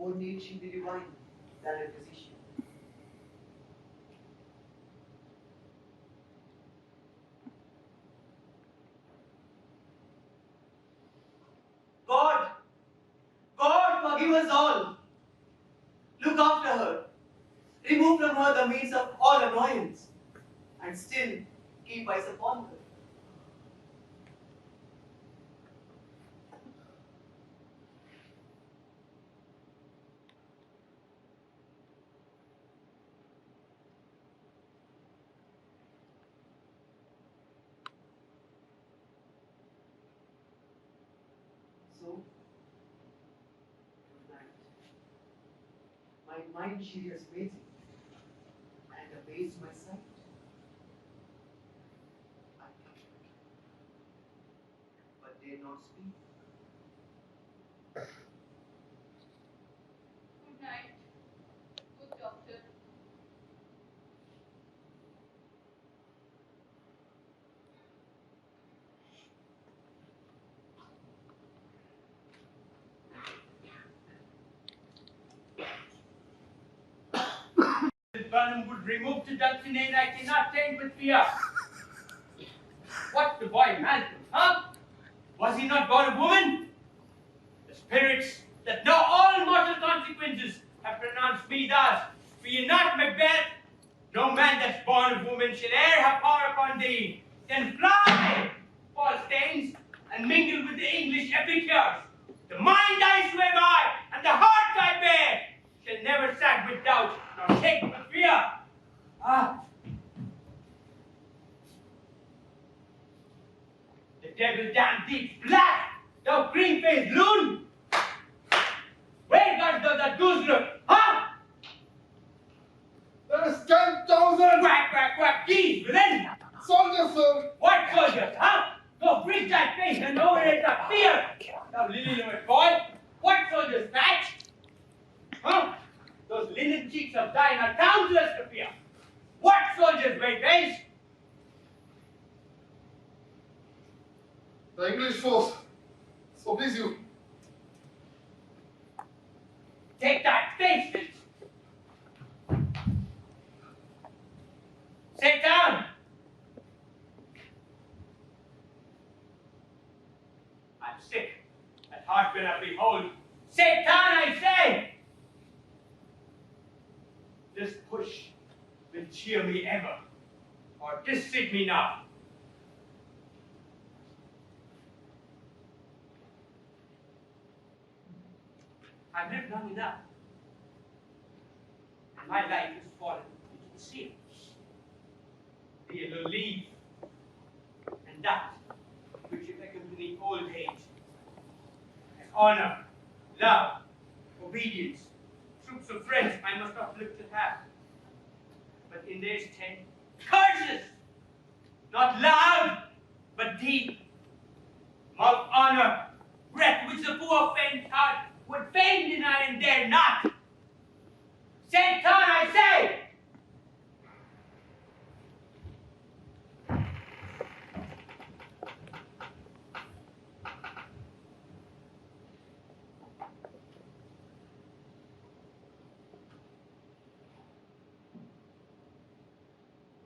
more niche in the divine than a physician. God, God, forgive us all. Look after her. Remove from her the means of all annoyance, and still keep eyes upon her. So, tonight, my mind she has waited and amazed my sight. I touched her, but dare not speak. Good night, good doctor. Burnham would remove to Dulcinea, I cannot taint with fear. What the boy Malcolm, huh? Was he not born of woman? The spirits that know all mortal consequences have pronounced me thus. Fear not, Macbeth. No man that's born of woman shall e'er have power upon thee. Then fly, false stains, and mingle with the English epicures. The mind I swear by, and the heart I bear, shall never sag with doubt, nor shake with fear. Ah! The devil damn thee, black, thou green-faced loon! Where got thou that goose look, huh? There's 10,000 Quack, quack, quack, geese within! soldiers, sir. What soldiers, huh? Go bring thy face and overrate thy fear! Thou lily-livered boy, what soldiers, match? Huh? Those linen cheeks of thine are countless to fear. What soldiers, great face? The English force. So please you. Take thy face, sit down. I'm sick at heart when I behold. Sit down, I say. This push will cheer me ever, or dissit me now. I've lived long enough, and my life has fallen into the sea. The yellow leaf, and that which accompany old age, and honor, love, obedience, troops of friends I must not look to have. But in their stead, curses, not loud, but deep, of honor, breath which the poor faint heart would fain deny and dare not. Satan, I say!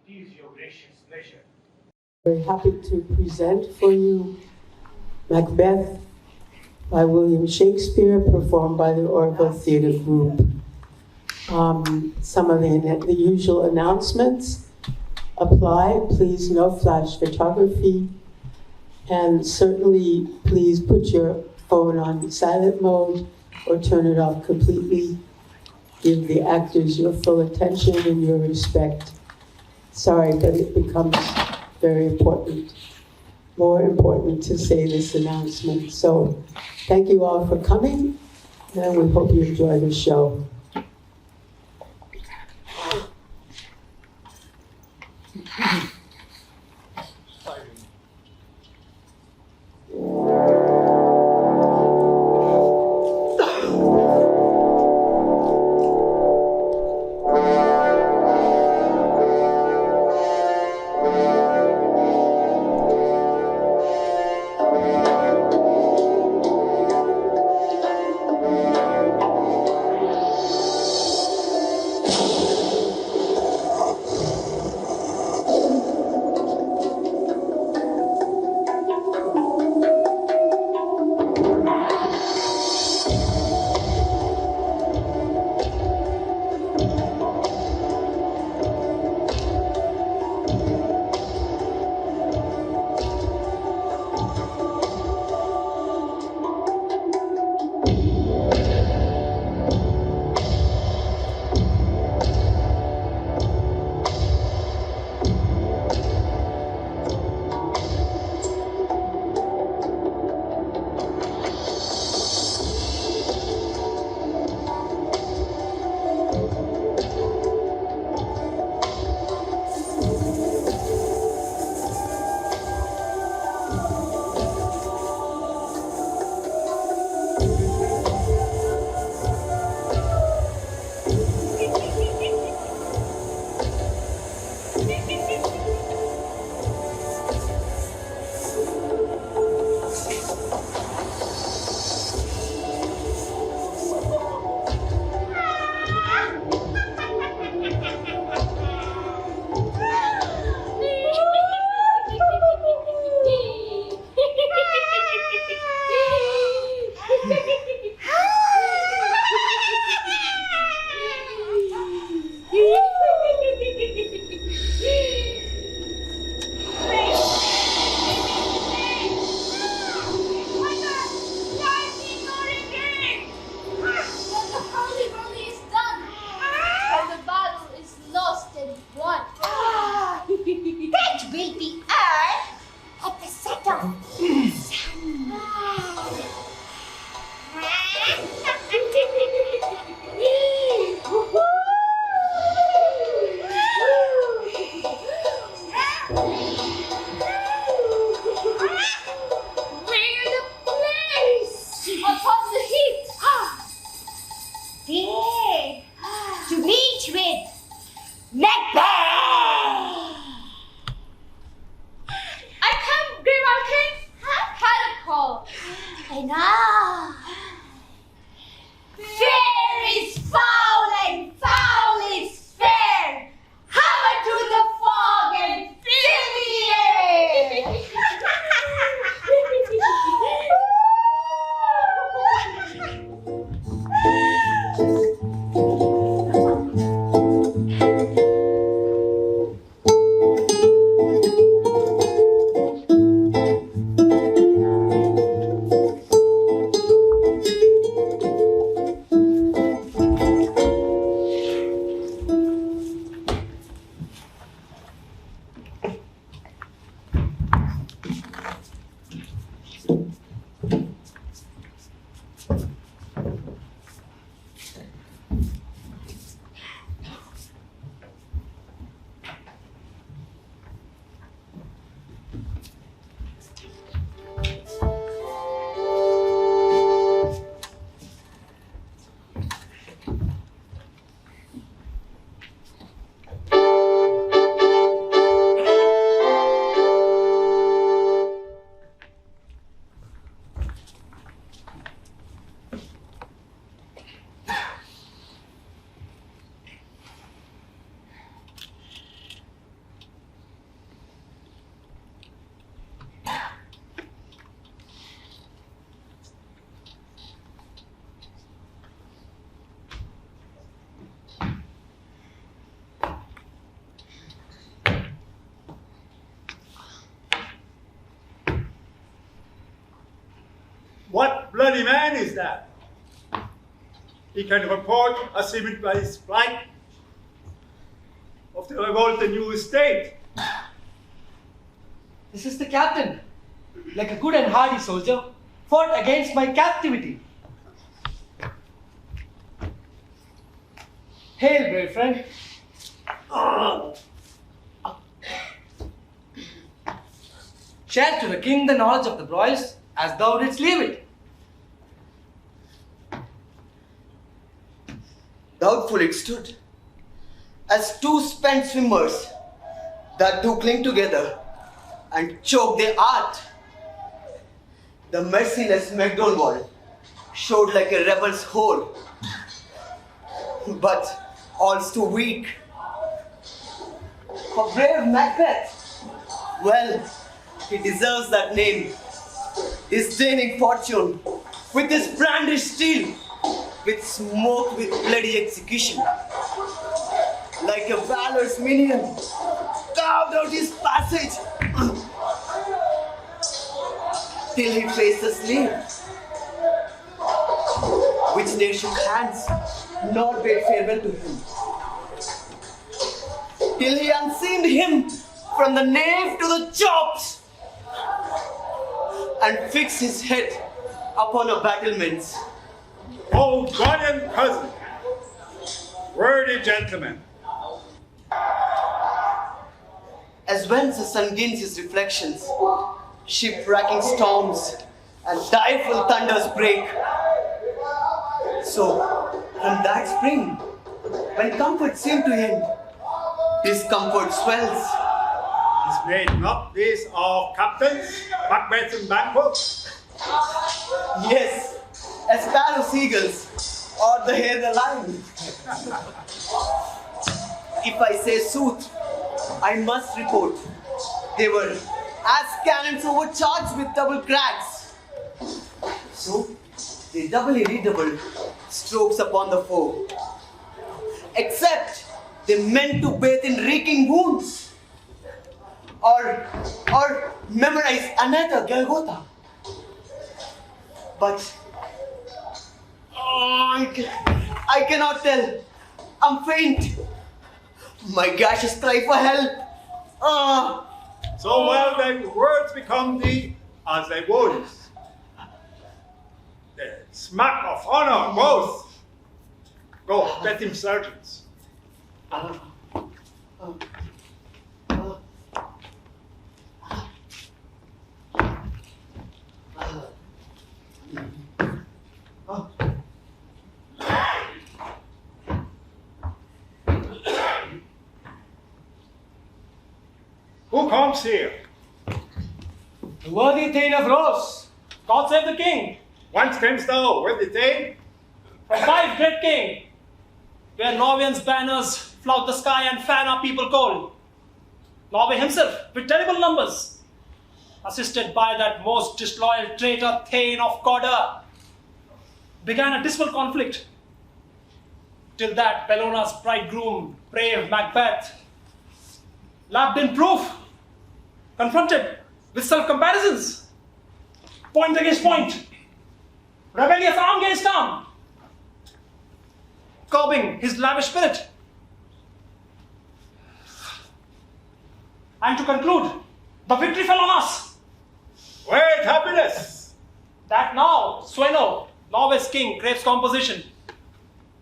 It is your gracious pleasure. Very happy to present for you Macbeth by William Shakespeare, performed by the Auroville Theatre Group. Some of the usual announcements apply. Please, no flash photography. And certainly, please put your phone on silent mode or turn it off completely. Give the actors your full attention and your respect. Sorry, but it becomes very important, more important to say this announcement. So thank you all for coming, and we hope you enjoy the show. bloody man is that? He can report a civil by his flight of the revolt in new state. This is the captain, like a good and hardy soldier, fought against my captivity. Hail, brave friend. Share to the king the knowledge of the broils, as thou didst leave it. Doubtful it stood, as two spent swimmers that do cling together and choke their art. The merciless Macdonald showed like a rebel's whole, but all's too weak. For brave Macbeth, well, he deserves that name, disdaining fortune with his brandished steel, with smoke, with bloody execution. Like a valorous minion, carved out his passage till he faced the slave, which ne'er shook hands, nor bade farewell to him, till he unseamed him from the nave to the chops, and fixed his head upon a battlement. Oh, God and cousin, worthy gentlemen, As whence the sun gains his reflections, ship-wracking storms and direful thunders break. So, from that spring, when comfort seemed to end, discomfort swells. is made not this of captains, Macbeth and Banquo? Yes, as sparrow seagulls, or the hare the lion. If I say sooth, I must report they were as cannons overcharged with double cracks. So they doubly redoubled strokes upon the foe. Except they meant to bathe in reeking wounds, or memorize another Golgotha. But I cannot tell. I'm faint. My gashes cry for help. So well thy words become thee as thy wounds. The smack of honor both. Go, get him surgeons. Who comes here? The worthy Thane of Rose. God save the king. Whence camest thou, worthy Thane? From five great king, where Norwegians' banners flout the sky and fan our people cold. Norway himself, with terrible numbers, assisted by that most disloyal traitor Thane of Cawdor, began a dismal conflict, till that Bellona's bridegroom, brave Macbeth, lapped in proof, confronted with self-comparisons, point against point, rebellious arm against arm, curbing his lavish spirit. And to conclude, the victory fell on us. Wait, happiness! That now Sweno, Norway's king, craves composition.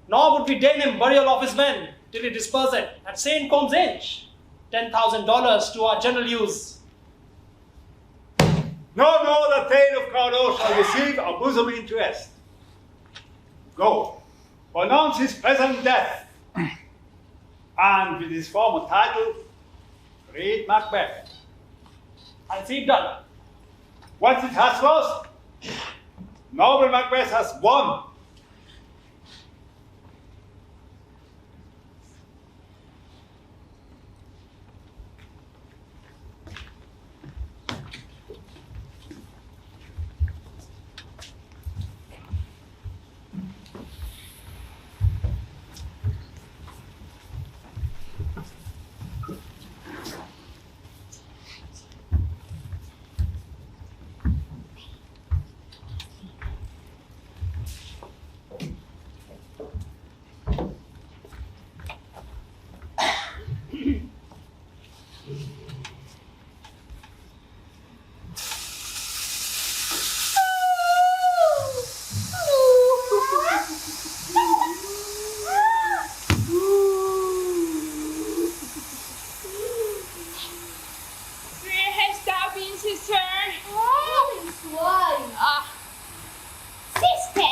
Nor would we deign him burial of his men till he disperse it at St. Comb's age, $10,000 to our general use. No, the Thane of Cawdor shall receive a bosom interest. Go, pronounce his present death, and with his former title, read Macbeth. I'll see it done. Once it has lost, noble Macbeth has won. Why? Sister?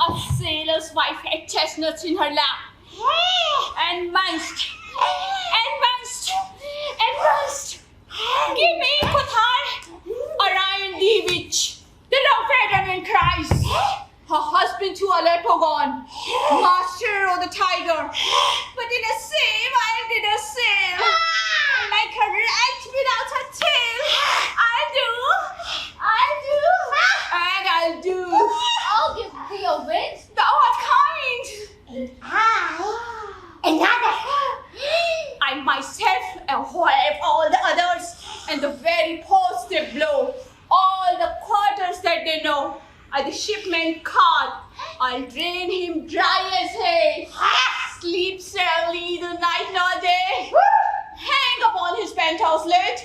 A sailor's wife had chestnuts in her lap. And munched. Give me Kothar, Orion Devich. The Lophedan cries. Her husband to Aleppo gone. Master of the tiger. But in a sail, I did a sail. Like a rat without a tail. I'll do. I'll give thee a wind. Thou art kind. Another. I myself have all the others, and the very post they blow, all the quarters that they know, are the shipman card. I'll drain him dry as hay. Sleep shall neither night nor day. Hang upon his penthouse lid.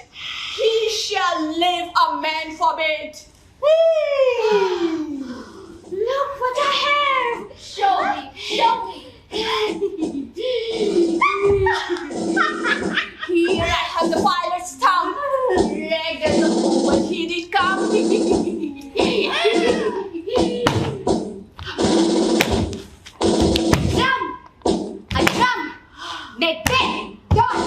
He shall live, a man forbid. Look what I have. Show me. Here I have the pilot's tongue, ragged as the moment he did come. Drum! Macbeth! Gun!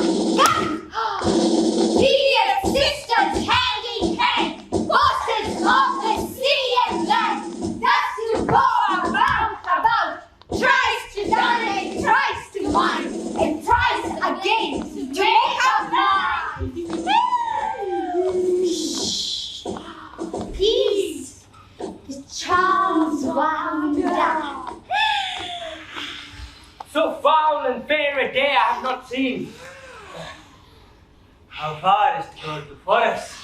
Dear sisters, hand in hand, forces of the sea and land, that's to go about, tries to dominate, tries to mind, and tries again to make up mind. Peace, the charms wound down. So foul and fair a day I have not seen. How far is to go before us?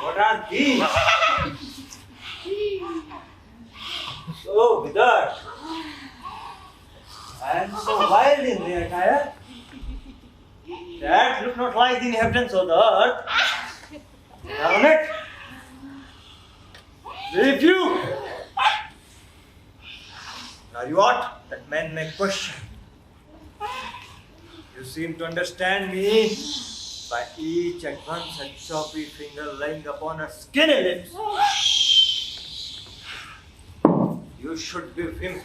What are these? So withered and so wild in their attire. That look not like the inhabitants of the earth. Damn it! Very few. Are you aught that men may question? You seem to understand me by each at once a choppy finger lying upon her skinny lips. You should be him.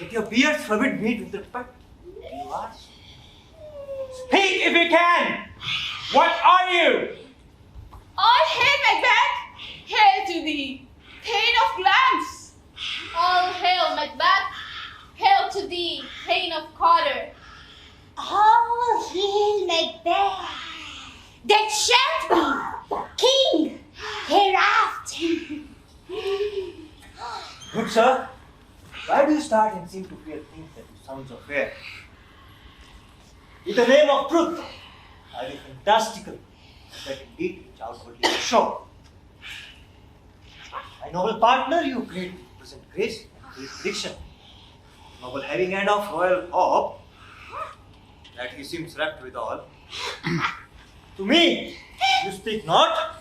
Yet your beards forbid me with respect. You ask? Speak if you can! What are you? All hail, Macbeth! Hail to thee, Thane of Glams! All hail, Macbeth! Hail to thee, Thane of Carter! All hail Macbeth, that shalt be king hereafter. Good sir, why do you start and seem to fear things that you sound so fair? In the name of truth, are you fantastical, that indeed which outwardly you show? My noble partner, you great present grace, great prediction, noble having hand of royal hope, that he seems wrapped withal. To me, you speak not.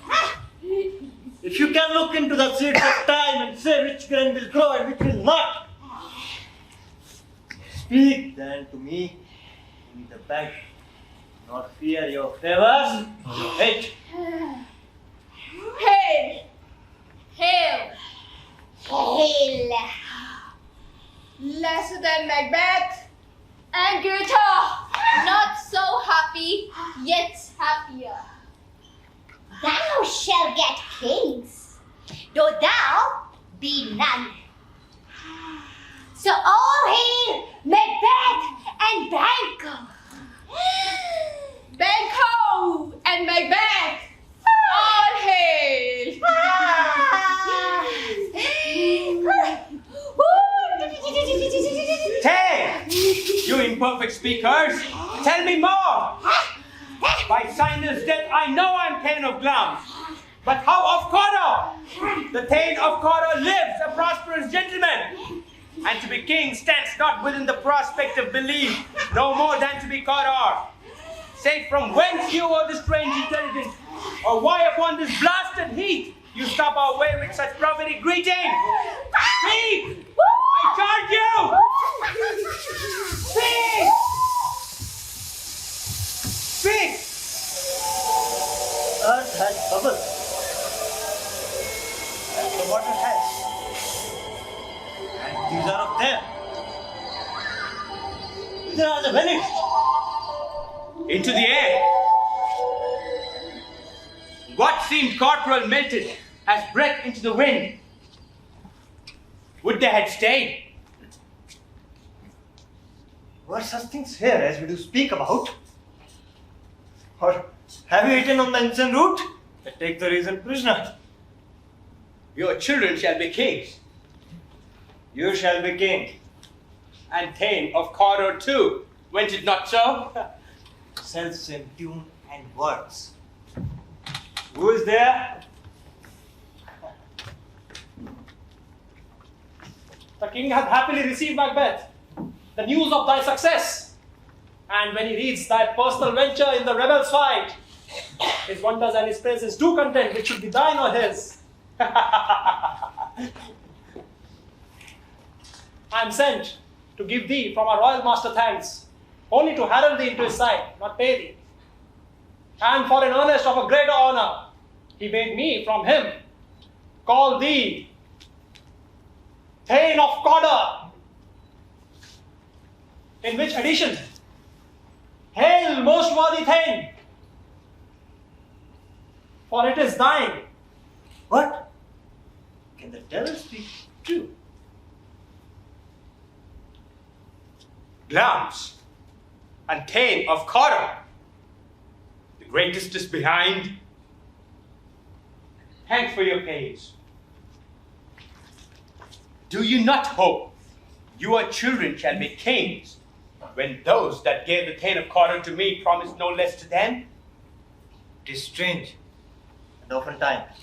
If you can look into the seeds of time and say which grain will grow and which will not, speak then to me in the bag, nor fear your favors or your hate. Hail! Hail! Hail. Lesser than Macbeth and Goethe! Not so happy, yet happier. Thou shalt get kings, though thou be none. So all hail Macbeth and Banquo. Banquo and Macbeth! All hail! Hey, you imperfect speakers, tell me more. By Sinus' death, I know I'm Thane of Glams. But how of Cawdor? The Thane of Cawdor lives, a prosperous gentleman. And to be king stands not within the prospect of belief, no more than to be Cawdor. Say from whence you are the strange intelligence, or why upon this blasted heath you stop our way with such prophetic greeting? Speak! I charge you! Speak! Speak! Earth has bubbles. And the water has. And these are of them. These are the vanished. Into the air. What seemed corporal melted as breath into the wind. Would they had stayed? Were such things here as we do speak about? Or have you eaten on the ancient route? Take the reason prisoner. Your children shall be kings, You shall be king. and Thane of Cawdor too. Went it not so? Self-same tune and words. Who is there? The king hath happily received Macbeth, the news of thy success. And when he reads thy personal venture in the rebels' fight, his wonders and his praises do content which should be thine or his. I am sent to give thee from our royal master thanks, only to herald thee into his side, not pay thee. And for an earnest of a greater honor, he bade me from him call thee Thane of Cawdor. In which addition, hail, most worthy Thane, for it is thine. What? Can the devil speak true? Glams and Thane of Cawdor. The greatest is behind. Thanks for your pains. Do you not hope your children shall be kings, when those that gave the Thane of Cawdor to me promised no less to them? It is strange, and oftentimes,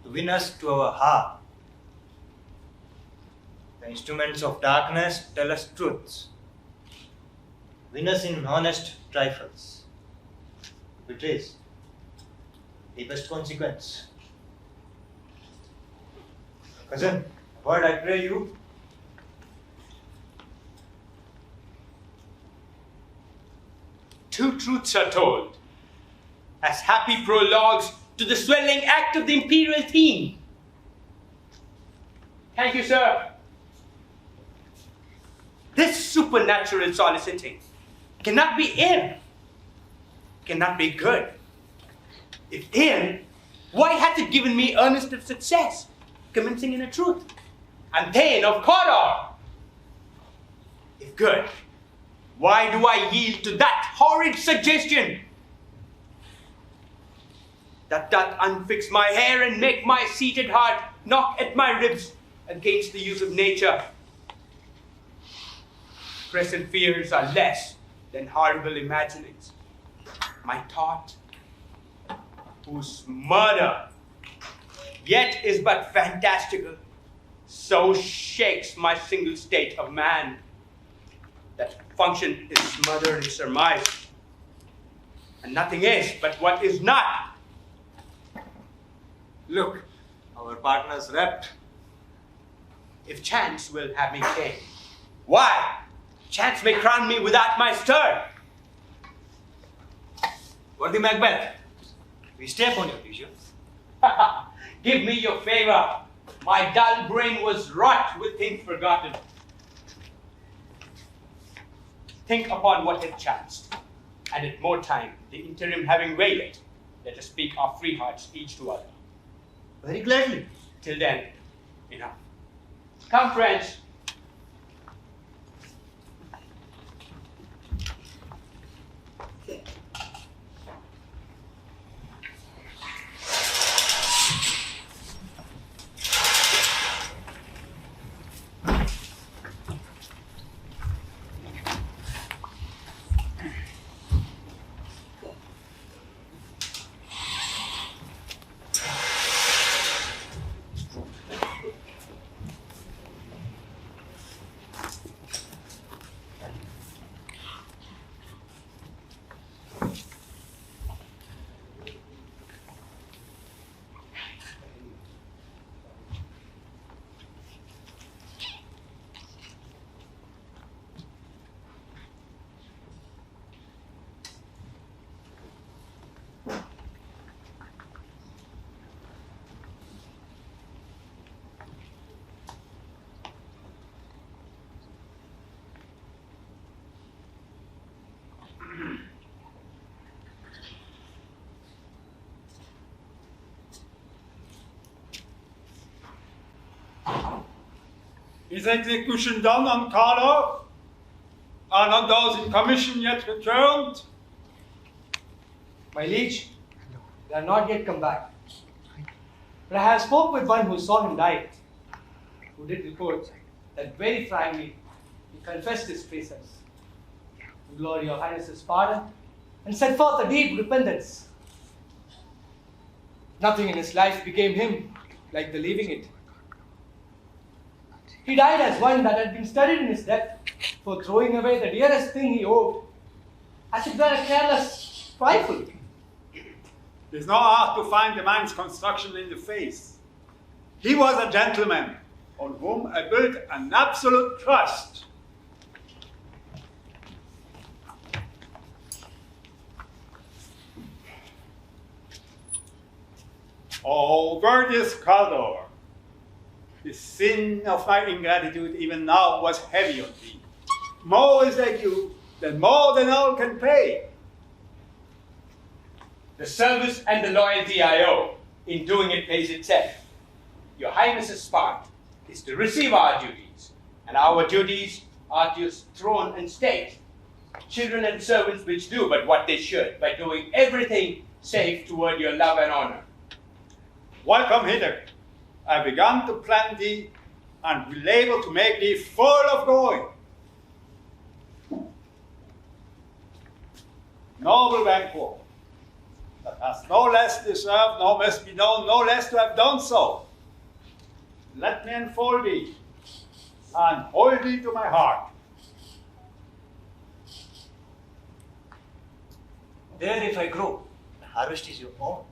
to win us to our harm, the instruments of darkness tell us truths. Win us in honest trifles. Betrays deepest consequence. Cousin, a word I pray you. Two truths are told, as happy prologues to the swelling act of the imperial theme. Thank you, sir. This supernatural soliciting cannot be ill, cannot be good. If ill, why hath it given me earnest of success, commencing in a truth, and Thane of Cawdor? If good, why do I yield to that horrid suggestion that doth unfix my hair and make my seated heart knock at my ribs against the use of nature? Present fears are less than horrible imaginings. My thought, whose murder yet is but fantastical, so shakes my single state of man, that function is smothered in surmise, and nothing is but what is not. Look, our partners wept. If chance will have me king, why? Chance may crown me without my stir. Worthy Macbeth, we stay upon your leisure. Give me your favor. My dull brain was wrought with things forgotten. Think upon what had chanced, and at more time, the interim having waited, let us speak our free hearts each to other. Very gladly. Till then, enough. Come, friends. Is execution done on Carlo? Are not those in commission yet returned? My liege, they are not yet come back. But I have spoke with one who saw him die, who did report that very frankly he confessed his faces, implored your highness's pardon, and set forth a deep repentance. Nothing in his life became him like the leaving it. He died as one that had been studied in his death for throwing away the dearest thing he owed, as it were a careless trifle. It's not hard to find the man's construction in the face. He was a gentleman on whom I built an absolute trust. Oh, courteous Caldor, the sin of my ingratitude even now was heavy on thee. More is like you, than more than all can pay. The service and the loyalty I owe in doing it pays itself. Your Highness's part is to receive our duties, and our duties are to your throne and state. Children and servants which do but what they should, by doing everything safe toward your love and honor. Welcome hither. I began to plan thee, and will labor to make thee full of glory. Noble Banquo, that hast no less deserved, nor must be known, no less to have done so. Let me enfold thee, and hold thee to my heart. There if I grow, the harvest is your own.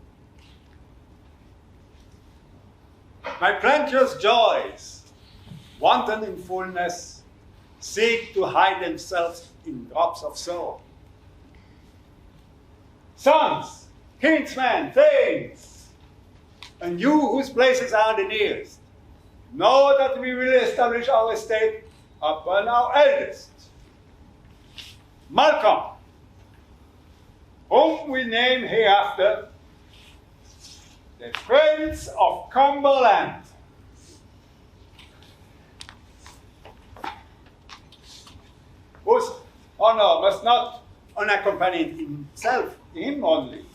My plenteous joys, wanton in fullness, seek to hide themselves in drops of sorrow. Sons, kinsmen, thanes, and you whose places are the nearest, know that we will establish our estate upon our eldest, Malcolm, whom we name hereafter the Prince of Cumberland. Whose honor must not unaccompany him only,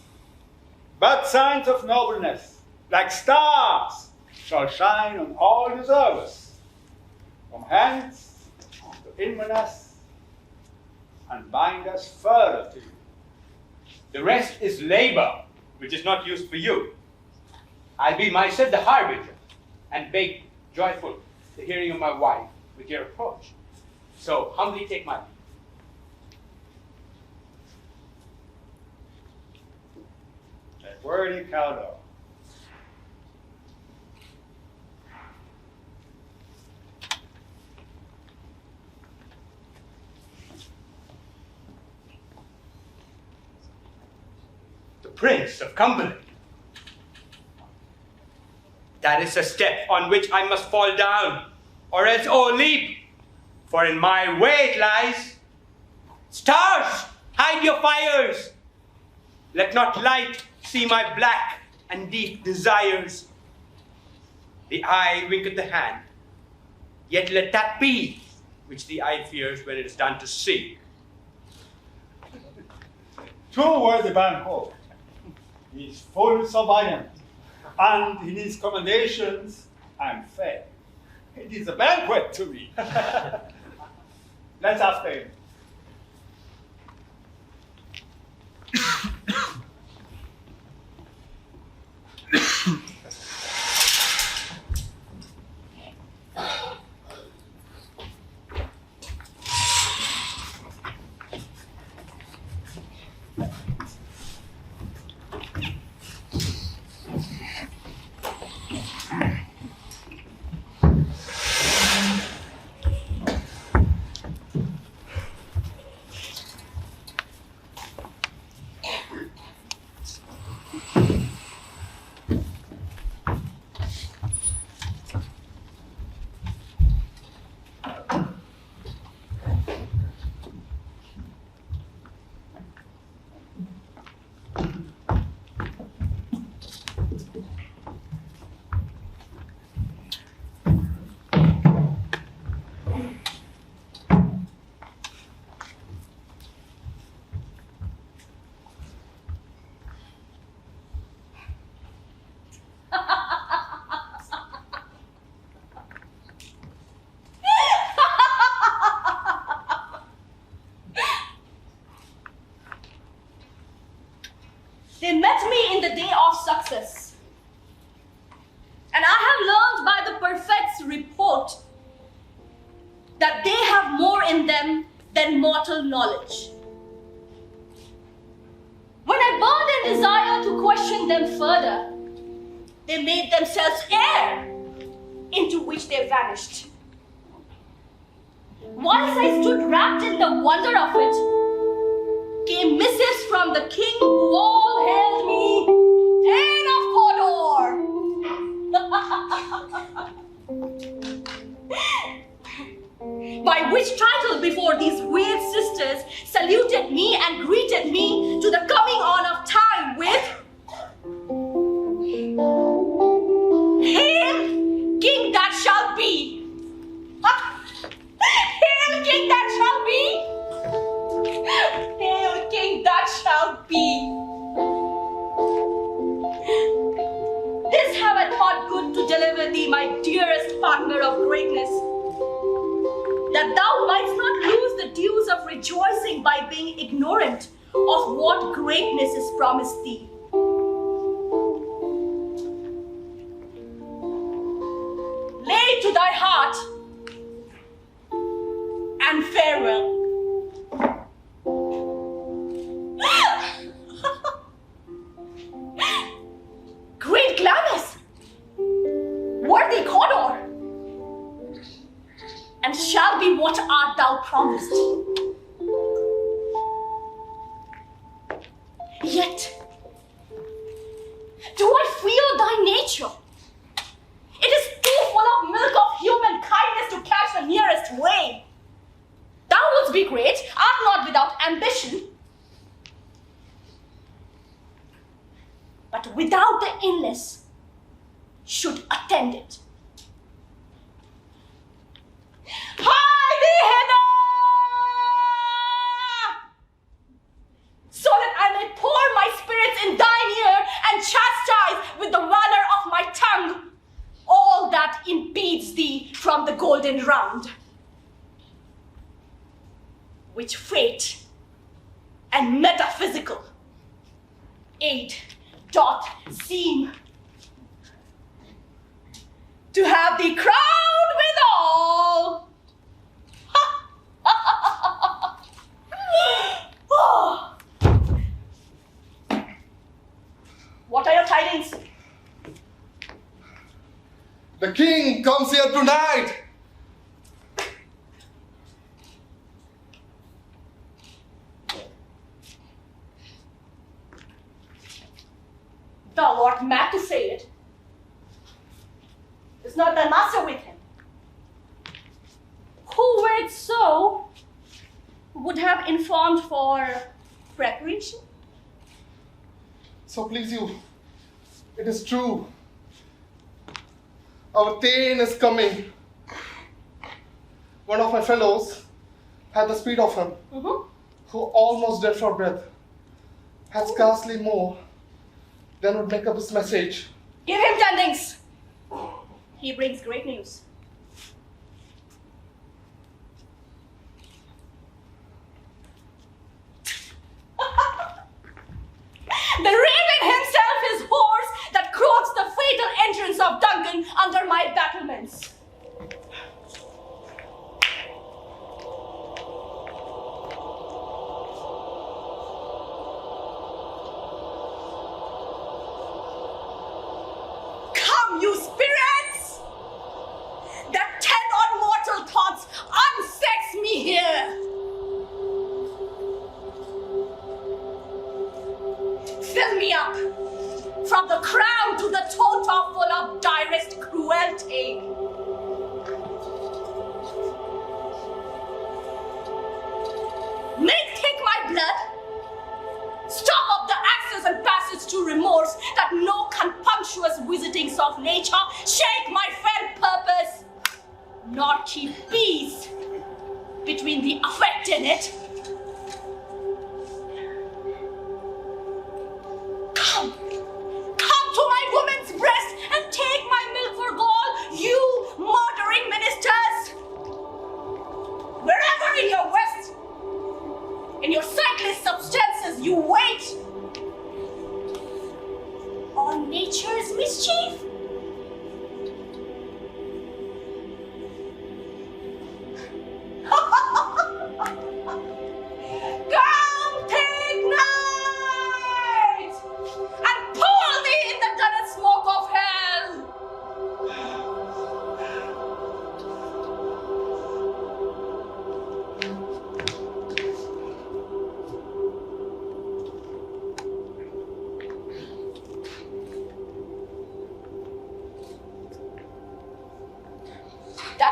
but signs of nobleness, like stars, shall shine on all deservers, from hence to Inverness, and bind us further to you. The rest is labor, which is not used for you. I'll be myself the harbinger, and make joyful the hearing of my wife with your approach. So humbly take my leave. Worthy Caldor. The Prince of Cumberland. That is a step on which I must fall down, or else o'erleap, for in my way it lies. Stars, hide your fires. Let not light see my black and deep desires. The eye winketh the hand, yet let that be which the eye fears when it is done to see. True worthy Banquo. He is full subordinate, and in his commendations I am fed. It is a banquet to me. Let's after him. in them than mortal knowledge. When I burned in desire to question them further, they made themselves air, into which they vanished. Whilst I stood wrapped in the wonder of it, came missives from the king who all hailed me Thane of Cawdor. By which title before these weird sisters saluted me and greeted me to the coming on of time with Hail, King that shall be! Hail, King that shall be! Hail, King that shall be! This have I thought good to deliver thee, my dearest partner of greatness, that thou mightst not lose the dues of rejoicing by being ignorant of what greatness is promised thee. Lay to thy heart and farewell. Great Glamis, worthy Cawdor, and shall be what art thou promised. Yet, do I feel thy nature? It is too full of milk of human kindness to catch the nearest wave. Thou wouldst be great, art not without ambition, but without the illness should attend it. Hie thee hither! So that I may pour my spirits in thine ear and chastise with the valor of my tongue all that impedes thee from the golden round, which fate and metaphysical aid doth seem to have thee crowned withal. What are your tidings? The king comes here tonight. Thou art mad to say it. Is not thy master with him? Who, were it so, would have informed for preparation? So please you, it is true. Our Thane is coming. One of my fellows had the speed of him, who almost dead for breath, had scarcely more than would make up his message. Give him tidings. He brings great news. The raven himself is horse that croaks the fatal entrance of Duncan under my battlements. Come, you spirits, that tend on mortal thoughts, unsex me here. Fill me up, from the crown to the tota full of direst cruelty. Make thick my blood, stop up the access and passage to remorse, that no compunctuous visitings of nature shake my fell purpose, nor keep peace between the affected in it. Come to my woman's breast and take my milk for gall, you murdering ministers! Wherever in your west, in your sightless substances you wait on nature's mischief?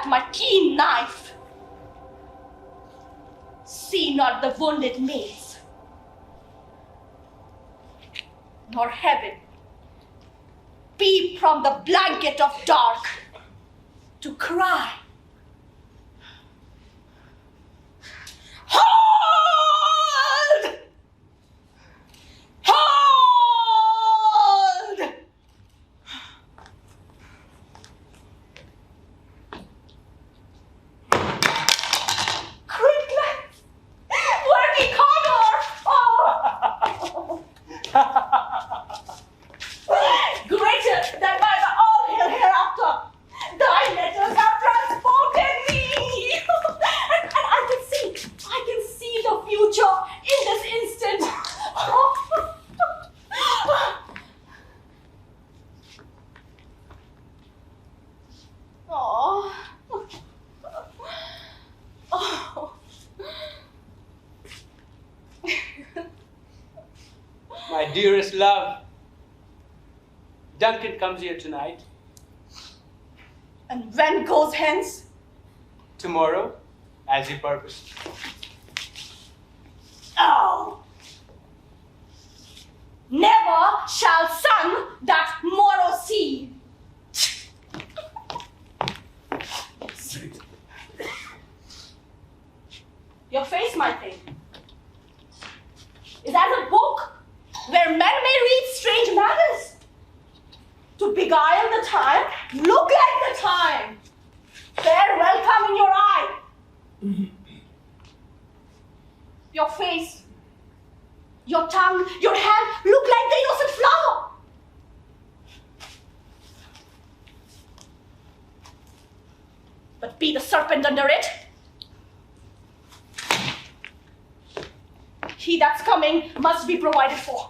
that my keen knife see not the wounded maids, nor heaven peep from the blanket of dark to cry, hold! Hold! Quickly! Worthy Connor! Oh! Greater than by the all hail hereafter, thy letters have transported me! and I can see the future in this instant. Oh. Oh. My dearest love, Duncan comes here tonight. And when goes hence? Tomorrow, as he purposed. Oh! Never shall sun that morrow see. Your face, my thing, is as a book where men may read strange matters. To beguile the time, look like the time. Fair welcome in your eye. Your face, your tongue, your hand look like the innocent flower. But be the serpent under it. He that's coming must be provided for.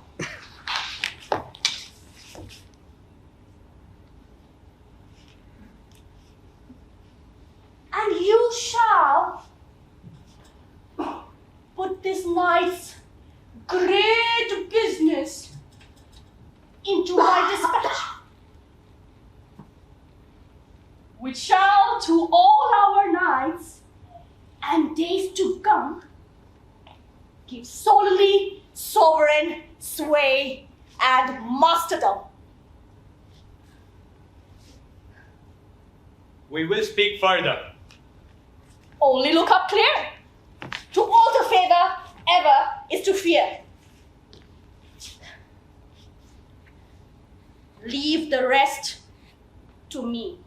And you shall put this night's great business into my dispatch, which shall to all our nights and days to come give solely sovereign sway and masterdom. We will speak further. Only look up clear. To alter favor ever is to fear. Leave the rest to me.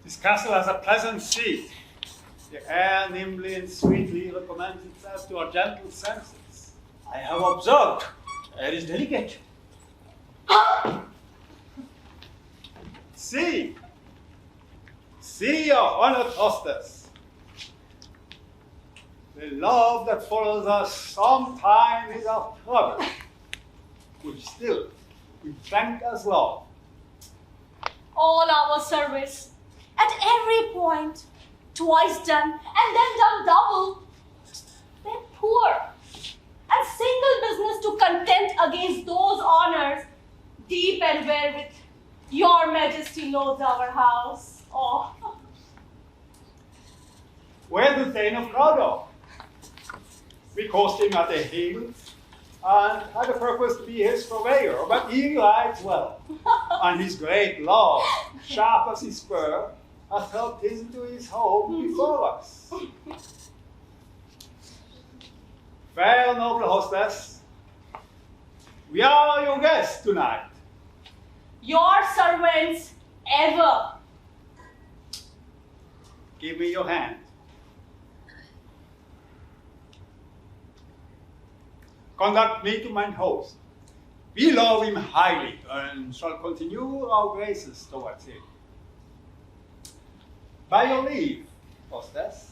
This castle has a pleasant seat. The air nimbly and sweetly recommends itself to our gentle senses. I have observed. Air is delicate. See your honored hostess. The love that follows us sometime is our trouble, which still we thank as love. All our service, at every point, twice done and then done double. They're poor and single business to contend against those honors, deep and wherewith your majesty loads our house. Oh. Where the Thane of Crowdor? We caused him at the hill and had a purpose to be his purveyor, but he rides well, and his great love, sharp as his spur, has helped into his home before us. Fair noble hostess, we are your guests tonight. Your servants ever. Give me your hand. Conduct me to mine host. We love him highly and shall continue our graces towards him. By your leave, hostess.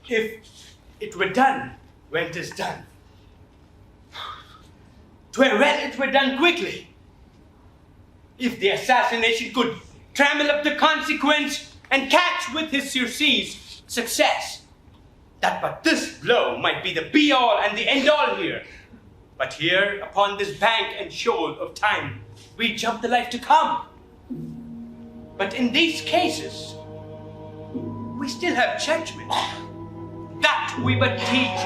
If it were done when 'tis done, 'twere well it were done quickly. If the assassination could trammel up the consequence and catch with his surcease success, that but this blow might be the be-all and the end-all here. But here, upon this bank and shoal of time, we jump the life to come. But in these cases, we still have judgment. That we but teach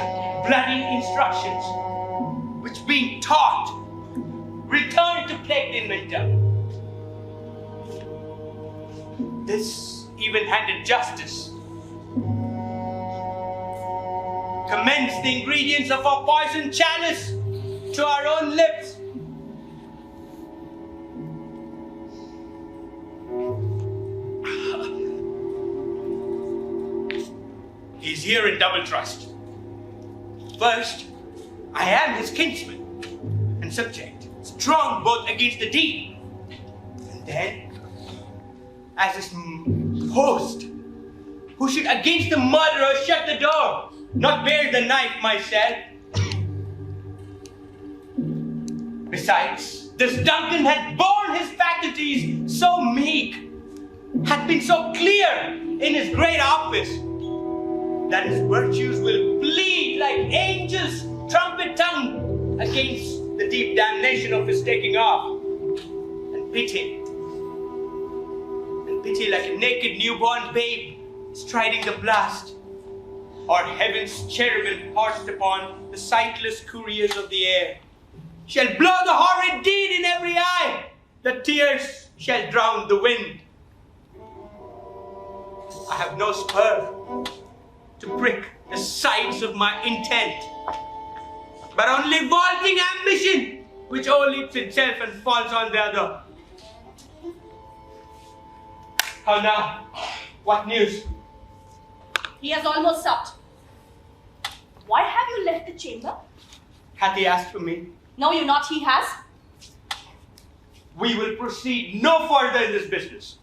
bloody instructions, which being taught, return to plague the inventor. This even-handed justice commends the ingredients of our poison chalice to our own lips. He's here in double trust. First, I am his kinsman and subject, strong both against the deed, and then, as his host, who should against the murderer shut the door, not bear the knife myself. Besides, this Duncan had borne his faculties so meek, had been so clear in his great office, that his virtues will bleed like angels' trumpet tongue against the deep damnation of his taking off, and pity like a naked newborn babe striding the blast, or heaven's cherubim horsed upon the sightless couriers of the air, shall blow the horrid deed in every eye, the tears shall drown the wind. I have no spur to prick the sides of my intent, but only vaulting ambition, which overleaps itself and falls on the other. How now? What news? He has almost supped. Why have you left the chamber? Hath he asked for me? No, you not, he has. We will proceed no further in this business.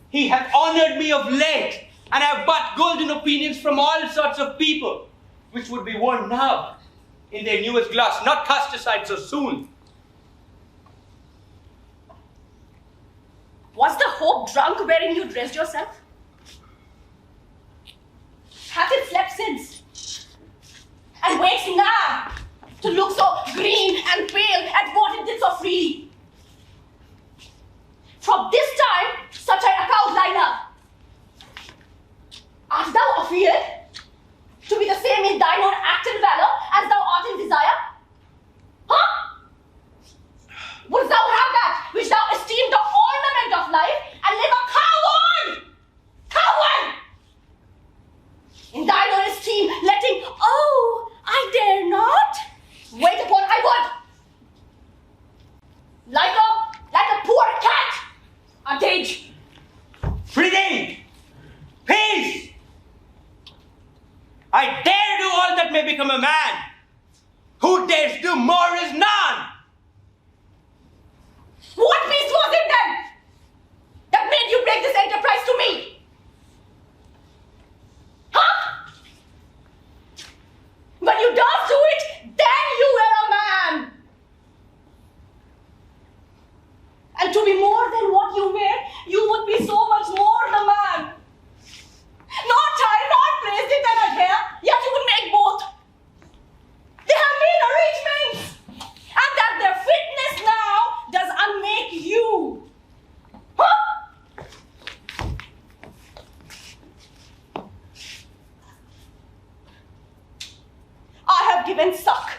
He hath honored me of late, and I have but golden opinions from all sorts of people, which would be worn now in their newest glass, not cast aside so soon. Was the hope drunk wherein you dressed yourself? Hath it slept since? And wakes now to look so green and pale at what it did so freely? From this time, such I account thy love. Art thou afeard to be the same in thine own act and valor as thou I would. Like a poor cat. A cage. Prithee! Peace! I dare do all that may become a man. Who dares do more is none. What peace was it then that made you break this enterprise to me? Huh? When you does do it, then you were a man. And to be more than what you were, you would be so much more the man. Not child, not placed in that here, yet you would make both. They have made arrangements, and that their fitness now does unmake you. Huh? I have given suck.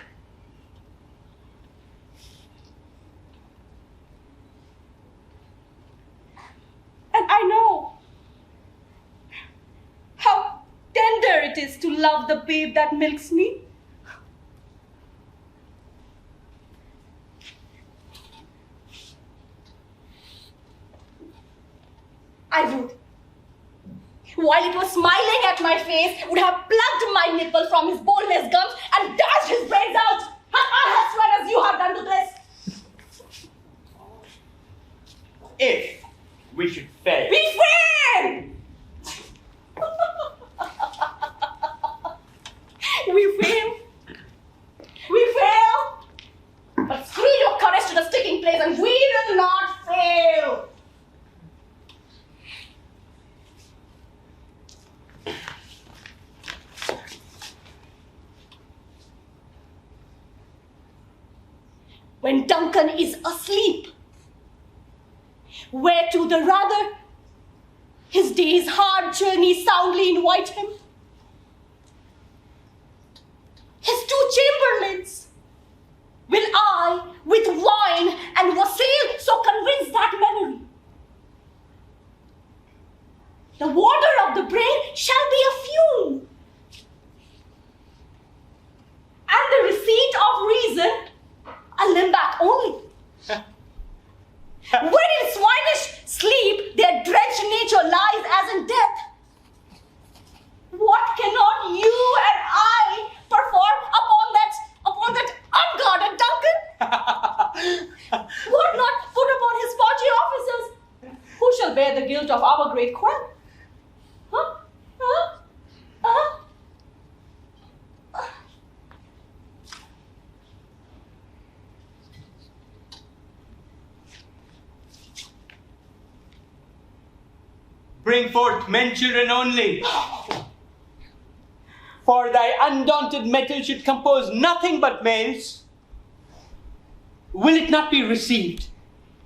And I know how tender it is to love the babe that milks me. I would, while it was smiling at my face, would have plucked my nipple from his boneless gums and dashed his brains out, as well as you have done to this. If we should fail. We fail! We fail. We fail. But screw your courage to the sticking place and we will not fail. When Duncan is asleep, where to the rather his day's hard journey soundly invite him? His two chamberlains will I with wine and wassail so convince that memory. The water of the brain shall be a fume, and the receipt of reason a limback only. When in swinish sleep their drenched nature lies as in death, what cannot you and I perform upon that unguarded Duncan? What not put upon his forty officers? Who shall bear the guilt of our great crime? Huh? Huh? Huh? Bring forth men children only. For thy undaunted metal should compose nothing but males. Will it not be received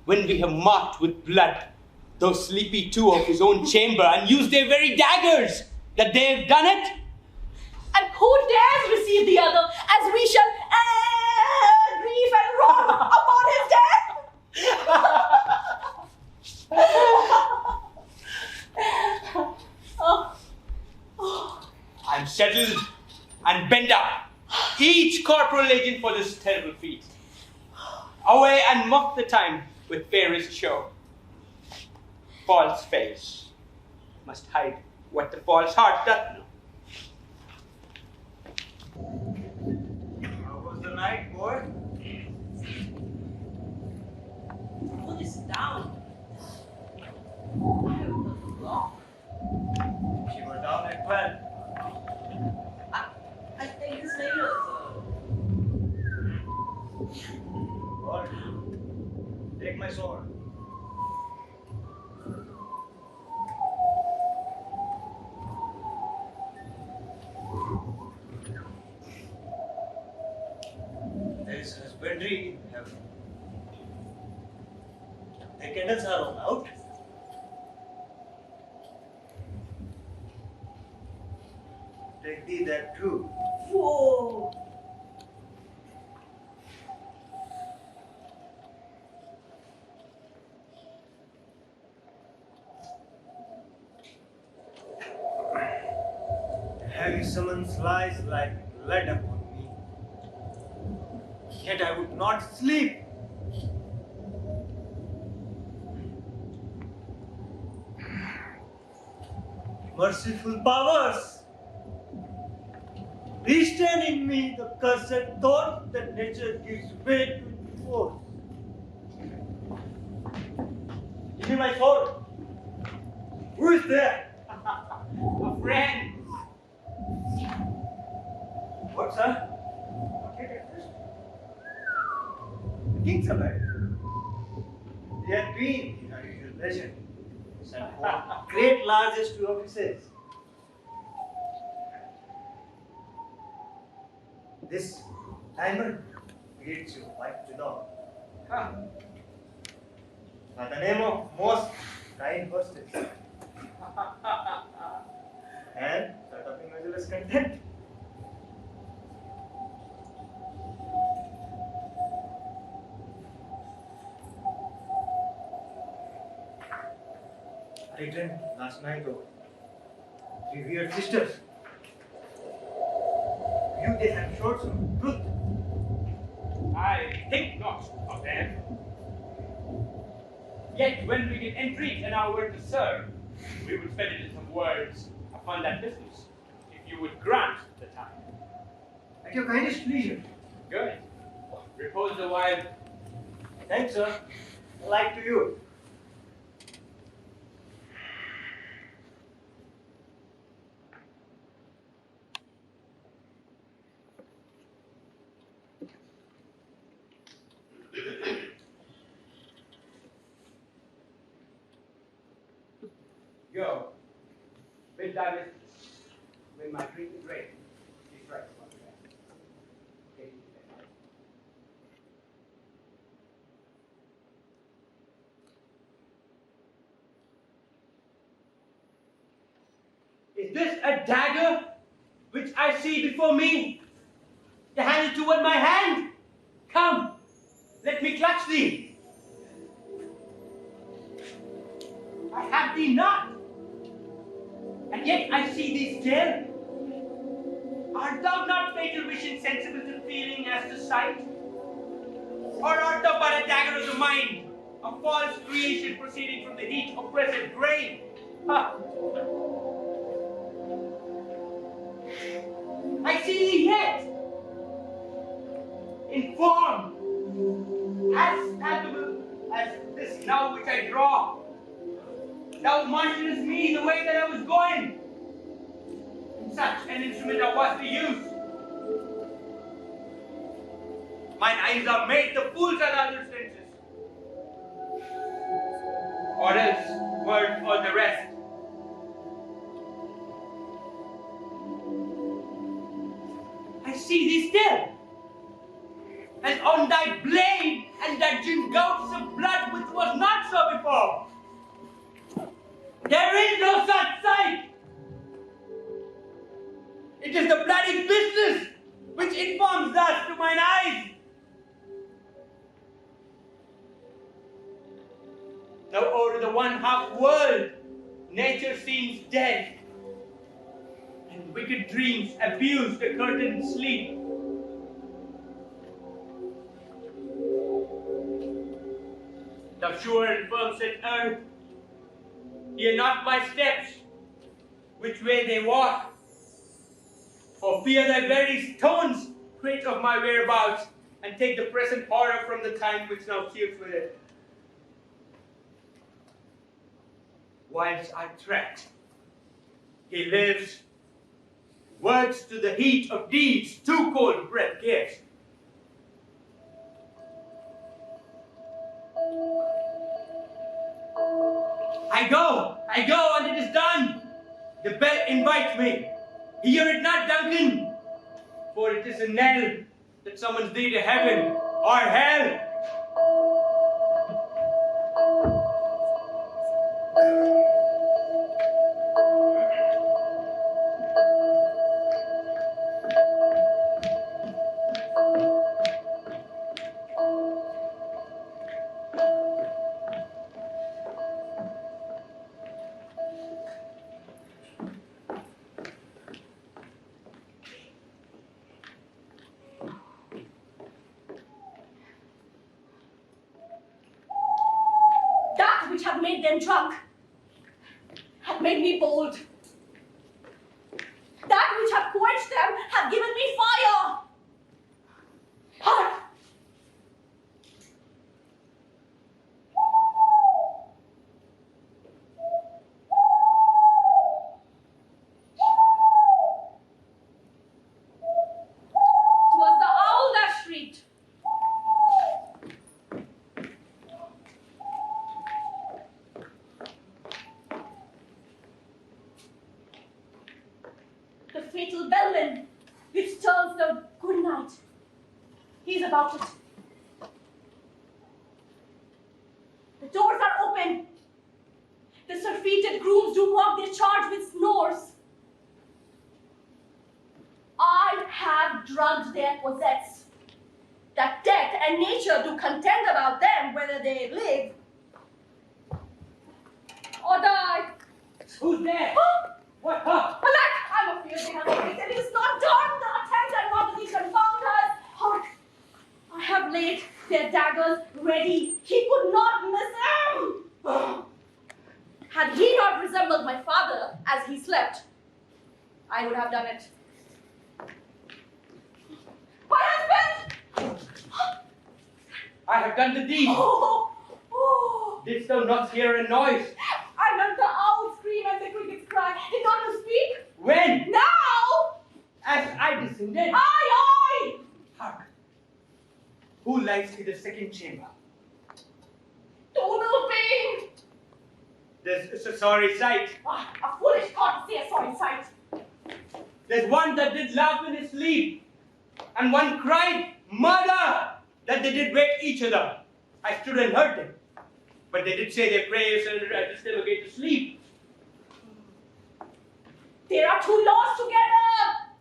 when we have marked with blood those sleepy two of his own chamber and used their very daggers that they have done it? And who dares receive the other as we shall grieve and roll upon his death? I'm settled and bend up, each corporal agent for this terrible feat. Away and mock the time with fairest show. False face must hide what the false heart doth know. How was the night, boy? Put this down. She was down at 12. I think it's later, Lord, take my sword. There is husbandry in heaven. The kettles are all out. Take thee that too. Whoa. Heavy summons lies like lead upon me. yet I would not sleep. Merciful powers, restrain in me the cursed thought that nature gives way to force. Give me my sword. Who is there? A friend. What, sir? The king's alive. He had been in our usual pleasure. Sent forth great largest to offices. This diamond creates your wife without. By the name of most kind hostess. And shut up in measureless content. I dreamt last night of revered sisters. You they have showed some truth. I think not of them. Yet when we get entreat an hour to serve, we would spend it in some words upon that business, if you would grant the time. At your kindest pleasure. Good. Repose a while. Thanks, sir. Like to you. Go. Bid thy mistress, when my drink is ready, she strikes upon the bed. Take it to bed. Is this a dagger which I see before me? The hand is toward my hand. Come, let me clutch thee. I have thee not. And yet I see thee still. Art thou not fatal vision sensible to feeling as to sight? Or art thou but a dagger of the mind, a false creation proceeding from the heat of present brain? Ha! I see thee yet, in form, as palpable as this now which I draw. Thou marshalest me the way that I was going. In such an instrument thou wast to use. Mine eyes are made the fools on other senses. Or else, word or the rest. I see thee still. And on thy blade and thy gouts of blood which was not so before. There is no such sight. It is the bloody business which informs thus to mine eyes. Now o'er the one half world, nature seems dead, and wicked dreams abuse the curtained sleep. Thou sure and firm set earth, hear not my steps, which way they walk. For fear thy very stones prate of my whereabouts, and take the present horror from the time which now cheers with it. Whilst I tread, he lives, words to the heat of deeds too cold breath gives. I go, and it is done. The bell invites me. Hear it not, Duncan, for it is a knell that summons thee to heaven or hell. which have made them drunk have made me bold. That which have quenched them have given me fire. Hark! Twas the owl that shrieked. The fatal bellman which tells the good night. He's about it. The doors are open. The surfeited grooms do mock their charge with snores. I have drugged their possess, that death and nature do contend about them whether they live or die. Who's there? What? Alack, I'm afraid they have taken. It is not done. The attempt and not to be confound us. Hark! I have laid their daggers ready. He could not miss them. Had he not resembled my father as he slept, I would have done it. My husband! I have done the deed. Oh. Didst thou not hear a noise? I heard the owl scream and the crickets cry. Did not you speak? When? Now! As I descended. Aye! Hark. Who lies in the second chamber? Tonal pain! This is a sorry sight. A foolish thought to say a sorry sight. There's one that did laugh in his sleep, and one cried, murder! That they did wake each other. I stood and heard them. But they did say their prayers and just never get to sleep. There are two laws together.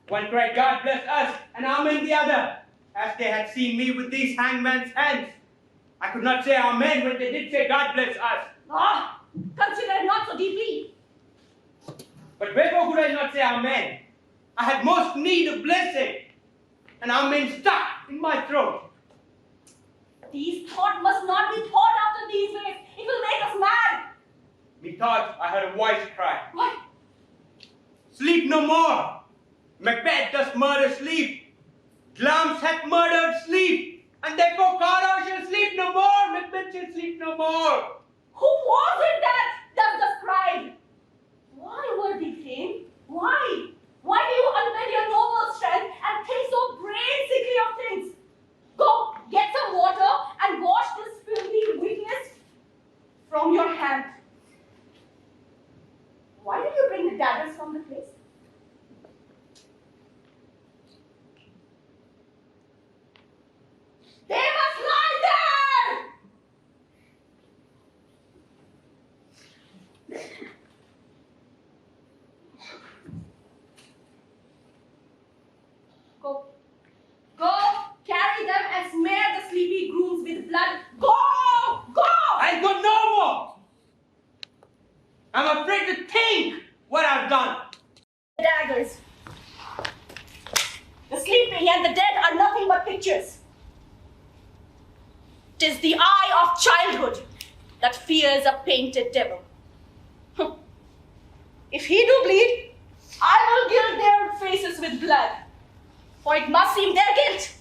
One cried, God bless us, and amen the other, as they had seen me with these hangman's hands. I could not say amen when they did say God bless us. Consider not so deeply. But wherefore could I not say amen? I had most need of blessing, and amen stuck in my throat. These thoughts must not be thought after these ways. It will make us mad. Methought I heard a voice cry. What? Sleep no more. Macbeth doth murder sleep. Glamis hath murdered sleep. And therefore Cara shall sleep no more. Macbeth shall sleep no more. Who was it that thus cried? Why were they fain? Why? Why do you unbend your noble strength and think so brain-sickly of things? Go, get some water and wash this filthy weakness from your hand. Why did you bring the daggers from the place? They must lie there! Go, carry them and smear the sleepy grooms with blood. Go! I'll go no more. I'm afraid to think what I've done. Daggers. The sleeping and the dead are nothing but pictures. 'Tis the eye of childhood that fears a painted devil. If he do bleed, I will gild their faces with blood, for it must seem their guilt.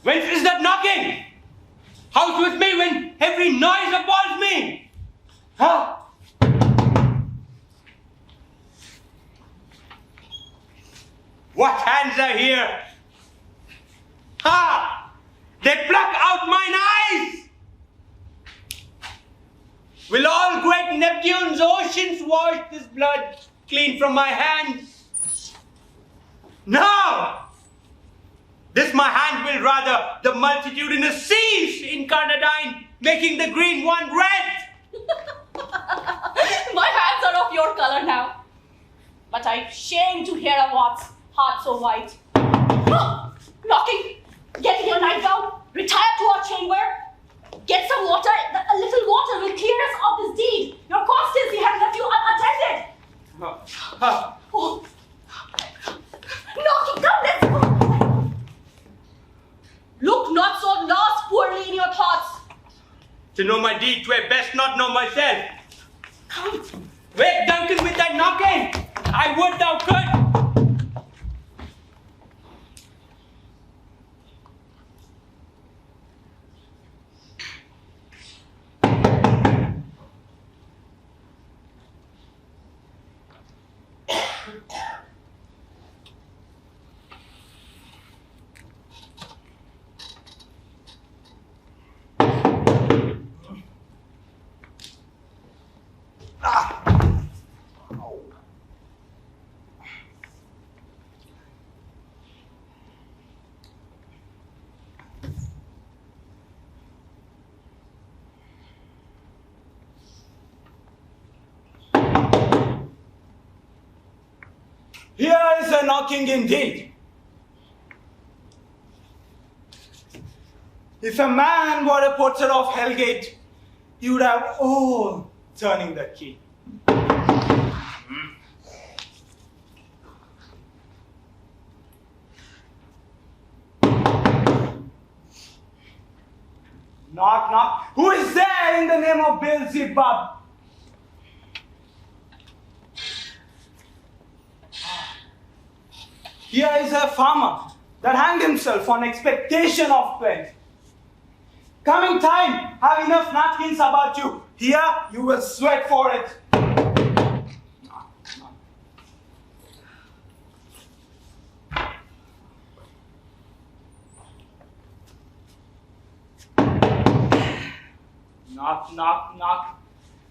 Whence is that knocking? House with me when every noise appalls me. Huh? What hands are here? Ha! They pluck out mine eyes! Will all great Neptune's oceans wash this blood clean from my hands? No! This my hand will rather the multitudinous seas incarnadine, making the green one red. My hands are of your color now, but I'm ashamed to hear a wat's heart so white. Knocking, get your nightgown, retire to our chamber, get some water. A little water will clear us of this deed. Your constancy has left you unattended. Oh. each way, best not know myself. Come, wake Duncan with that knocking. I would thou could. Here is a knocking indeed. If a man were a porter of Hellgate, he would have all turning the key. Knock, knock. Who is there in the name of Beelzebub? Here is a farmer that hanged himself on expectation of plenty. Coming time, have enough napkins about you. Here, you will sweat for it. Knock, knock, knock.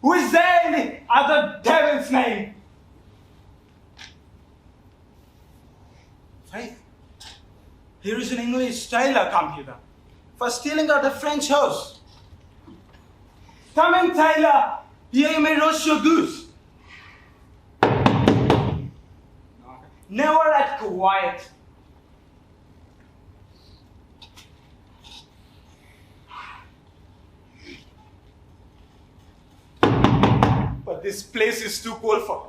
Who is there in the other devil's name? Faith, here is an English tailor come hither for stealing out a French house. Come in, tailor, here you may roast your goose. Never at quiet. But this place is too cold for her.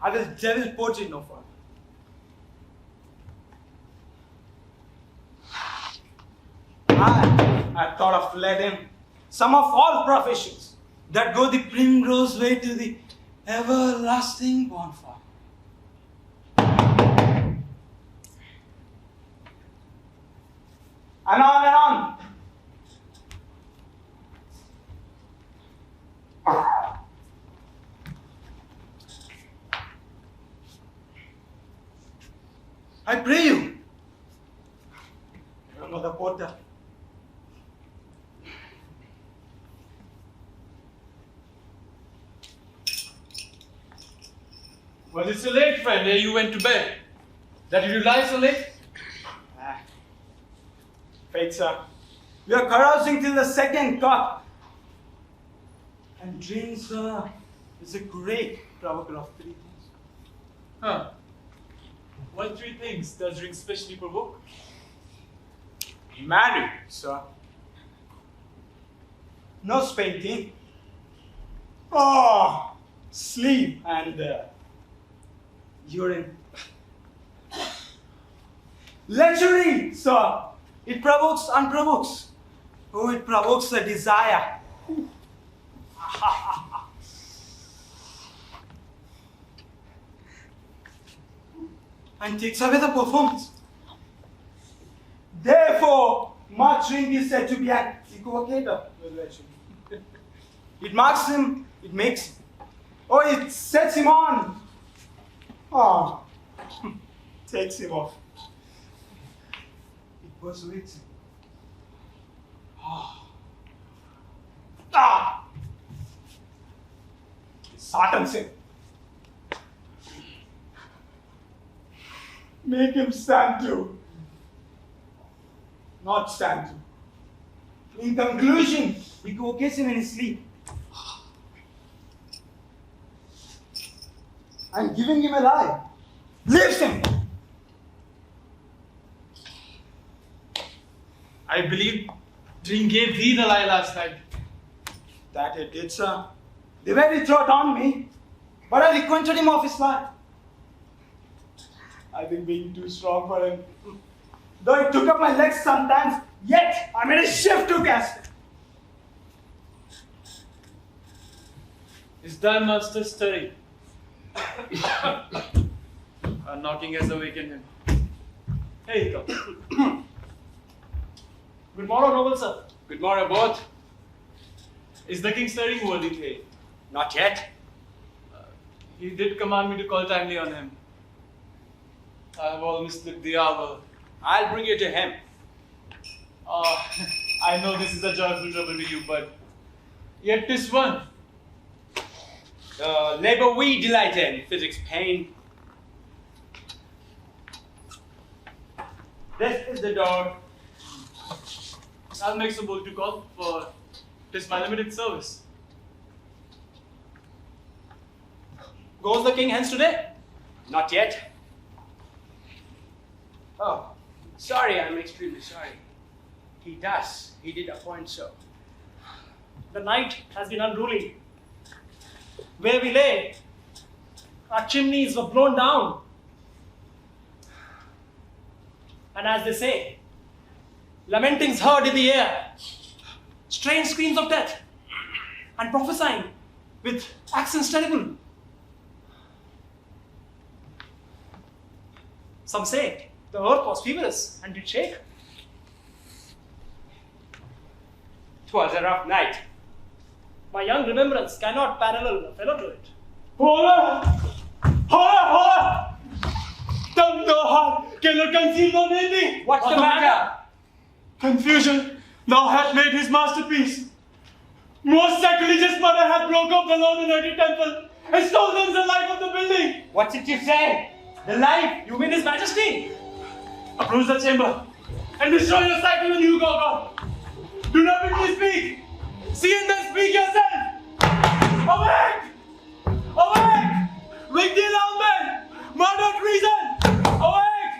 I will devil put it no further. I thought of letting some of all professions that go the primrose way to the everlasting bonfire. And on and on. I pray you, Mother Porter. Was it so late, friend, ere you went to bed? That did you lie so late? Faith, sir, we are carousing till the second cock. And drink, sir, is a great provoker of 3 things. Huh. What 3 things does drink specially provoke? Married, sir. No spanking. Oh, sleep and urine. Lechery, sir. It provokes, unprovokes. Oh, it provokes a desire. And takes away the performance. Therefore, much drink is said to be an equivocator. It marks him, it makes him. Oh, it sets him on. Oh, takes him off. It persuades him. Oh. Ah! It softens him. Make him stand to. Not stand to. In conclusion, he equivocates him in his sleep. And giving him a lie, leaves him. I believe drink gave thee the lie last night. That it did, sir. The very throat on me, but I requented him of his lie. I've been being too strong for him. Though it took up my legs sometimes, Yet I made a shift to cast it. Is thy master stirring? A knocking has awakened him. Here he comes. Good morrow, noble sir. Good morrow, both. Is the king stirring, worthy Thay? Not yet. He did command me to call timely on him. I have all misled the hour. I'll bring you to him. I know this is a joyful trouble to you, but yet 'tis one. The labor we delight in, physics pain. This is the door. I'll make some bold to call, for 'tis my limited service. Goes the king hence today? Not yet. Oh, sorry, I'm extremely sorry. He does. He did appoint so. The night has been unruly. Where we lay, our chimneys were blown down. And as they say, lamentings heard in the air, strange screams of death, and prophesying with accents terrible. Some say the earth was feverish and did shake. 'Twas a rough night. My young remembrance cannot parallel a fellow to it. Horror! Horror! Horror! The heart cannot conceal nor name. What's the matter? Confusion thou hast made his masterpiece. Most sacrilegious murder hath broke up the Lord United Temple and stolen the life of the building. What's it you say? The life? You mean His Majesty? Approach the chamber and destroy your sight when you go, God. Do not bid me speak. See and then speak yourself. Awake! Awake! Wake the alarm bell! Murder treason! Awake!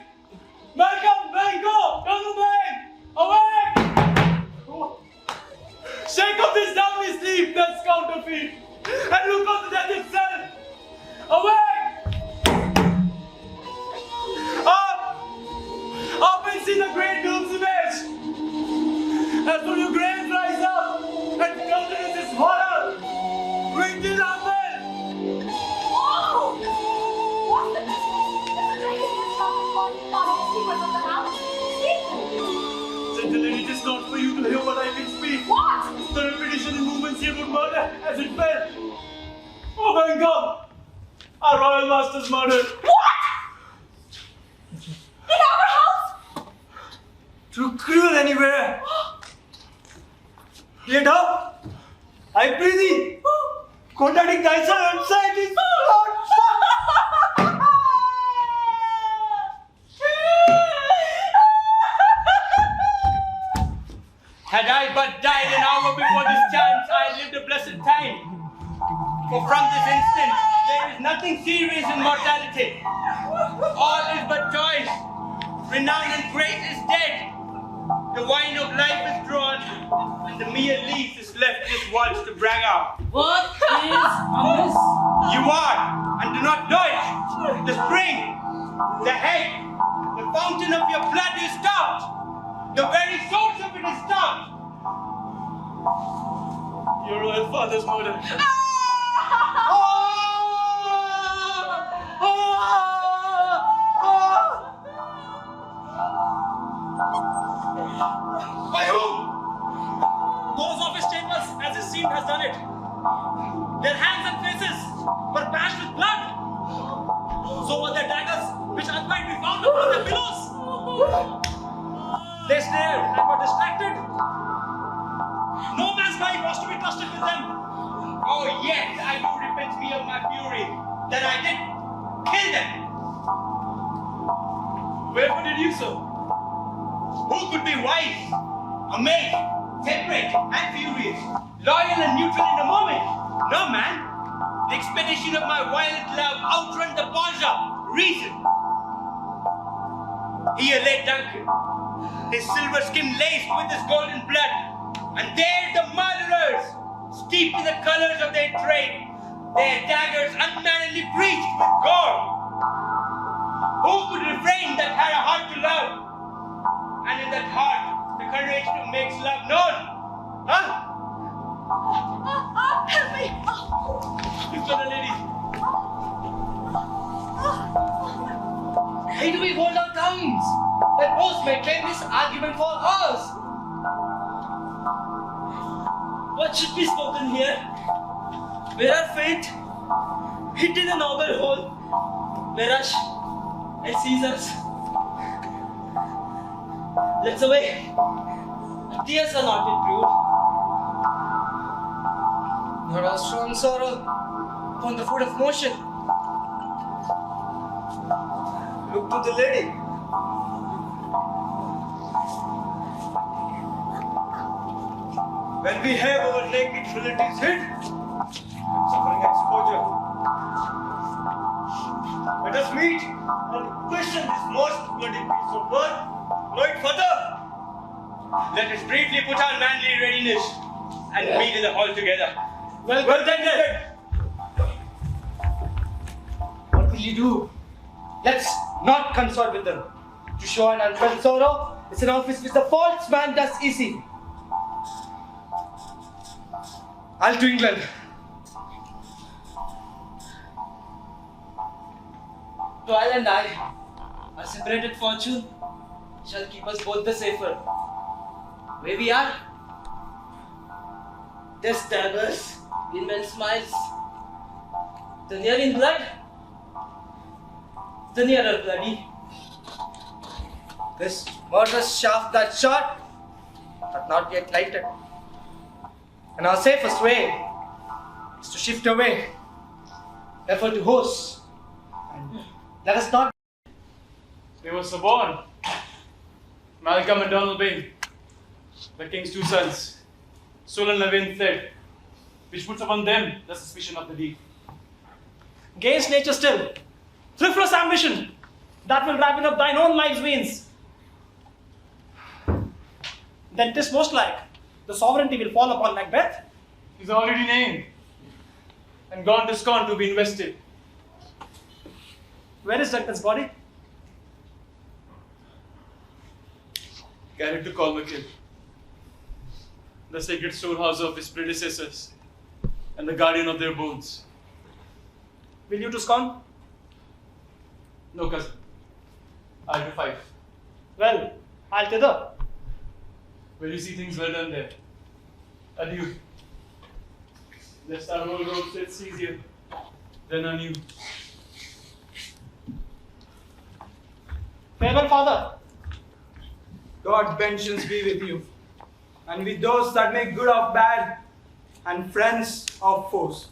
Malcolm, Banco, Donovan! Awake! Shake off this downy sleep that's counterfeit and look on the death itself! Awake! Up and see the great doom's image! As from your grave rise up and countenance this horror! Ring the alarm bell! Oh! What's the business? Gentle lady, it is not for you to hear what I can speak. What? The repetition and movements here would murder as it fell. Oh my God! Our royal master's murdered. What? In our house? Too cruel anywhere. Yet how? I pray thee, contradict thyself outside this Lord. Had I but died an hour before this chance, I had lived a blessed time. For from this instant, there is nothing serious in mortality. All is but toys. Renown and grace is dead. The wine of life is drawn, and the mere leaf is left this waltz to brag out. What is amiss? You are, and do not know it. The spring, the head, the fountain of your blood is stopped. The very source of it is stopped. Your royal father's murder. By whom? Those of his chambers, as it seemed, has done it. Their hands and faces were bashed with blood. So were their daggers, which might be found upon their pillows. They stared and were distracted. No man's life was to be trusted with them. Oh yes, I do repent me of my fury, that I did kill them. Wherefore did you so? Who could be wise, amazed, temperate, and furious, loyal and neutral in a moment? No, man. The expedition of my violent love outrun the Pasha, reason. Here lay Duncan, his silver skin laced with his golden blood, and there the murderers, steeped in the colors of their trade, their daggers unmannerly breached with gore. Who could refrain that had a heart to love, and in that heart the courage to make love known. Huh? Help me! Look at the lady. Why do we hold our tongues? That both may claim this argument for hours. What should be spoken here? Where our fate hit in a noble hole, where rush and seize us. Let's away. Tears are not improved. Nor our strong sorrow upon the foot of motion. Look to the lady. When we have our naked relatives hid, suffering exposure, let us meet and question this most bloody piece of work. Know it further. Let us briefly put on manly readiness and meet in the hall together. Well then. What will you do? Let's not consort with them. To show an unfelt sorrow is an office which the false man does easy. I'll to England. Toil and I, our separated fortune, shall keep us both the safer. Where we are, there's daggers in men's smiles. The near in blood, the nearer bloody. This murderous shaft that shot, but not yet lighted. And our safest way is to shift away, therefore to host. And let us not. They were suborned. Malcolm and Donald Bain, the king's two sons. Sul and Levin fled, which puts upon them the suspicion of the deed. Gainst nature still, thriftless ambition, that will ripen up thine own life's veins. Then 'tis most like the sovereignty will fall upon Macbeth. He's already named and gone to Scone to be invested. Where is Duncan's body? Carried to Colmakill, the sacred storehouse of his predecessors and the guardian of their bones. Will you to Scone? No, cousin. I'll to Fife. Well, I'll thither. Will you see things well done there? Adieu. Lest our whole road sets easier than anew. Farewell, father. God vengeance be with you, and with those that make good of bad, and friends of foes.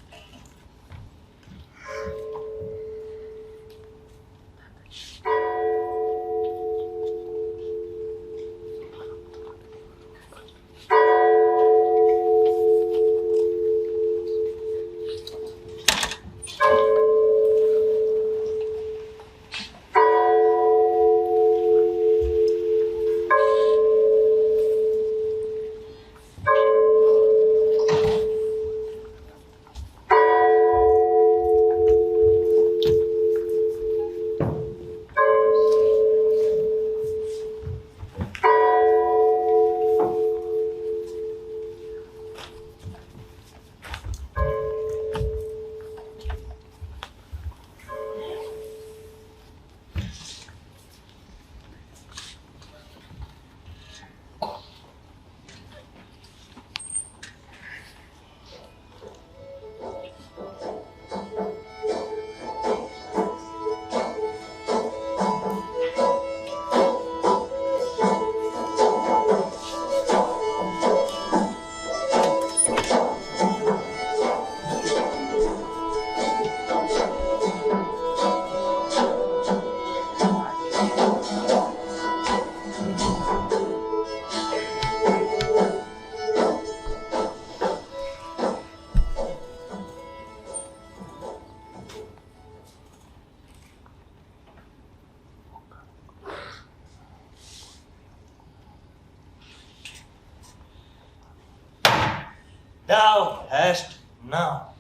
Thou hast now.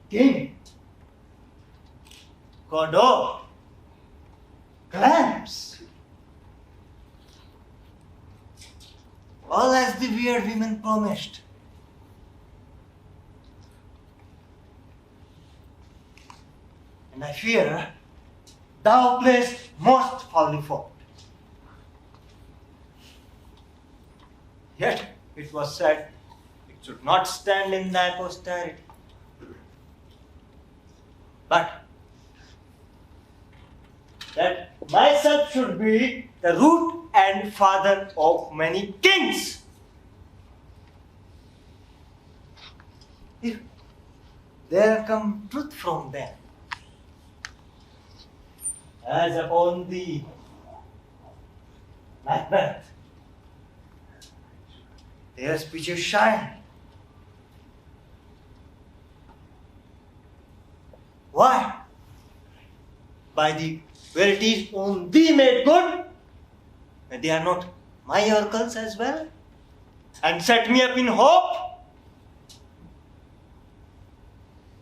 King. Godot. Clamps. all as the weird women promised. And I fear thou playest most foully fought. Yet it was said it should not stand in thy posterity. But that myself should be the root and father of many kings. If there come truth from them, as upon thee, Macbeth, their speeches shine. Why? By the verities on thee made good, and they are not my oracles as well, and set me up in hope.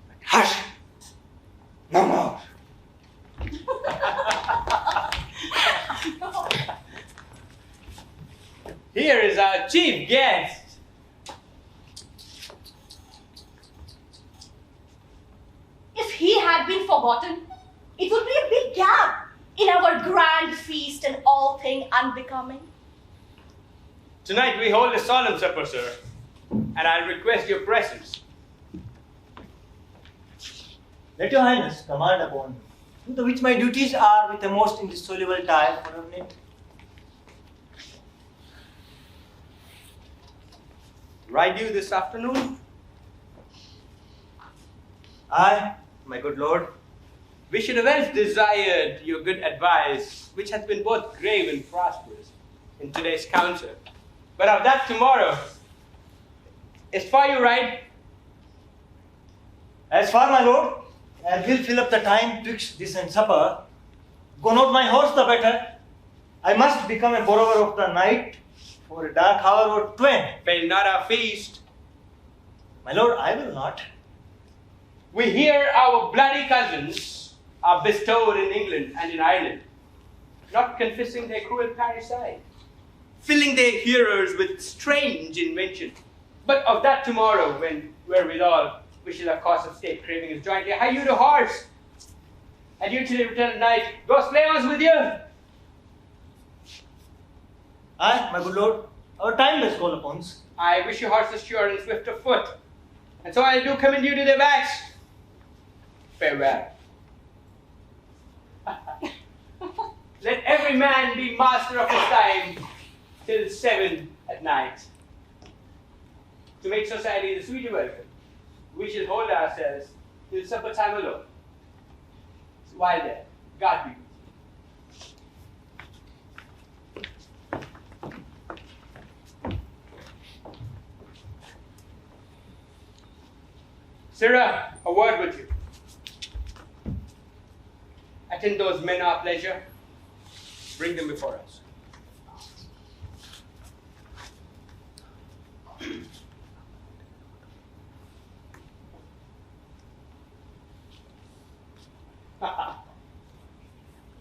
But hush, no more. Here is our chief guest. If he had been forgotten, it would be a big gap in our grand feast and all thing unbecoming. Tonight we hold a solemn supper, sir, and I'll request your presence. Let your highness command upon me, to which my duties are with the most indissoluble tie for a minute. Ride you this afternoon? Aye, my good lord. We should have else desired your good advice, which hath been both grave and prosperous in today's council. But of that tomorrow. As far you ride? As far, my lord, as will fill up the time twixt this and supper, go not my horse the better. I must become a borrower of the night for a dark hour or twain. Fail not our feast. My lord, I will not. We hear our bloody cousins are bestowed in England and in Ireland, not confessing their cruel parricide, filling their hearers with strange invention. But of that tomorrow, when wherewithal we shall have cause of state craving is jointly, hie you to horse, and you till you return at night, go slay us with you. Aye, my good lord, our timeless call upon us. I wish you horses sure and swift of foot, and so I do commend you to their backs. Farewell. Let every man be master of his time till 7 at night. To make society the sweeter welcome, we shall hold ourselves till supper time alone. So while there, God be with you. Sirrah, a word with you. Attend those men our pleasure. Bring them before us.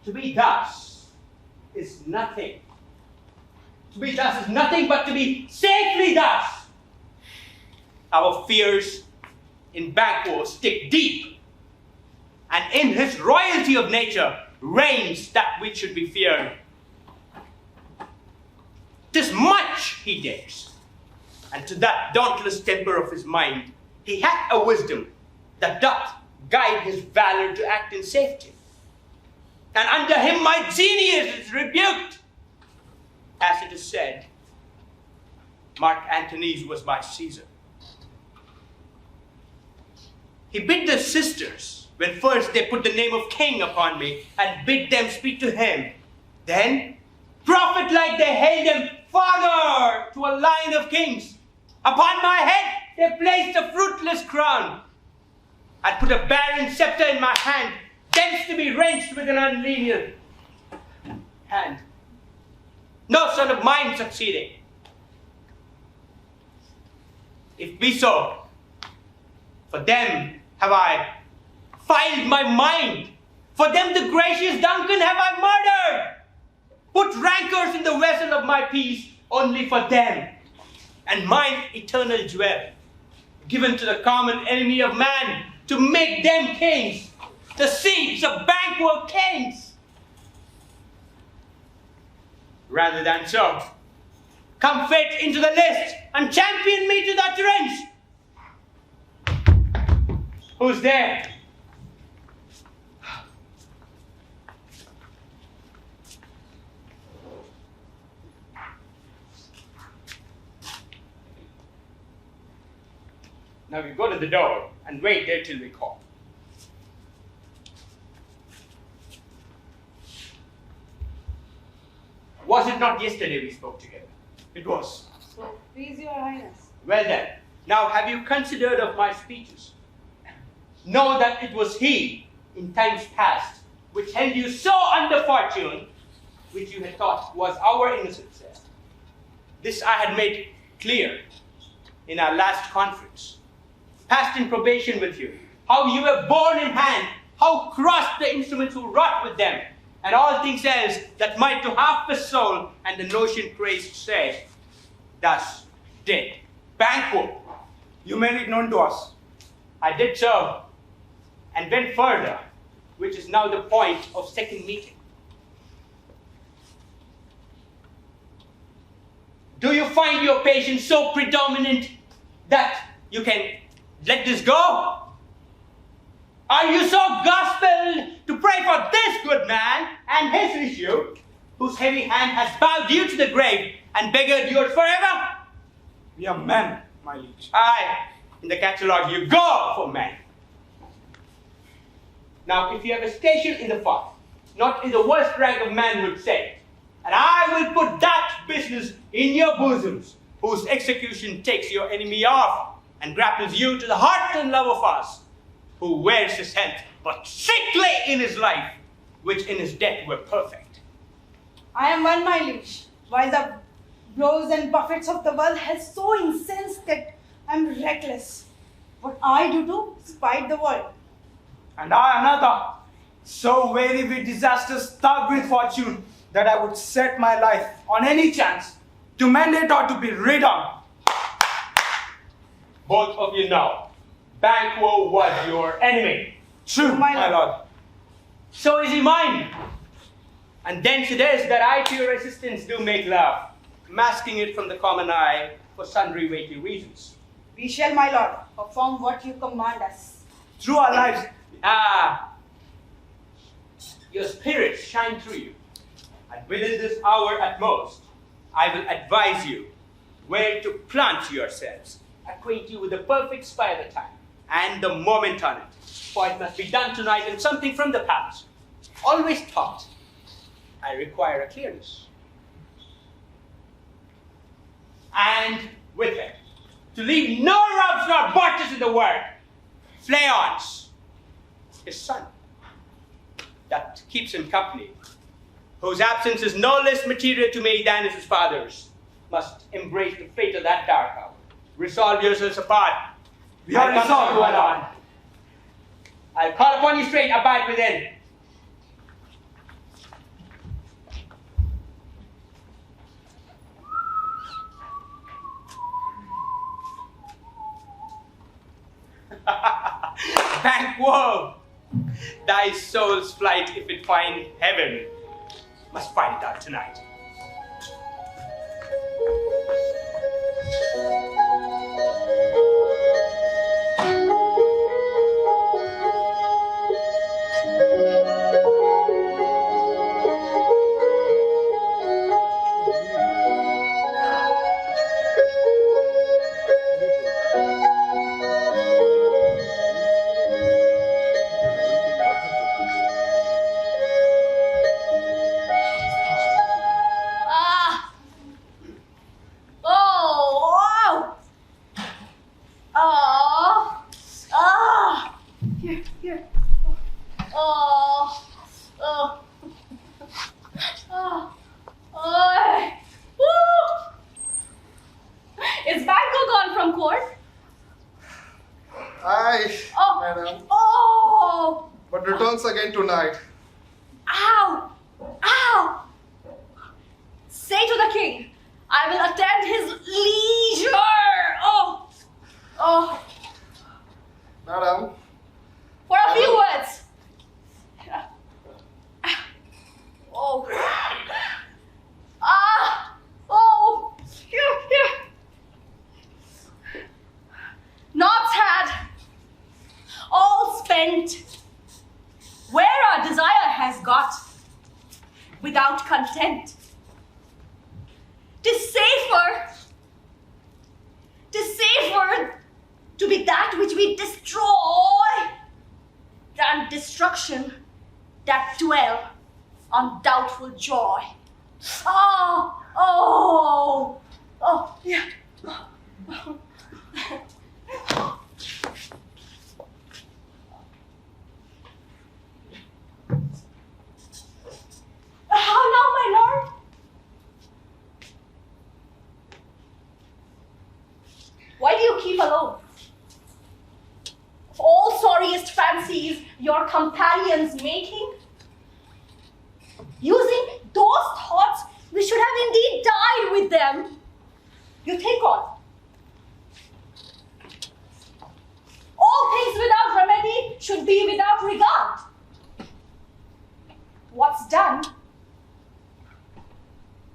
To be thus is nothing. To be thus is nothing but to be safely thus. Our fears in Banquo stick deep, and in his royalty of nature reigns that which should be feared. 'Tis much he dares, and to that dauntless temper of his mind he hath a wisdom that doth guide his valor to act in safety. And under him my genius is rebuked. As it is said, Mark Antony's was my Caesar. He bid the sisters, when first they put the name of king upon me, and bid them speak to him. Then, prophet-like they held him father to a line of kings. Upon my head they placed a fruitless crown, and put a barren scepter in my hand, thence to be wrenched with an unlineal hand. No son of mine succeeding. If be so, for them have I filed my mind. For them the gracious Duncan have I murdered. Put rancors in the vessel of my peace only for them. and mine eternal jewel, given to the common enemy of man to make them kings, the seeds of Banquo kings. Rather than so, come fate into the list and champion me to the utterance. Who's there? Now you go to the door and wait there till we call. Was it not yesterday we spoke together? It was. So, please, Your Highness. Well then, now have you considered of my speeches? Know that it was he, in times past, which held you so under fortune, which you had thought was our innocent self. This I had made clear in our last conference. Passed in probation with you, how you were borne in hand, how crossed the instruments who wrought with them, and all things else that might to half the soul and the notion praised say, thus did Banquo. You made it known to us. I did so, and went further, which is now the point of second meeting. Do you find your patience so predominant that you can let this go? Are you so gospelled to pray for this good man and his issue, whose heavy hand has bowed you to the grave and beggared yours forever? We are men, my liege. Aye, in the catalogue you go for men. Now, if you have a station in the fire, not in the worst rank of manhood, say, and I will put that business in your bosoms, whose execution takes your enemy off and grapples you to the heart and love of us, who wears his health but sickly in his life, which in his death were perfect. I am one, my liege, while the blows and buffets of the world has so incensed that I am reckless. What I do to spite the world. And I another, so weary with disaster, starved with fortune, that I would set my life on any chance to mend it or to be rid on. Both of you know, Banquo was your enemy. True, my lord. So is he mine. And thence it is that I to your assistance do make love, masking it from the common eye for sundry weighty reasons. We shall, my lord, perform what you command us. Through our lives. Your spirits shine through you. And within this hour at most, I will advise you where to plant yourselves, acquaint you with the perfect spy of the time, and the moment on it. For it must be done tonight in something from the past. Always taught, I require a clearness. And with it, to leave no rubs nor botches in the work, Fleance, his son, that keeps him company, whose absence is no less material to me than is his father's, must embrace the fate of that dark hour. Resolve yourselves apart. We are resolved, my lord. I'll call upon you straight, abide within. Banquo, thy soul's flight, if it find heaven, must find it out tonight. Is Banquo gone from court? Aye, madam. Oh! But returns again tonight. Ow! Ow! Say to the king, I will attend his went, where our desire has got, without content. 'Tis safer to be that which we destroy than destruction that dwell on doubtful joy. Yeah. How now, my lord? Why do you keep alone? Of all sorriest fancies your companions making, using those thoughts we should have indeed died with them, you think on. All things without remedy should be without regard. What's done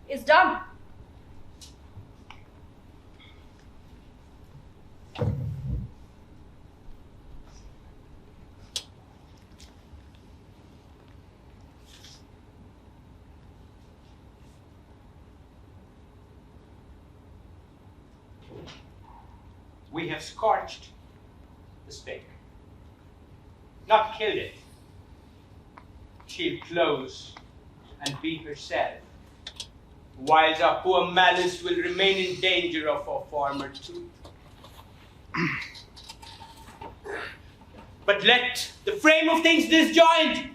is done. We have scorched the stake, not killed it. She'll close and be herself, whilst our poor malice will remain in danger of our former truth. But let the frame of things disjoined,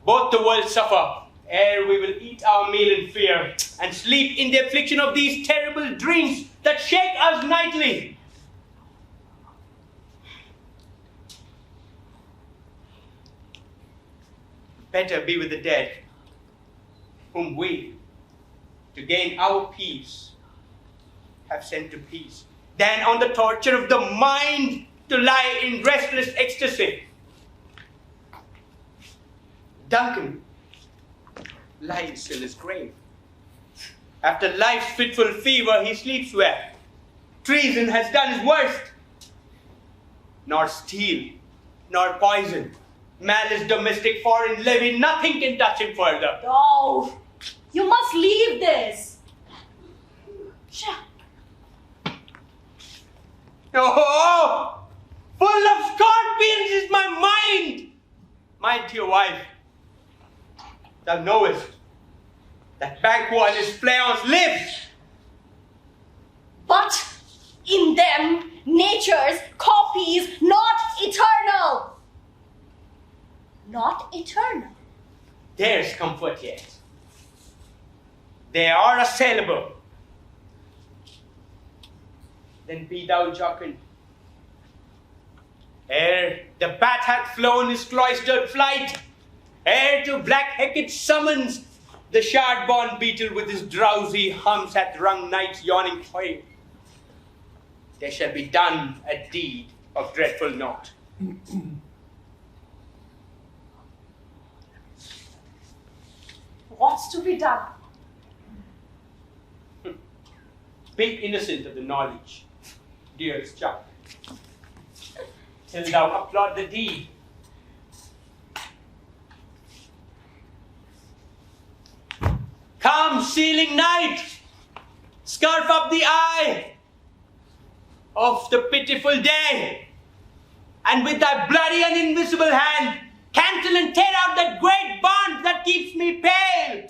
both the worlds suffer, ere we will eat our meal in fear, and sleep in the affliction of these terrible dreams that shake us nightly. Better be with the dead, whom we, to gain our peace, have sent to peace, than on the torture of the mind to lie in restless ecstasy. Duncan lies in his grave. After life's fitful fever, he sleeps well. Treason has done his worst. Nor steel, nor poison, malice, domestic, foreign levy, nothing can touch him further. Oh, you must leave this. Oh, full of scorpions is my mind. My dear wife, thou knowest that Banquo and his flaons live. But in them, nature's copies, not eternal. Not eternal. There's comfort yet. They are assailable. Then be thou jocund. Ere the bat hath flown his cloistered flight, ere to black Hecate summons the shard-born beetle with his drowsy hums hath wrung night's yawning toil, there shall be done a deed of dreadful note. What's to be done? Be innocent of the knowledge, dearest Chuck, till thou applaud the deed. Come, sealing night, scarf up the eye of the pitiful day, and with thy bloody and invisible hand, cancel and tear out that great bond that keeps me pale.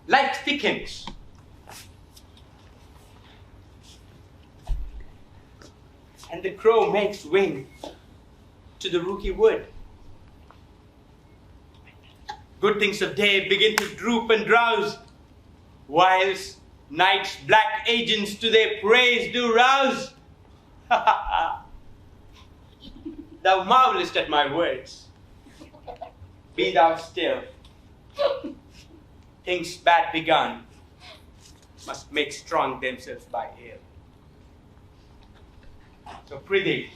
Light thickens. And the crow makes wing to the rooky wood. Good things of day begin to droop and drowse, whilst night's black agents to their praise do rouse. Thou marvelest at my words. Be thou still. Things bad begun must make strong themselves by ill. So prithee,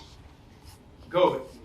go with me.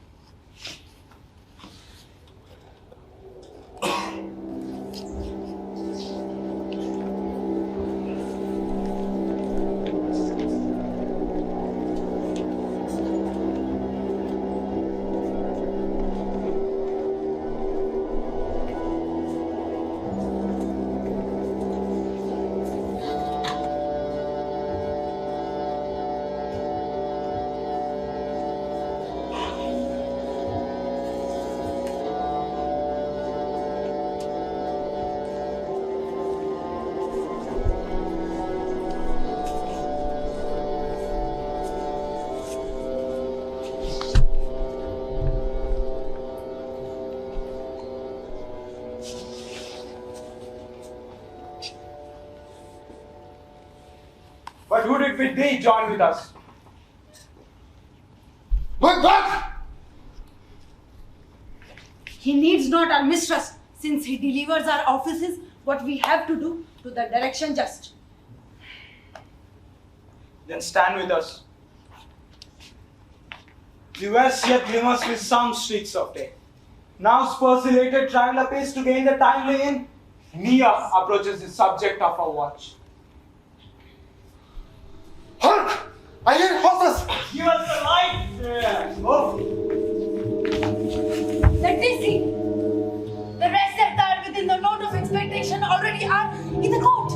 But who did bid thee join with us? Macbeth! He needs not our mistress, since he delivers our offices what we have to do to the direction just. Then stand with us. The west yet glimmers with some streaks of day. Now spersilated traveler pays to gain the timely in. Near approaches the subject of our watch. Hark! I hear horses! Give us the light! Yeah. Go! Let me see. The rest that are within the note of expectation already are in the court.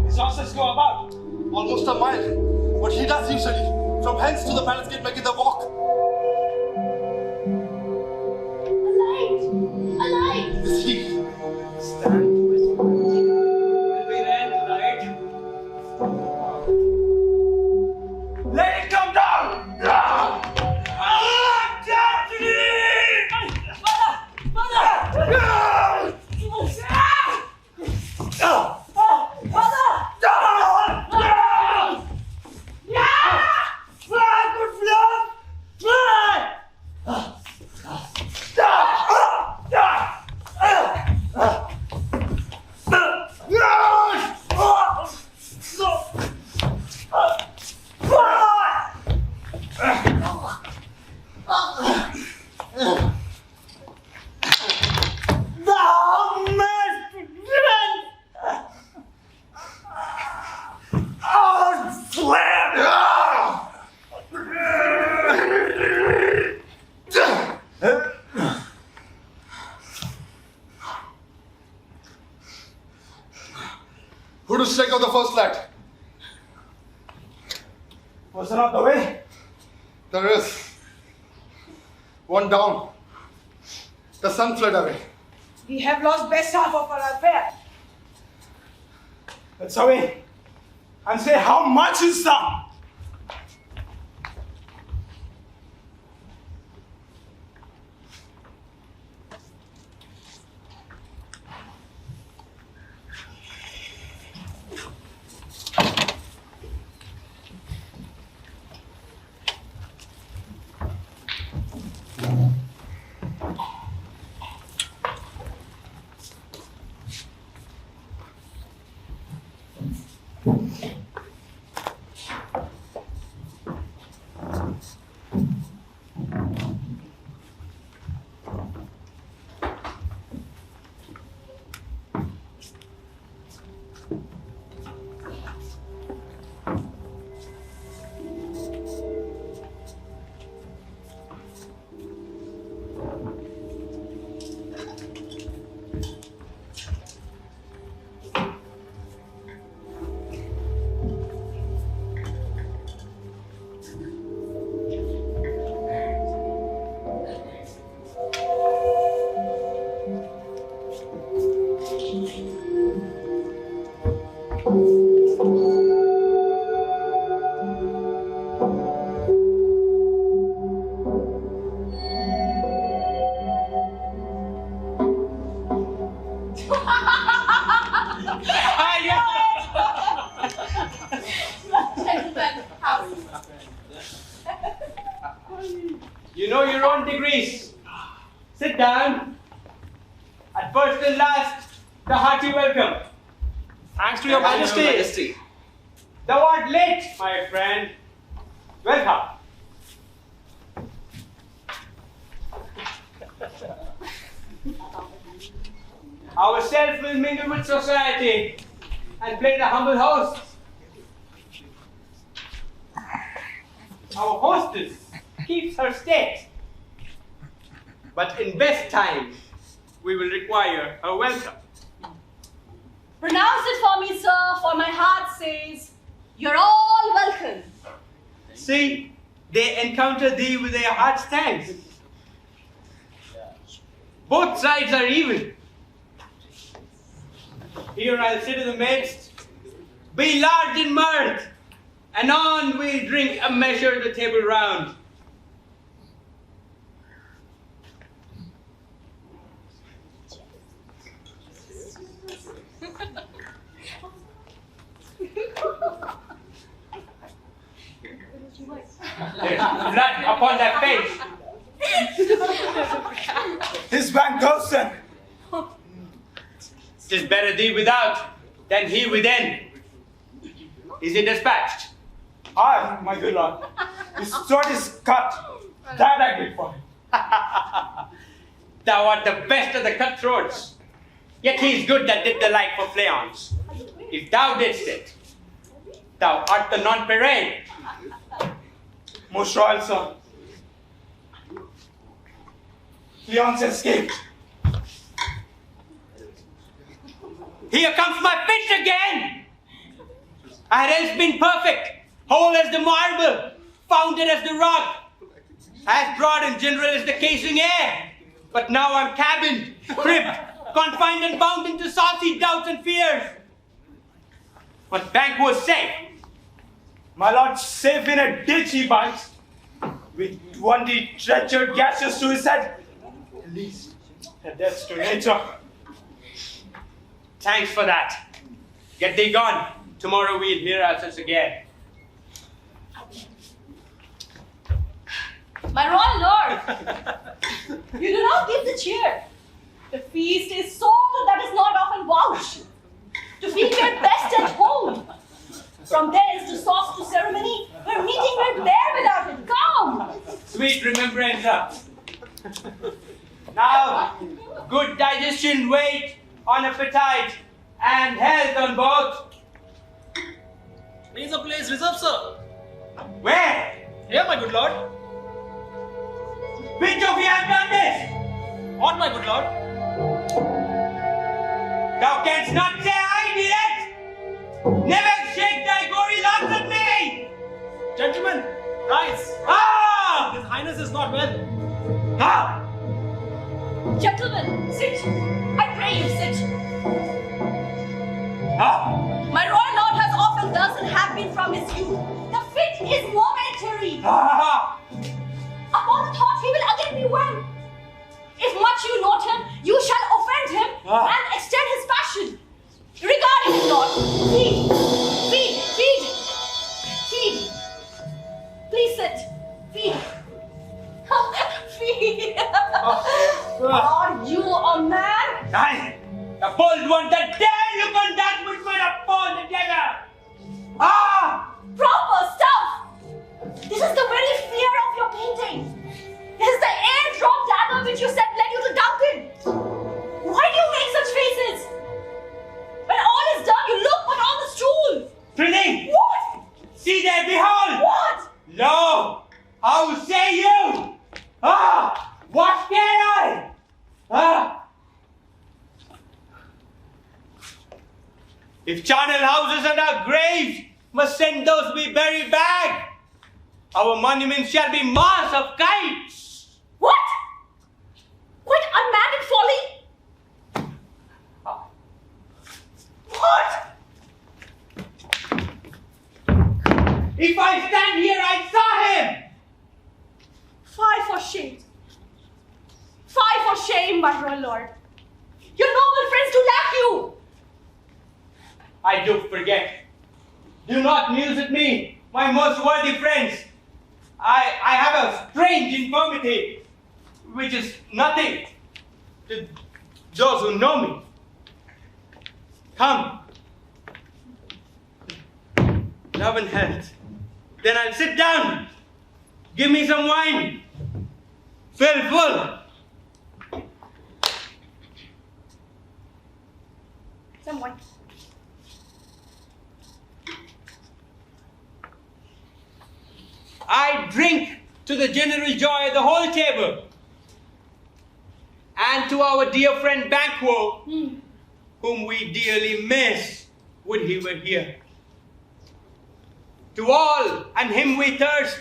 His horses go about. Almost a mile. What he does usually. From hence to the palace gate making the walk. A light! A light! Is he? Stand to his right. Will be red light. Let it come down! Who to strike out the first light? Was there not the way? There is. One down. The sun fled away. We have lost best half of our affair. Let's away. And say how much is some? You know your own degrees. Sit down. At first and last, the hearty welcome. Thanks to your Majesty. Thou art late, my friend. Welcome. Ourselves will mingle with society and play the humble host. Our hostess keeps her state, but in best times we will require her welcome. Pronounce it for me, sir, for my heart says, you're all welcome. See, they encounter thee with their heart's thanks. Both sides are even. Here I'll sit in the midst, be large in mirth, anon we'll drink a measure the table round. There's blood upon their face. His bank goes, sir. 'Tis better thee without than he within. Is he dispatched? Aye, my good lord. His throat is cut. That I did for him. Thou art the best of the cutthroats. Yet he is good that did the like for Fleance. If thou didst it, thou art the non-parade. Most royal, sir. Leon's escaped. Here comes my fish again! I had else been perfect, whole as the marble, founded as the rock, as broad and general as the casing air. But now I'm cabined, cribbed, confined and bound into saucy doubts and fears. But Banquo was safe. My lord, safe in a ditch he binds, with 20 treachered gashes to his head. At least, a death to nature. Thanks for that. Get thee gone. Tomorrow we'll hear ourselves again. My royal lord, you do not give the cheer. The feast is so that is not often vouched. To feel your best at home. From thence to sauce to ceremony, we're meeting with bear without it. Come! Sweet remembrance. Now, good digestion, weight on appetite, and health on both. Please a place reserved, sir. Where? Here, my good lord. Which of you have done this? On, my good lord. Thou canst not say I did it! Never shake thy gory locks at me! Gentlemen, rise. Ah! His Highness is not well. Ah! Gentlemen, sit. I pray you sit. Ah! My royal lord has often thus and have been from his youth. The fit is momentary. Ah! Upon the thought he will again be well. If much you note him, you shall offend him and extend his passion. Regard him not. Feed, feed, feed, feed. Please sit. Feed. Feed. Are you a man? Aye, the bold one that dare look on that which might appall the dagger. Ah! Proper stuff. This is the very fear of your painting. This is the air-drop dagger which you said led you to Duncan. Why do you make such faces? When all is done, you look but on the stool. Prithee! What? See there, behold! What? Lo! How say you? Ah! What can I? Ah! If charnel houses and our graves must send those we bury back, our monuments shall be mass of kites. What? Quite unmanned folly? What? If I stand here, I saw him! Fie for shame. Fie for shame, my royal lord. Your noble friends do lack you. I do forget. Do not muse at me, my most worthy friends. I have a strange infirmity, which is nothing to those who know me. Come. Love and health. Then I'll sit down. Give me some wine. Fill full. Some wine. I drink to the general joy of the whole table, and to our dear friend Banquo, whom we dearly miss, would he were here. To all and him we thirst,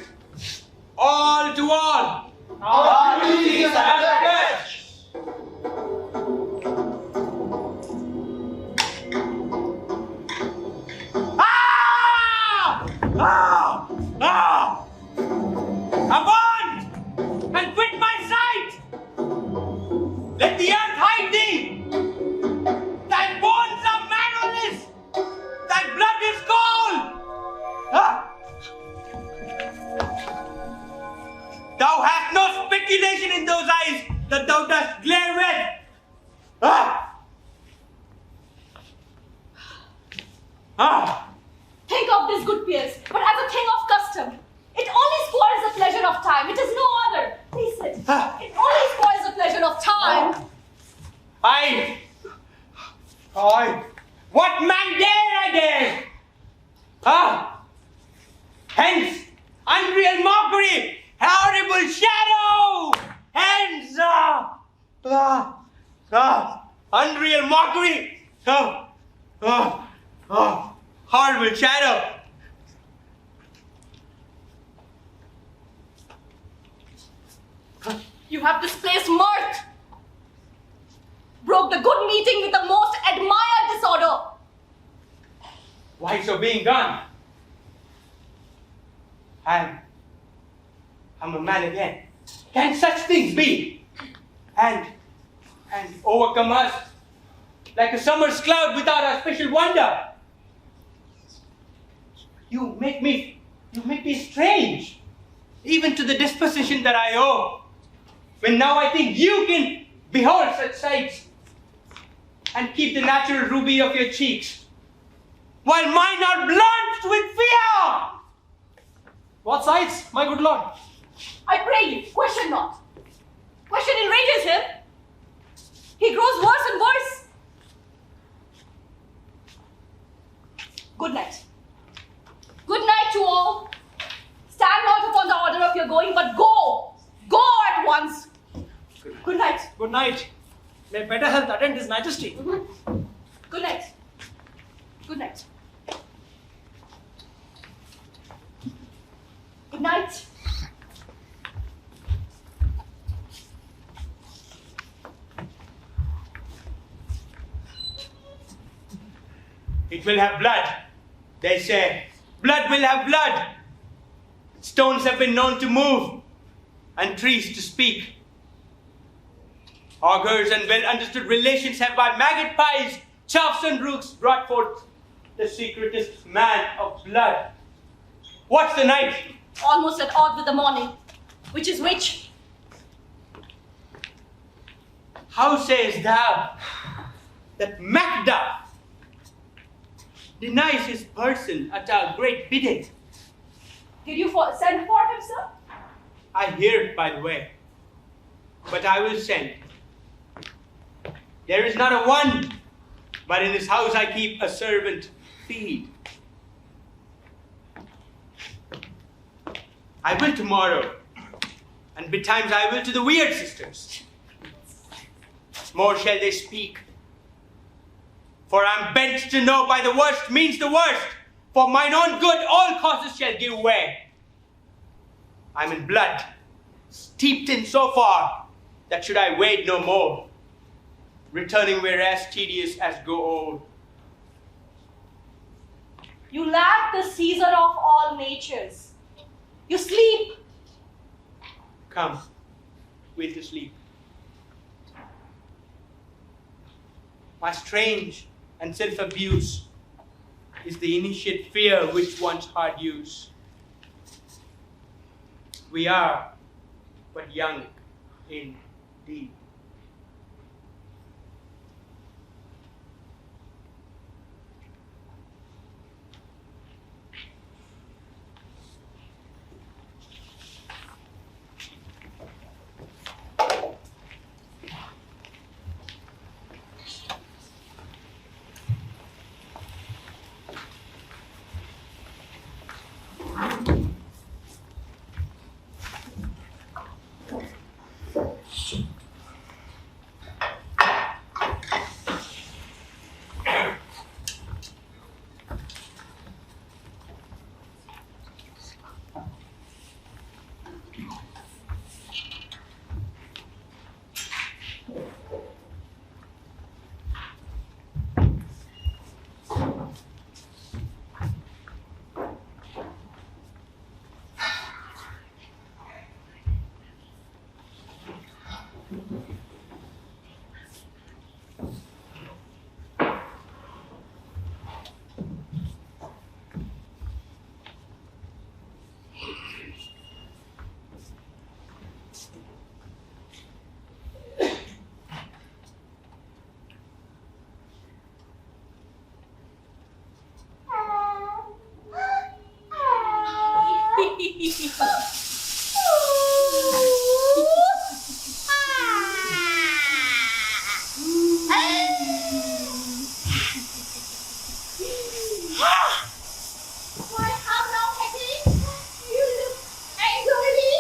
all to all. Our duties are at Ah! Ah! Ah! Avaunt! And quit my sight! Let the earth hide thee! Thy bones are mannerless! Thy blood is cold! Ah! religious, but as a thing of custom. It only spoils the pleasure of time. It is no other. Please sit. It only spoils the pleasure of time. I. What man dare I dare? Hence, unreal mockery, horrible shadow. Hence, unreal mockery. Horrible shadow. You have displaced mirth. Broke the good meeting with the most admired disorder. Why so being done? I'm a man again. Can such things be? And overcome us like a summer's cloud without our special wonder. You make me strange, even to the disposition that I owe. When now I think you can behold such sights and keep the natural ruby of your cheeks, while mine are blanched with fear. What sights, my good lord? I pray you, question not. Question enrages him. He grows worse and worse. Good night. Good night to all. Stand not upon the order of your going, but go. Go at once. Good night. Good night. May better health attend His Majesty. Good night. Good night. Good night. It will have blood, they say. Blood will have blood. Stones have been known to move, and trees to speak. Augurs and well-understood relations have by maggot pies, choughs and rooks brought forth the secretest man of blood. What's the night? Almost at odds with the morning. Which is which? How sayest thou that Macbeth denies his person at our great bidding? Did you send for him, sir? I hear it, by the way, but I will send. There is not a one, but in this house I keep a servant feed. I will tomorrow, and betimes I will to the weird sisters. More shall they speak, for I'm bent to know by the worst means the worst. For mine own good all causes shall give way. I'm in blood, steeped in so far, that should I wade no more, returning whereas tedious as go old. You lack the season of all natures. You sleep. Come, we'll to sleep. My strange and self-abuse is the initiate fear which wants hard use. We are but young indeed. Why, how now, Hetty? You look angrily.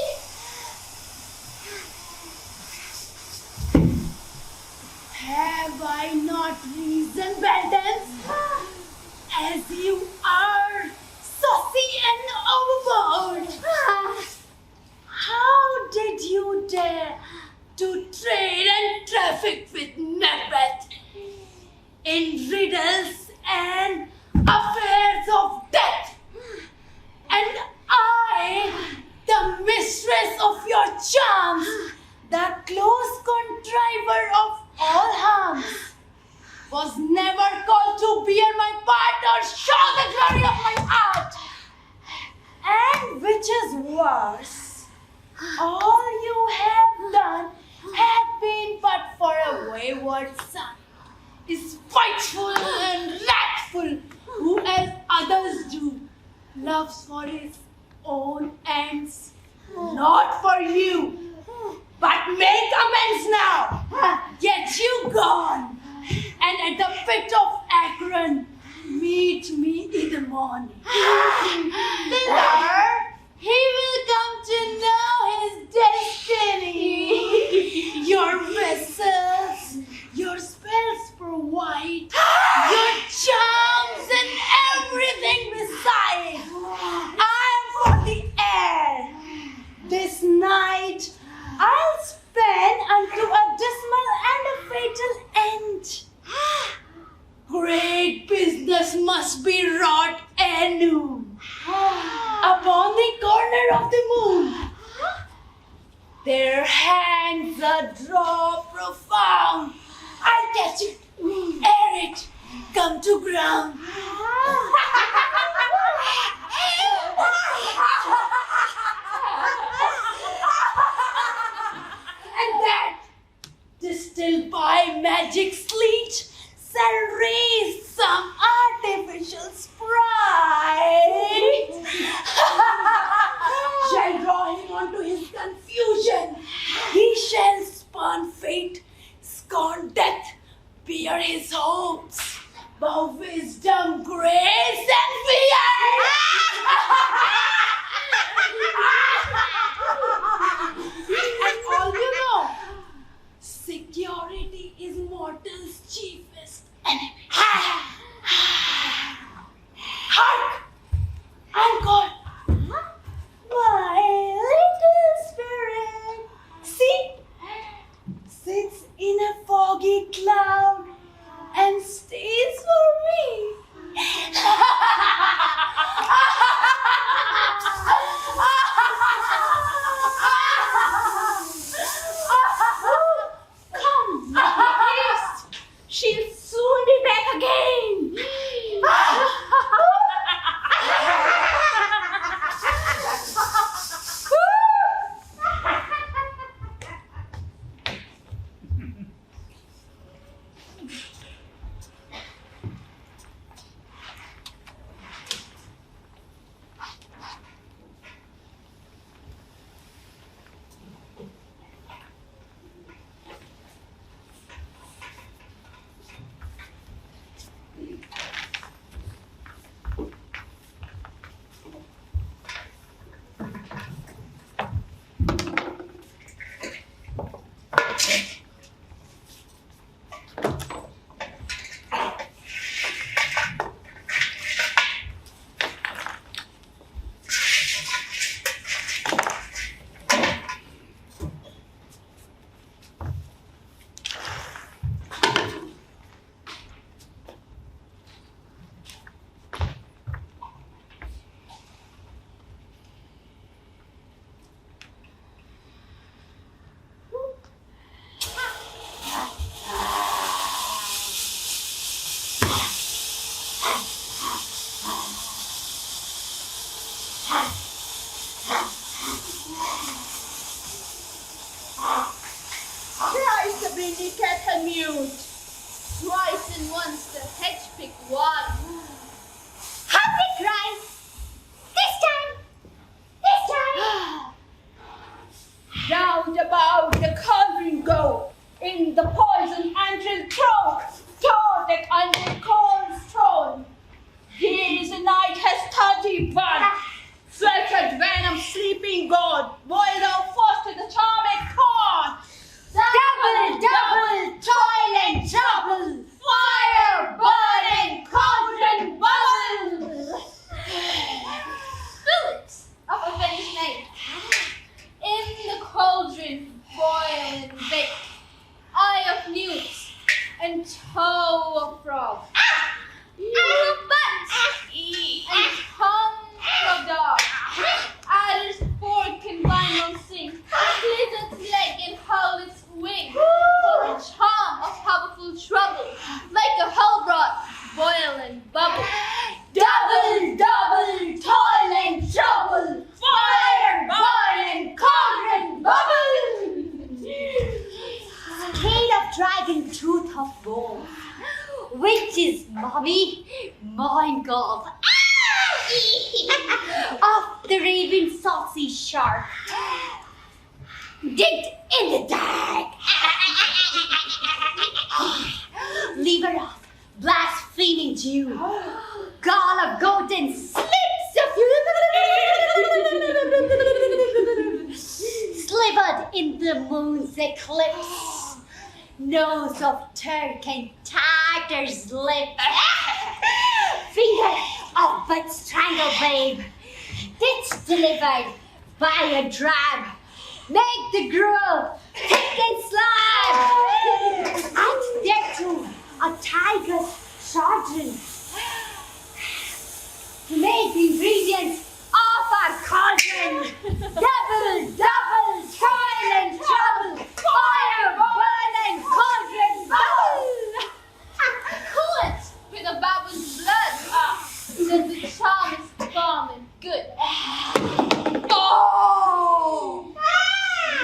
Have I not reason, Bandits? As you are saucy and overboard. How did you dare to trade and traffic with Macbeth in riddles and affairs of death? And I, the mistress of your charms, the close contriver of all harms, was never called to bear my part or show the glory of my art. And which is worse, all you have done have been but for a wayward son, is spiteful and wrathful, who as others do, loves for his own ends, not for you. But make amends now. Get you gone, and at the pit of Akron, meet me in the morning. There, he will come to know his destiny. Your vessels, your spells provide, your charms and everything beside. I am for the air. This night I'll spend unto a dismal and a fatal end. Great business must be wrought ere noon upon the corner of the moon. Their hands a draw profound. I'll catch it ere it come to ground. And that, distilled by magic sleet, shall raise some artificial sprite. Shall draw him onto his confusion. He shall spurn fate, scorn death, bear his hopes, bow wisdom, grace, and fear. And all you know, security is mortal's chiefest enemy. Hark! I'm called. My little spirit, see, sits in a foggy cloud and stays for me. Come, Macbeth, she'll soon be back again. Twice and once the hedge pick won. Happy cries! This time! Tommy, mine golf. Off the raving saucy shark. Digged in the dark. Leave her off, blaspheming Jew. Gall of golden slips of you. Slivered in the moon's eclipse. Nose of Turk and tiger's lip. Finger of but strangle babe. Ditch delivered by a drab. Make the gruel thick and slab. Add thereto a tiger's chardon. To make the ingredients of our cauldron. Double, toil and trouble. Fire, burn and cauldron bubble. Cool it with a baboon's blood. Then the charm is firm and good. Oh!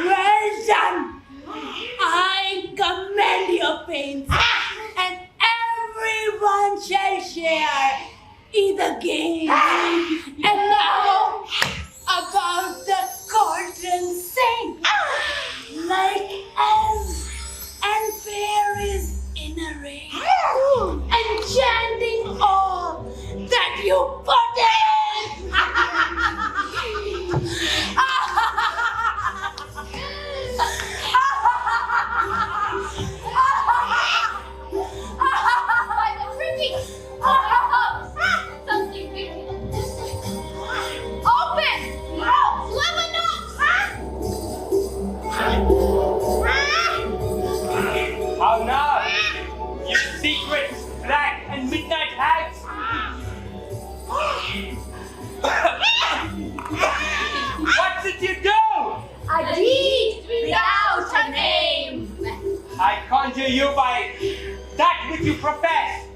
Well done! I commend your pains, and everyone shall share in the game. And now, about the cauldron sing, like elves and fairies in a ring, enchanting all that you put in. By the privy, something wicked. Open! Clever How now, you secret, black and midnight hags? What's it you do? A deed without a name. I conjure you by that which you profess.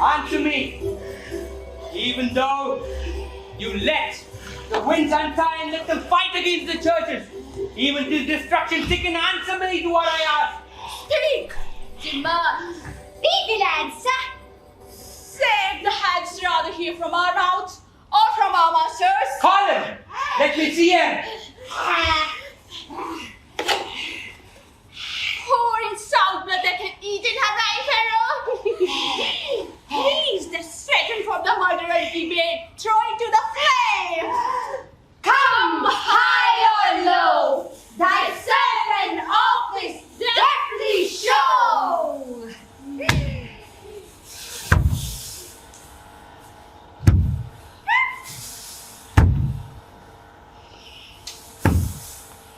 Answer me. Even though you let the winds untie and let them fight against the churches, even till destruction, seek and answer me to what I ask. Speak! Demand. We will answer. Save the heads rather hear from our mouths or from our masters. Call him! Let me see him! Poor in south blood that can eat in her right pharaoh. Please the Satan from the murderers be made, throw into the flame. Come high or low, thyself an office deftly show.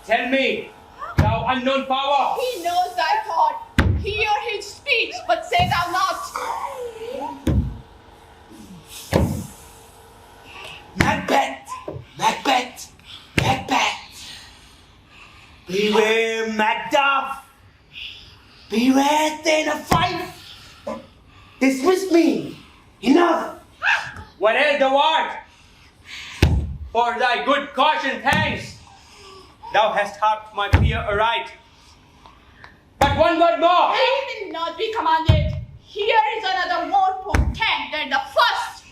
Tell me, thou unknown power. He knows thy thought. Hear his speech, but say thou not. Macbeth! Macbeth! Macbeth! Beware, Macduff! Beware, then a fight! Dismiss me! Enough! Whatever thou art, for thy good caution, thanks. Thou hast harped my fear aright. But one word more. He will not be commanded. Here is another more potent than the first.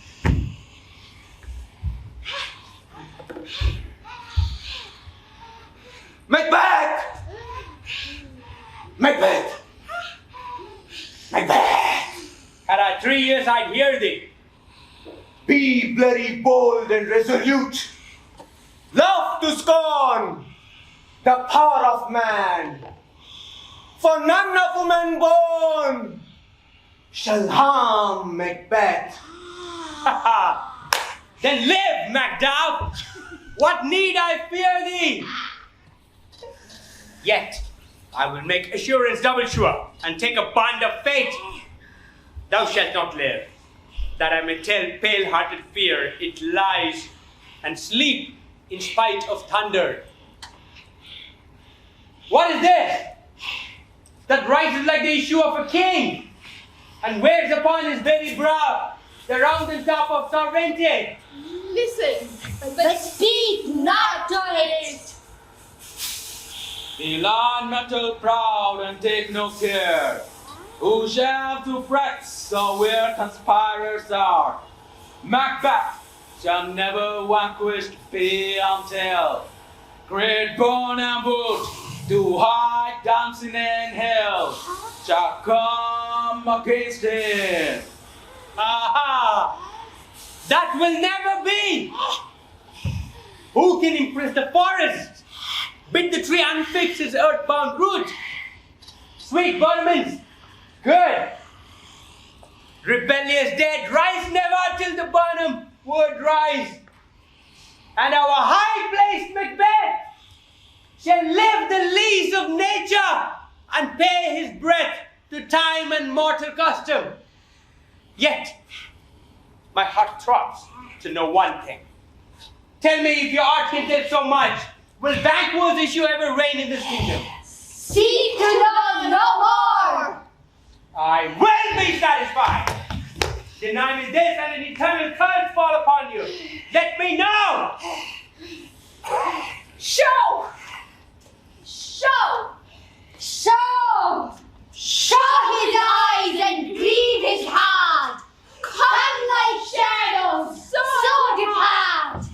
Macbeth! Macbeth! Macbeth! Had I 3 years, I'd hear thee. Be bloody bold and resolute. Love to scorn the power of man. For none of woman born shall harm Macbeth. Then live, Macduff! What need I fear thee? Yet, I will make assurance double sure, and take a bond of fate. Thou shalt not live, that I may tell pale-hearted fear it lies, and sleep in spite of thunder. What is this that rises like the issue of a king, and wears upon his very brow the rounded top of sovereignty? Listen, But speak not to it. Be land metal proud and take no care. Who shall to threats or where conspirers are? Macbeth shall never vanquish fear until great bone and boot to hide dancing in hell shall come against him. Aha! That will never be! Who can impress the forest? Bid the tree unfix his earthbound root. Sweet Burmans, good. Rebellious dead, rise never till the Burnham would rise. And our high-placed Macbeth shall live the lease of nature and pay his breath to time and mortal custom. Yet, my heart throbs to know one thing. Tell me, if your art can tell so much, will Banquo's issue ever reign in this kingdom? Seek to know no more! I will be satisfied. Deny me this and an eternal curse fall upon you. Let me know. Show! Show! Show! Show his eyes and grieve his heart! Come like shadows, so depart!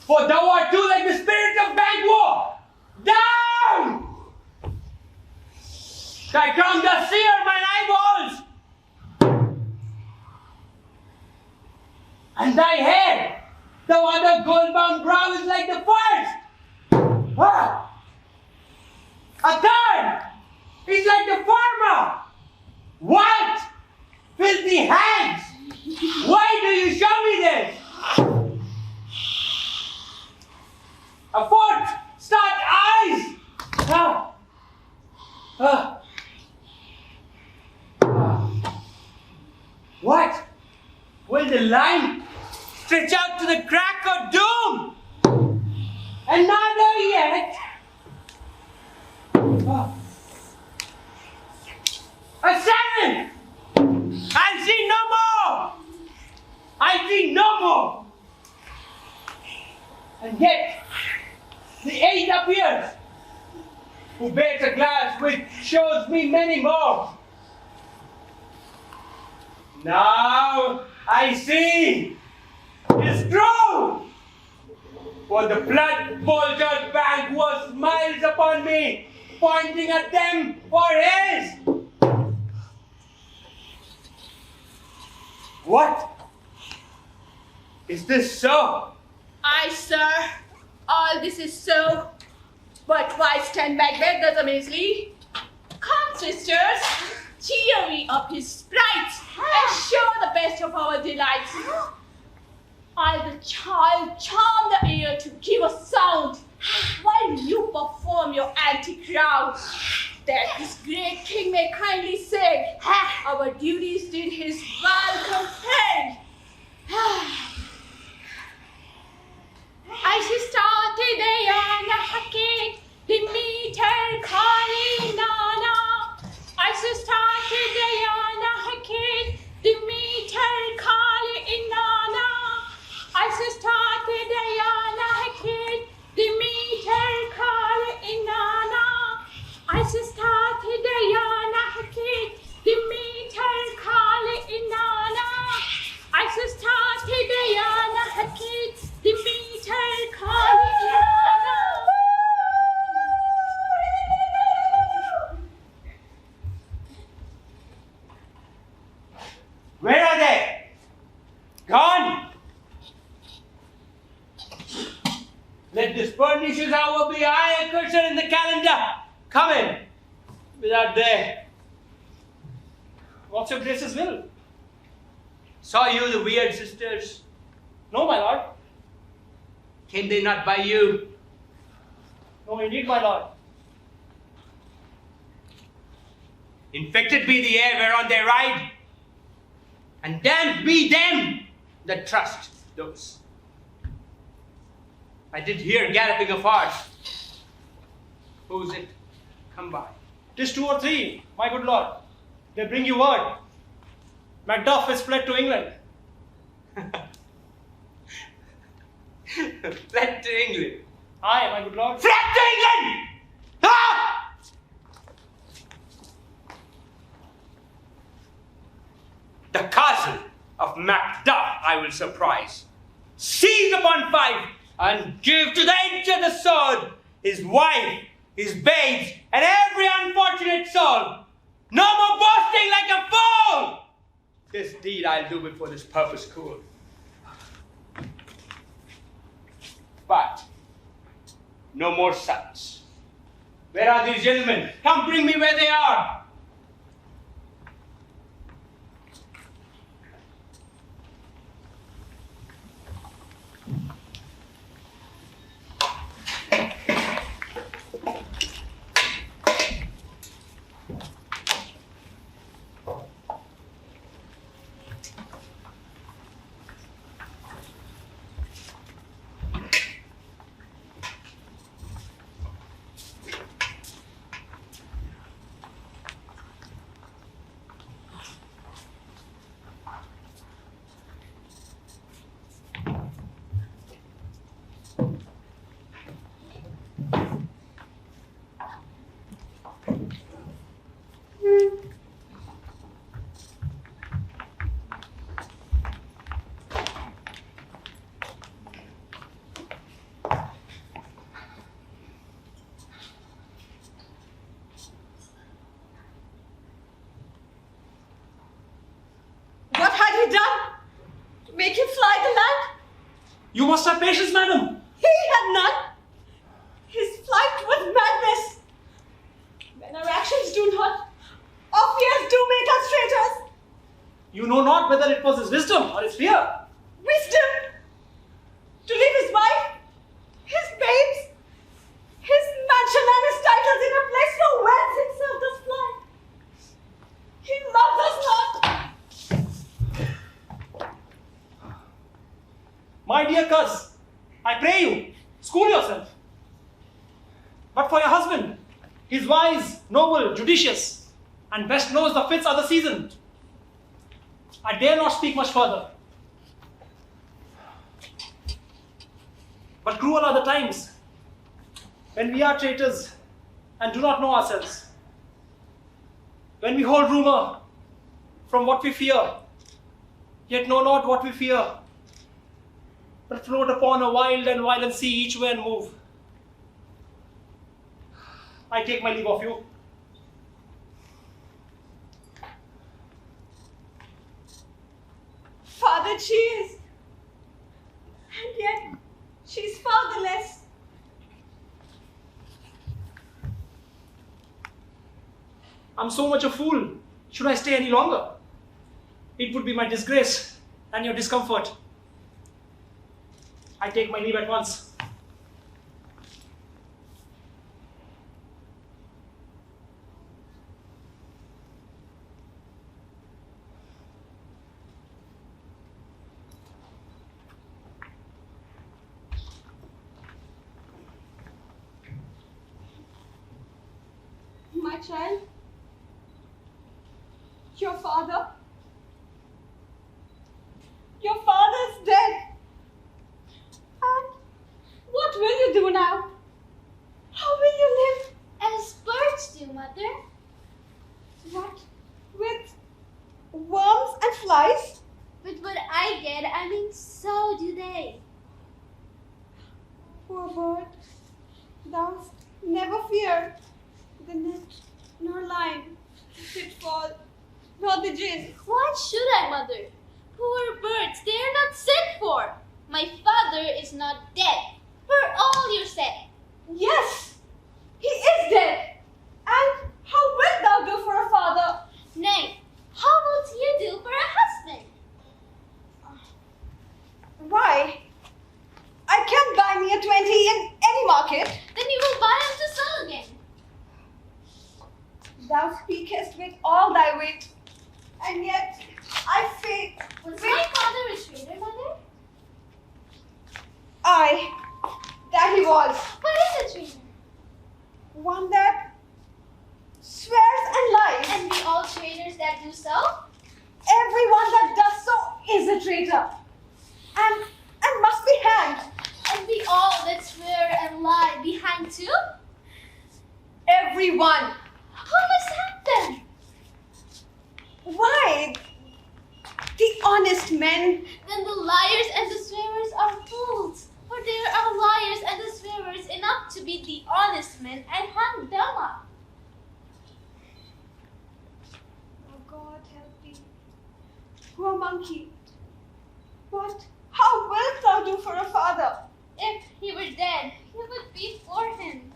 For thou art too like the spirit of Banquo. Down! Thy crown doth sear mine eyeballs. And thy hair, thou other gold-bound brow is like the first. A third is like the former. White, filthy hands. Why do you show me this? A fourth, stark eyes. What? Will the line stretch out to the crack of doom? Another yet? A seventh! I'll see no more! I'll see no more! And yet, the eighth appears, who bears a glass which shows me many more. Now I see, it's true, for the blood-boltered Banquo smiles upon me, pointing at them for his. What? Is this so? Aye, sir. All this is so. But why stand back there, the Measley? Come, sisters, cheer me up his sprites and show the best of our delights. I'll the child charm the ear to give a sound while you perform your antic round. That this great king may kindly say, our duties did his welcome pay. I started a yana hake, the meter kali nana. I started a yana hake, the meter kali nana. I started a yana hake, the meter kali nana. I started a yana hake, the meter kali nana. I started a yana hake, the meter kali nana. Where are they? Gone? Let this pernicious hour be a cursor in the calendar. Come in. Without there. What's your grace's will? Saw you the weird sisters? No, my lord. Came they not by you? No, indeed, my lord. Infected be the air whereon they ride, and damned be them that trust those. I did hear galloping afar. Who's it? Come by. 'Tis 2 or 3, my good lord. They bring you word. Macduff is fled to England. Fled to England. Aye, my good lord. Fled to England! Ah! The castle of Macbeth I will surprise, seize upon five, and give to the edge of the sword his wife, his babes, and every unfortunate soul. No more boasting like a fool! This deed I'll do before this purpose cool. But no more sons. Where are these gentlemen? Come bring me where they are. What had he done to make him fly the land? You must have patience, madam. He had none. His flight was madness. When our actions do not, our fears do make us traitors. You know not whether it was his wisdom or his fear. Wisdom to leave his wife, his babes, his mansion and his titles in a place from whence himself does fly. He loves us not. My dear cuz, I pray you, school yourself. But for your husband, he is wise, noble, judicious, and best knows the fits of the season. I dare not speak much further. But cruel are the times when we are traitors and do not know ourselves. When we hold rumor from what we fear, yet know not what we fear, but float upon a wild and violent sea each way and move. I take my leave of you. Father she is, and yet she's fatherless. I'm so much a fool. Should I stay any longer? It would be my disgrace and your discomfort. I take my leave at once. My child, your father is dead. And what will you do now? How will you live? As birds do, Mother. What? With worms and flies? With what I get, I mean, so do they. Poor bird, thou never fear the net, nor line, the pitfall, nor the gin. Why should I, Mother? Poor birds, they are not sent for. My father is not dead, for all you say. Yes, he is dead. And how wilt thou do for a father? Nay, how wilt you do for a husband? Why? I can't buy me a 20 in any market. Then you will buy him to sell again. Thou speakest with all thy wit, and yet I faith. Was my father a traitor, Mother? Aye, that he was. What is a traitor? One that swears and lies. And be all traitors that do so? Everyone that does so is a traitor, and must be hanged. And be everyone. Who must have them? Why? The honest men. Then the liars and the swearers are fools. For there are liars and the swearers enough to beat the honest men and hang them up. Oh God, help me. Poor monkey. What? How wilt thou do for a father? If he were dead, he would be for him.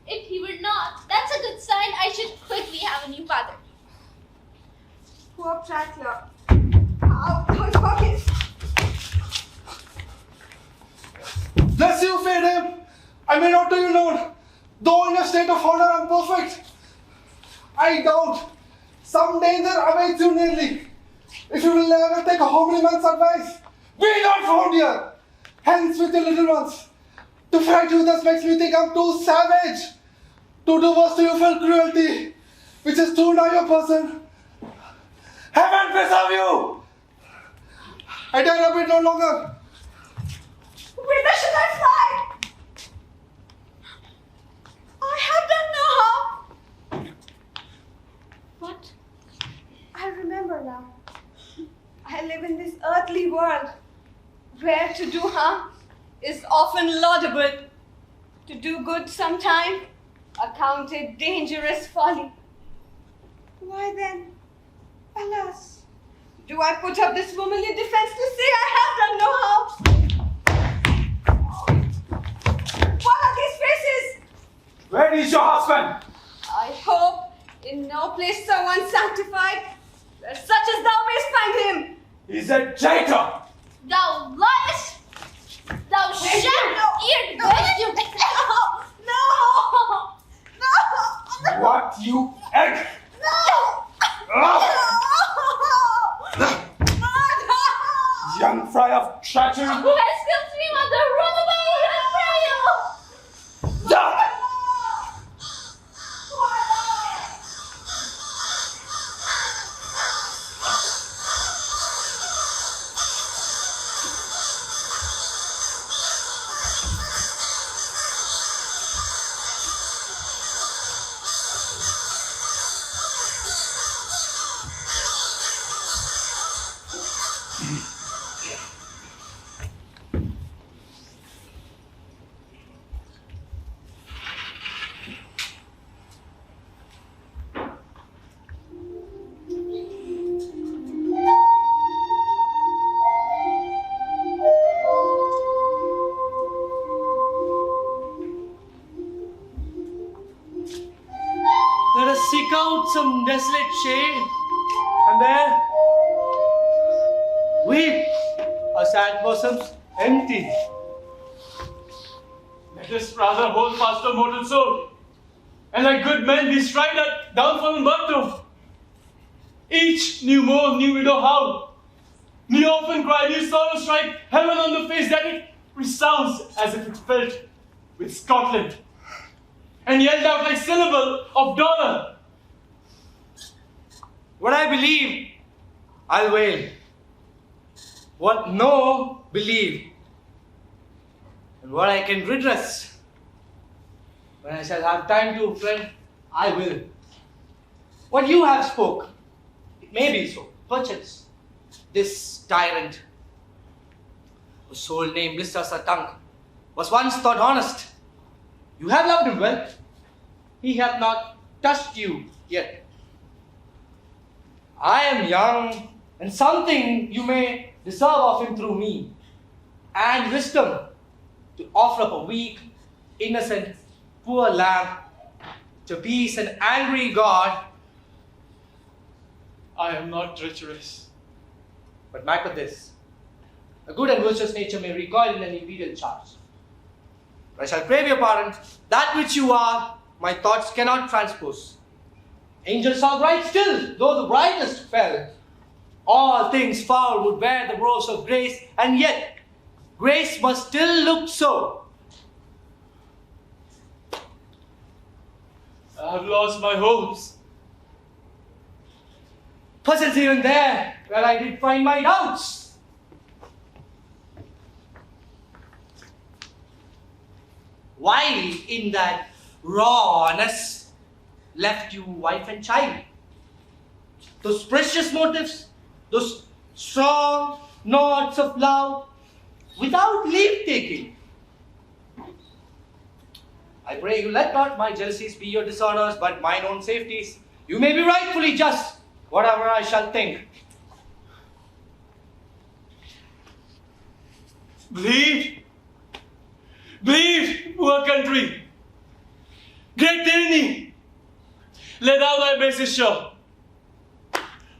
If he were not, that's a good sign. I should quickly have a new father. Poor prattler. Ow, my pocket. Bless you, fade him. I may not do you known, though in a state of honor and perfect. I doubt some danger awaits you nearly. If you will never take a homely man's advice, be not found here. Hence with your little ones. To fright you thus makes me think I'm too savage to do worse to you for cruelty, which is too nigh your person. Heaven preserve you! I dare abide no longer. Whither should I fly? I have done no harm. But I remember now. I live in this earthly world where to do harm is often laudable. To do good sometime accounted dangerous folly. Why then, alas, do I put up this womanly defense to say I have done no harm? What are these faces? Where is your husband? I hope in no place so unsanctified, where such as thou mayst find him. He's a traitor. Thou liest! Thou shalt-eared boy, you... No! What, you egg? Young fry of treachery. Who has killed me on the runaway and frail? Let us seek out some desolate shade, and there weep, our sad bosoms empty. Let us rather hold fast our mortal soul, and like good men bestride that downfallen birthstone. Each new mourn, new widow howl, new orphan cry, new sorrow strike heaven on the face that it resounds as if it felt with Scotland, and yelled out like syllable of dollar. What I believe, I'll wail. What no, believe. And what I can redress, when I shall have time to, friend, I will. What you have spoke, it may be so, perchance. This tyrant, whose soul named blisters her tongue, was once thought honest. You have loved him well. He hath not touched you yet. I am young, and something you may deserve of him through me, and wisdom to offer up a weak, innocent, poor lamb to appease an angry God. I am not treacherous. But mark of this, a good and virtuous nature may recoil in an imperial charge. I shall crave your pardon. That which you are, my thoughts cannot transpose. Angels are bright still, though the brightest fell. All things foul would wear the rose of grace, and yet grace must still look so. I have lost my hopes. Puzzles even there, where I did find my doubts. Why in that rawness left you wife and child. Those precious motives, those strong knots of love, without leave taking. I pray you let not my jealousies be your dishonors, but mine own safeties. You may be rightfully just, whatever I shall think. Bleed, poor country. Great tyranny, lay thou thy bases sure.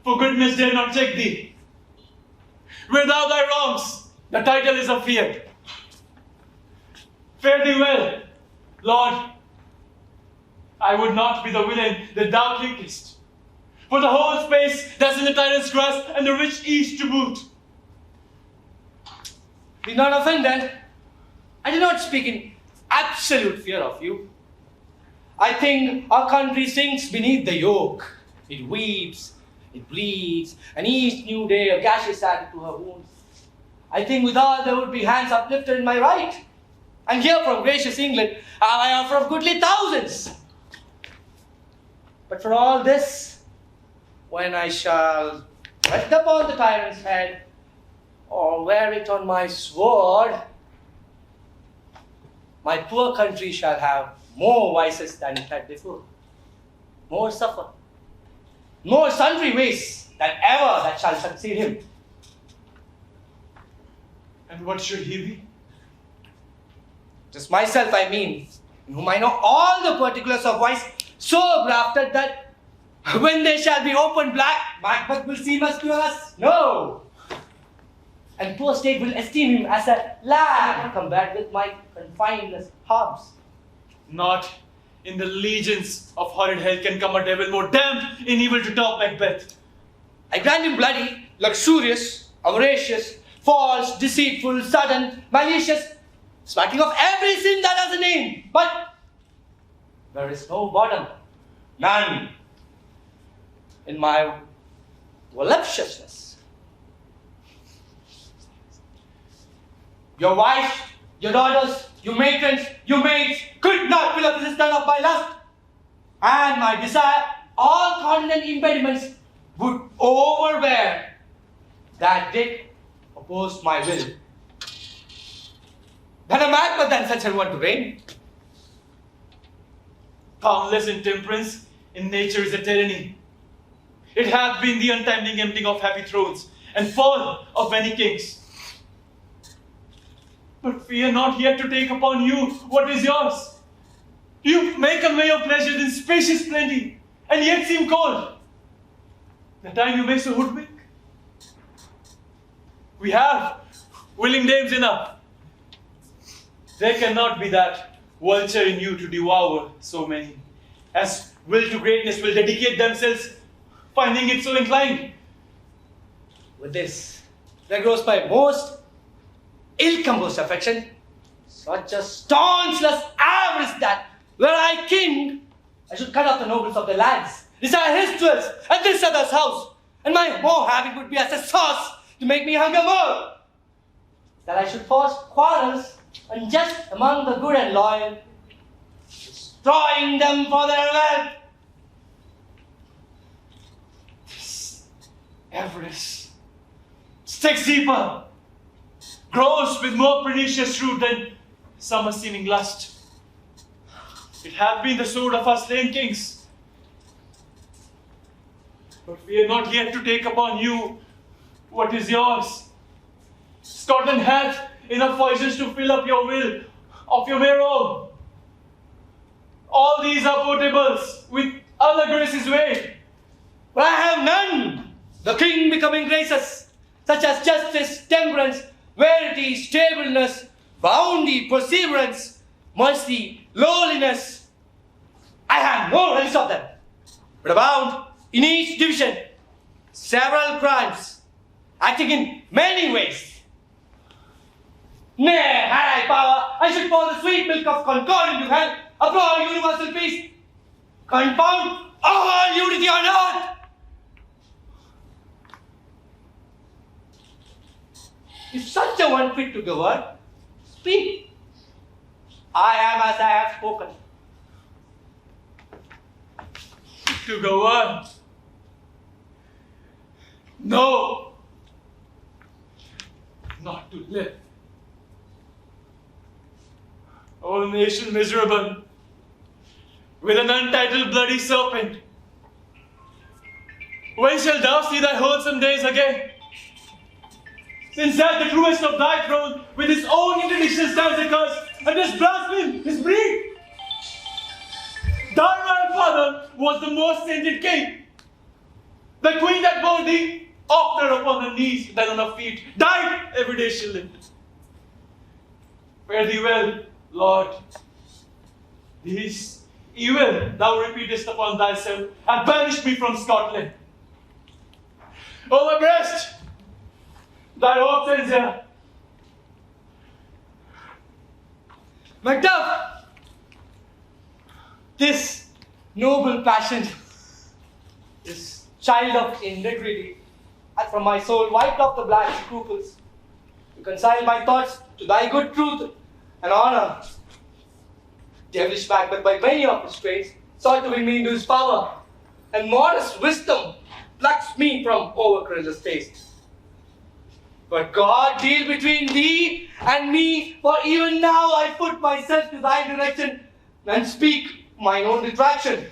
For goodness dare not check thee. Wear thou thy wrongs, the title is of fear. Fare thee well, Lord. I would not be the villain that thou thinkest. For the whole space that's in the tyrant's grasp, and the rich east to boot. Be not offended. I do not speak in absolute fear of you. I think our country sinks beneath the yoke. It weeps, it bleeds, and each new day a gash is added to her wounds. I think withal there would be hands uplifted in my right. And here from gracious England have I offer of goodly thousands. But for all this, when I shall rest upon the tyrant's head, or wear it on my sword, my poor country shall have more vices than it had before, more suffer, more sundry ways than ever that shall succeed him. And what should he be? Just myself, I mean, in whom I know all the particulars of vice, so grafted that when they shall be open black, Macbeth will seem as pure as snow. And poor state will esteem him as a lad compared with my confinedness harms. Not in the legions of horrid hell can come a devil more damned in evil to top Macbeth. I grant him bloody, luxurious, avaricious, false, deceitful, sudden, malicious, smacking of every sin that has a name. But there is no bottom, none, in my voluptuousness. Your wife, your daughters, your matrons, your maids could not fill up the cistern of my lust. And my desire, all continent impediments would overbear that did oppose my will. Then a Macbeth than such a one to reign. Boundless intemperance in nature is a tyranny. It hath been the untimely emptying of happy thrones and fall of many kings. But fear not yet to take upon you what is yours. You may convey your pleasures in spacious plenty, and yet seem cold. The time you make so hoodwink. We have willing dames enough. There cannot be that vulture in you to devour so many, as will to greatness will dedicate themselves, finding it so inclined. With this, there grows my most ill-composed affection, such a staunch lust avarice that, were I king, I should cut off the nobles of the lands, desire his jewels and this other's house, and my more having would be as a sauce to make me hunger more. That I should force quarrels unjust among the good and loyal, destroying them for their wealth. This avarice sticks deeper, grows with more pernicious root than summer seeming lust. It hath been the sword of our slain kings. But fear not yet to take upon you what is yours. Scotland hath enough poisons to fill up your will of your mere own. All these are potables with other graces weighed. But I have none. The king becoming graces, such as justice, temperance, verity, stableness, bounty, perseverance, mercy, lowliness. I have no relish of them, but abound in each division several crimes, acting in many ways. Nay, had I power, I should pour the sweet milk of concord into hell, abroad universal peace, confound all unity on earth. If such a one fit to govern, speak. I am as I have spoken. to go on. No, not to live. O nation miserable, with an untitled bloody serpent, when shalt thou see thy wholesome days again? Since that the truest of thy throne with his own interdiction stands accursed, and does blaspheme his breed. Thy royal father was the most sainted king. The queen that bore thee, oftener upon her knees than on her feet, died every day she lived. Fare thee well, Lord. This evil thou repeatest upon thyself, and banished me from Scotland. O my breast, thy hope ends here. Macduff! This noble passion, this child of integrity, hath from my soul wiped off the black scruples, reconciled my thoughts to thy good truth and honor. Devilish Macbeth, by many of his traits, sought to bring me into his power, and modest wisdom plucks me from overcourageous taste. But God deal between thee and me, for even now I put myself to thy direction and speak mine own detraction.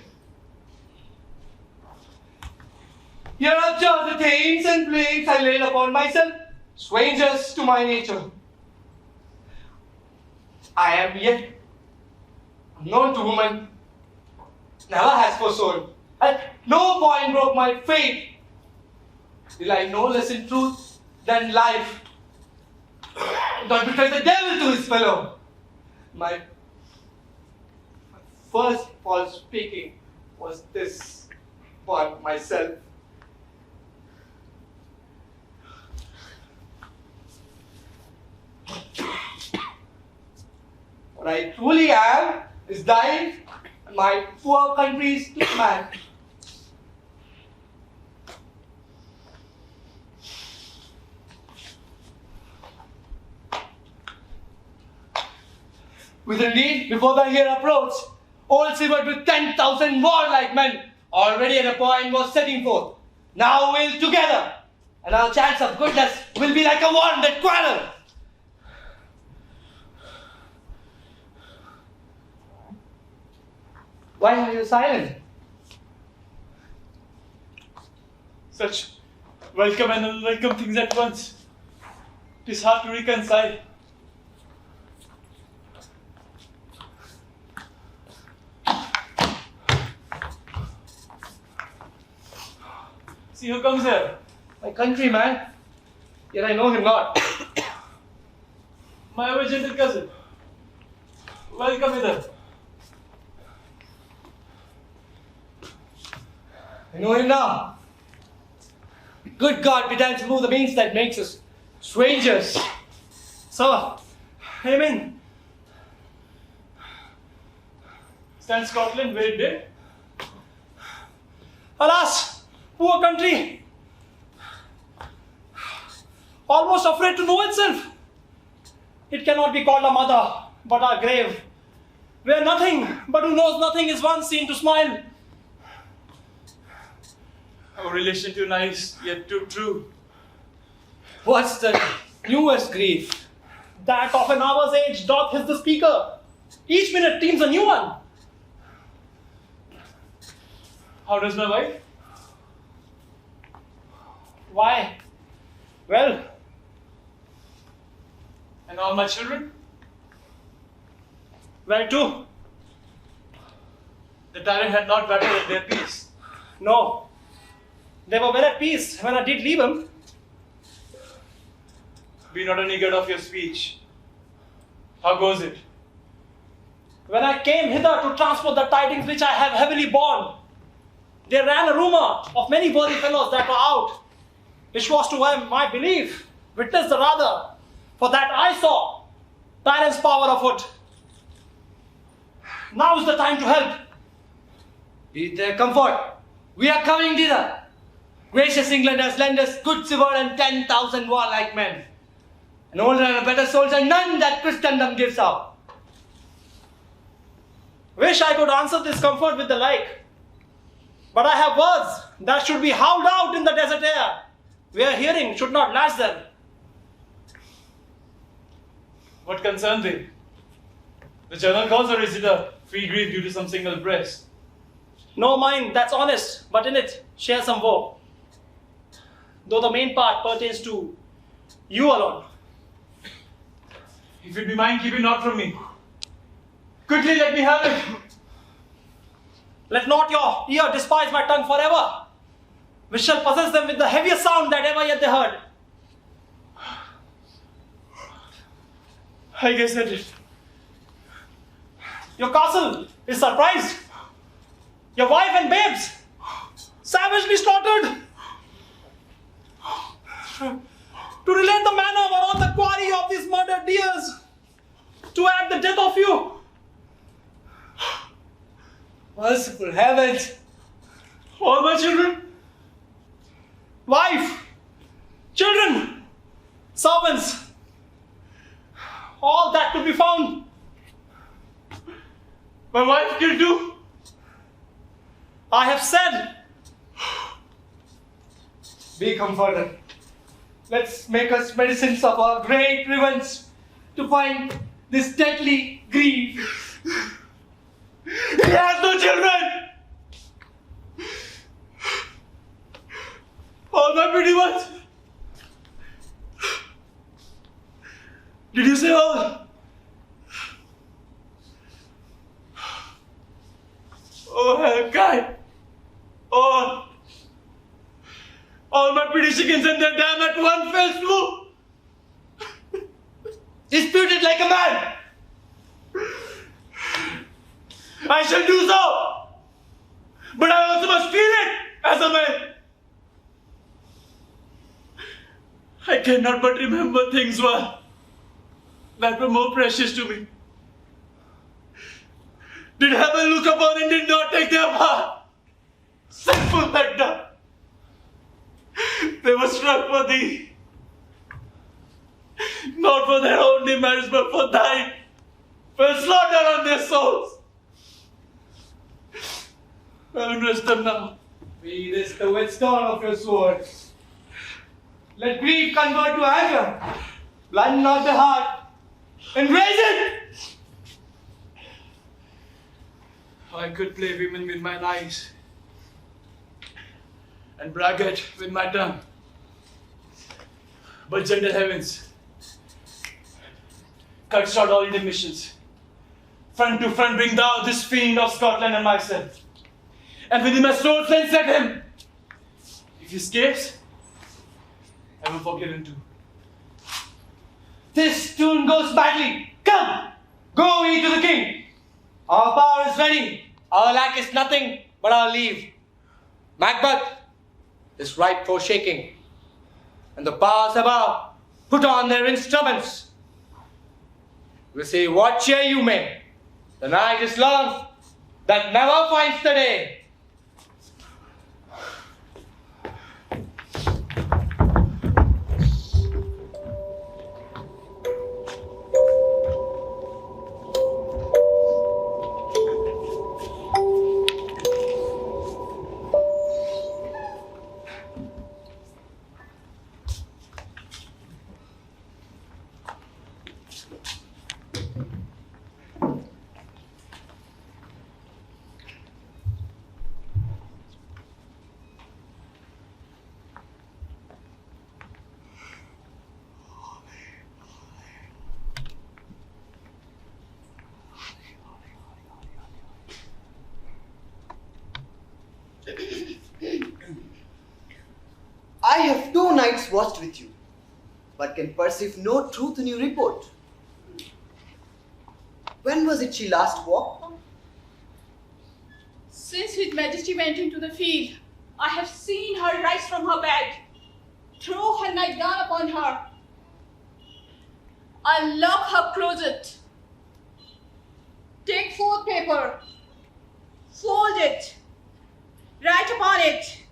Here observe the taints and plagues I laid upon myself, strangers to my nature. I am yet unknown to woman, never has forsold. At no point broke my faith, till I know less in truth than life. Don't betray the devil to his fellow. My first false speaking was this upon myself. What I truly am is thine and my poor country's man. With a need before the year approached, old Seward with 10,000 warlike men already at a point was setting forth. Now we'll together, and our chance of goodness will be like a warranted quarrel. Why are you silent? Such welcome and unwelcome things at once. It is hard to reconcile. See who comes here. My countryman, yet I know him not. My ever gentle cousin. Welcome hither. I know him now. Good God, betimes remove the means that makes us strangers. Sir, come in. Stand Scotland where it did. Alas, poor country. Almost afraid to know itself. It cannot be called a mother, but our grave, where nothing but who knows nothing is once seen to smile. Our relation too nice, yet too true. What's the newest grief? That of an hour's age doth hiss the speaker. Each minute teems a new one. How does my wife? Why? Well. And all my children? Well too. The tyrant had not battled at their peace. No. They were well at peace when I did leave him. Be not a niggard of your speech. How goes it? When I came hither to transport the tidings which I have heavily borne, there ran a rumor of many worthy fellows that were out, which was to my belief, witness the rather, for that I saw tyrant's power afoot. Now is the time to help. Be there comfort. We are coming thither. Gracious England has lent us good silver and 10,000 warlike men. An older and a better soldier, none that Christendom gives out. Wish I could answer this comfort with the like. But I have words that should be howled out in the desert air, where hearing should not last them. What concerns thee? The general cause, or is it a free grief due to some single breast? No mind that's honest, but in it share some woe. Though the main part pertains to you alone. If it be mine, keep it not from me. Quickly let me have it. Let not your ear despise my tongue forever, which shall possess them with the heaviest sound that ever yet they heard. I guess that it. Your castle is surprised. Your wife and babes savagely slaughtered. To relate the manner whereon the quarry of these murdered deers, to add the death of you. Merciful heavens! All my children, Wife, children, servants, all that could be found. my wife killed too. I have said. Be comforted. Let's make us medicines of our great revenge to find this deadly grief. He has no children. All my pretty ones. Did you say all? Oh, Helkai. All my pretty chickens and their dam at one fell swoop. Disputed like a man. I shall do so. But I also must feel it as a man. I cannot but remember things that were more precious to me. Did heaven look upon and did not take their part? Sinful Magda. They were struck for thee. Not for their own demerits, but for thine. Fell slaughter on their souls. Heaven rest them now. Be this the whetstone of your sword. Let grief convert to anger. Blind not the heart, and raise it! I could play women with my eyes and braggart with my tongue. But gentle heavens, cut short all intermissions. Front to front bring thou this fiend of Scotland and myself. And within my sword then set him. If he escapes, I will forgive him too. This tune goes badly. Come, go ye to the king. Our power is ready. Our lack is nothing but our leave. Macbeth is ripe for shaking, and the powers above put on their instruments. We say, what cheer you may. The night is long, that never finds the day. I have 2 nights watched with you, but can perceive no truth in your report. When was it she last walked? Since His Majesty went into the field, I have seen her rise from her bed, throw her nightgown upon her, unlock her closet, take forth paper, fold it, write upon it,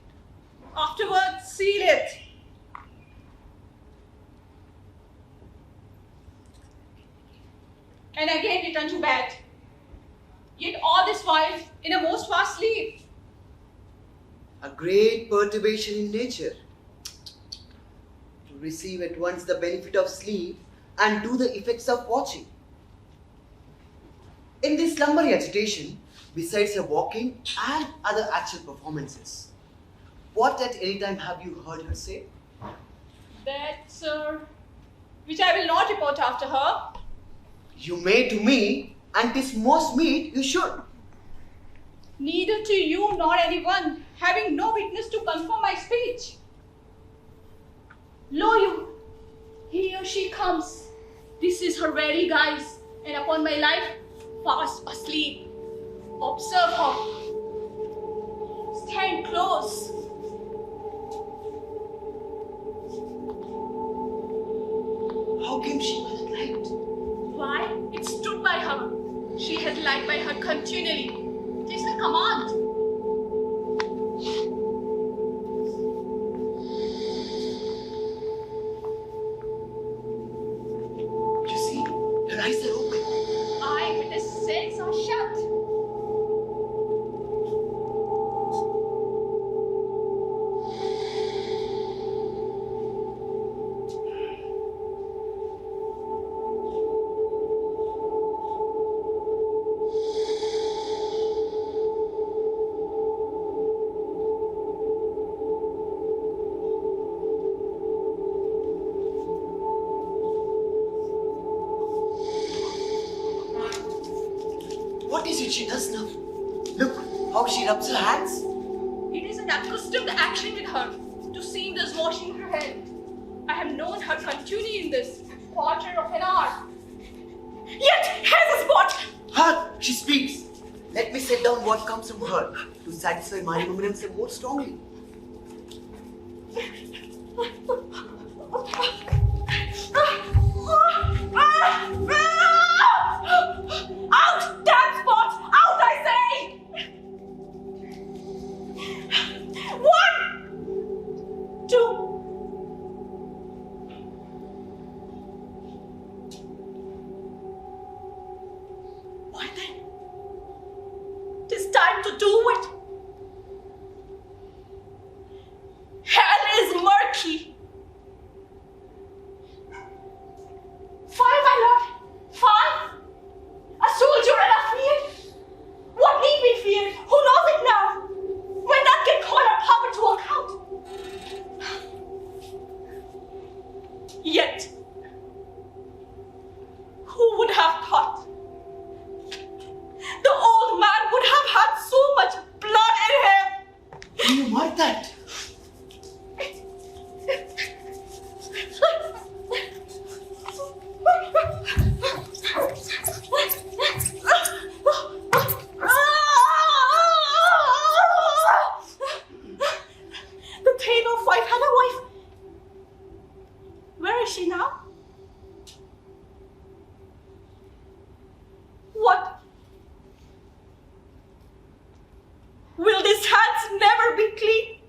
afterwards seal it. And again return to bed. Yet all this while in a most fast sleep. great perturbation in nature. To receive at once the benefit of sleep and do the effects of watching. In this slumbery agitation, besides her walking and other actual performances, what at any time have you heard her say? That, sir, which I will not report after her. You may to me, and 'tis most meet you should. Neither to you nor anyone, having no witness to confirm my speech. Lo you, here she comes. This is her very guise, and upon my life, fast asleep. Observe her. Stand close. How came she by that light? Why? It stood by her. She has light by her continually. Tis her command. You see, her eyes are open. Aye, but the sense are shut. What is it she does now? Look how she rubs her hands. It is an accustomed action with her, to seem thus washing her head. I have known her continue in this quarter of an hour. Yet has a spot! Hark! She speaks. Let me set down what comes from her to satisfy my remembrance more strongly. Out! Damn spot! Out, I say! 1, 2. Why then? 'Tis time to do it. Hell is murky. 5, my lord. 5? A soldier and a field? What need we fear? Who knows it now? When none can call our power to account. Yet, who would have thought the old man would have had so much blood in him? Do you mark that? The Thane of Wife had a wife. Where is she now? What? Will these hands never be clean?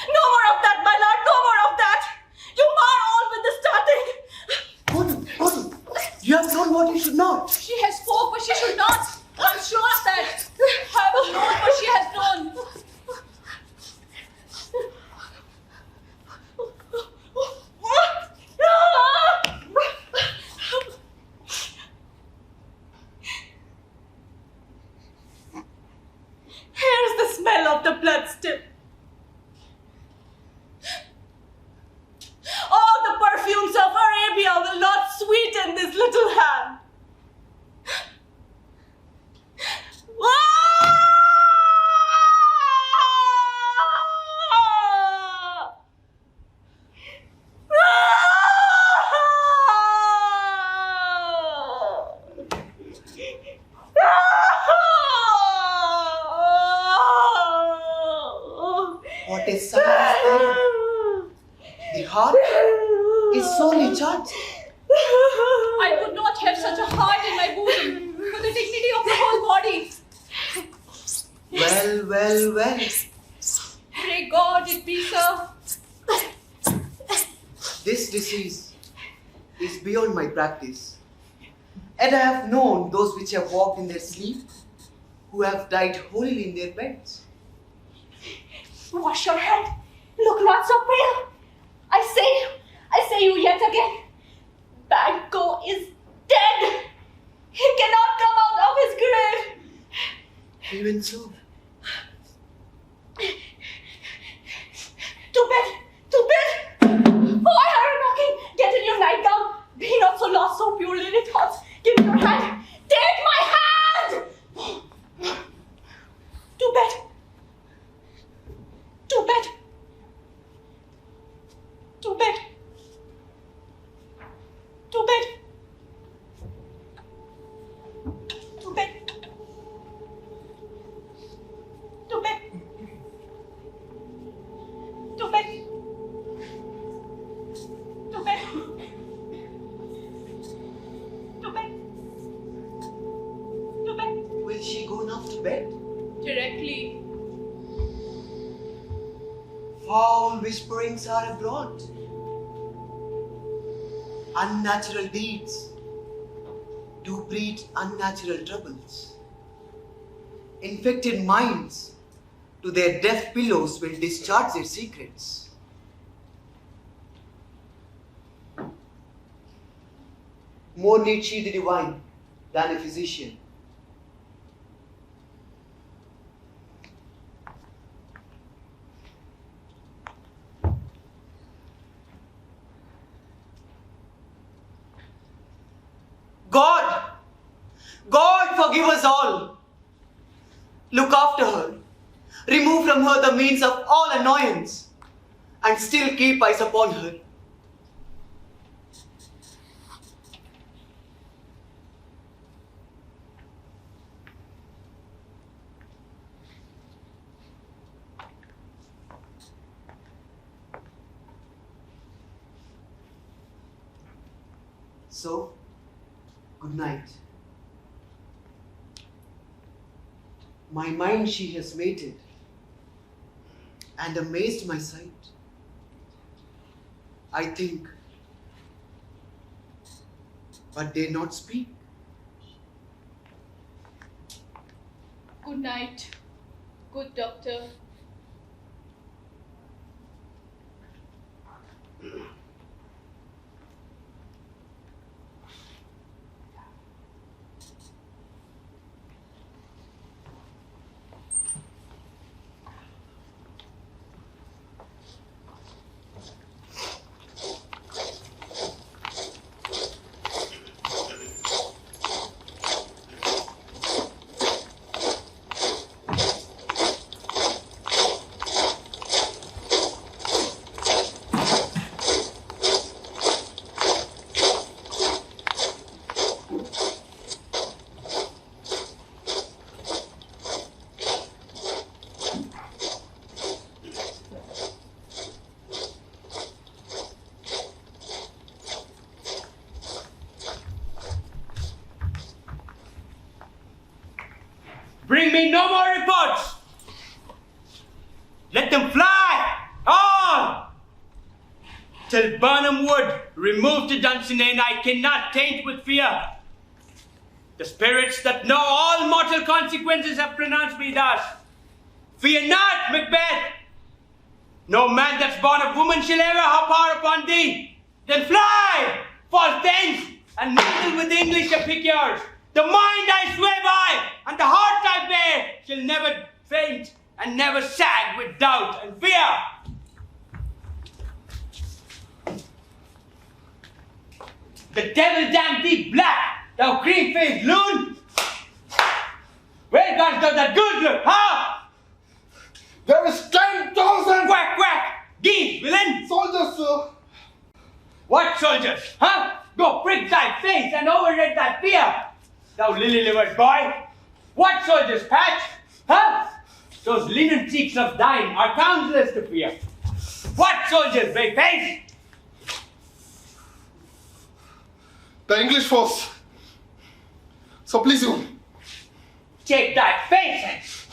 No more of that, my lord, no more of that. You mar all with the starting. Gordon, you have known what you should not. She has spoke, but she should not. I'm sure of that. I have known what she has known. Here's the smell of the blood still. All the perfumes of Arabia will not sweeten this little hand. What is suffering? The heart is sorely charged. I would not have such a heart in my bosom for the dignity of the whole body. Well. Pray God it be so. This disease is beyond my practice. And I have known those which have walked in their sleep, who have died wholly in their beds. Wash your head. Look not so pale. I say you yet again. Banco is dead. He cannot come out of his grave. Even so. To bed! To bed! Why are you knocking? Get in your nightgown. Be not so lost, so purely in thoughts. Give me your hand. Take my hand! To bed. To bed. To bed. To bed. To bed. To bed. To bed. To bed. To bed. To bed. Will she go now to bed? Directly. Foul whisperings are abroad. Unnatural deeds do breed unnatural troubles. Infected minds to their deaf pillows will discharge their secrets. More need she the divine than a physician. God forgive us all. Look after her. Remove from her the means of all annoyance and still keep eyes upon her. So, good night. My mind she has mated, and amazed my sight. I think, but dare not speak. Good night, good doctor. Bring me no more reports. Let them fly, all. Till Burnham Wood removed to Dunsinane, I cannot taint with fear. The spirits that know all mortal consequences have pronounced me thus. Fear not, Macbeth. No man that's born of woman shall ever have power upon thee. Then fly, false things, and mingle with the English epicures. The mind I swear by, and the heart I bear, shall never faint and never sag with doubt and fear. The devil damn thee black, thou cream-faced loon! Where got thou that good look, huh? There is 10,000! Quack, quack! Geese, villain! Soldiers, sir! What soldiers, huh? Go prick thy face and overread thy fear! Thou lily-livered boy! What soldiers, Patch? Huh? Those linen cheeks of thine are countless to fear. What soldiers, brave face? The English force. So please you. Take thy face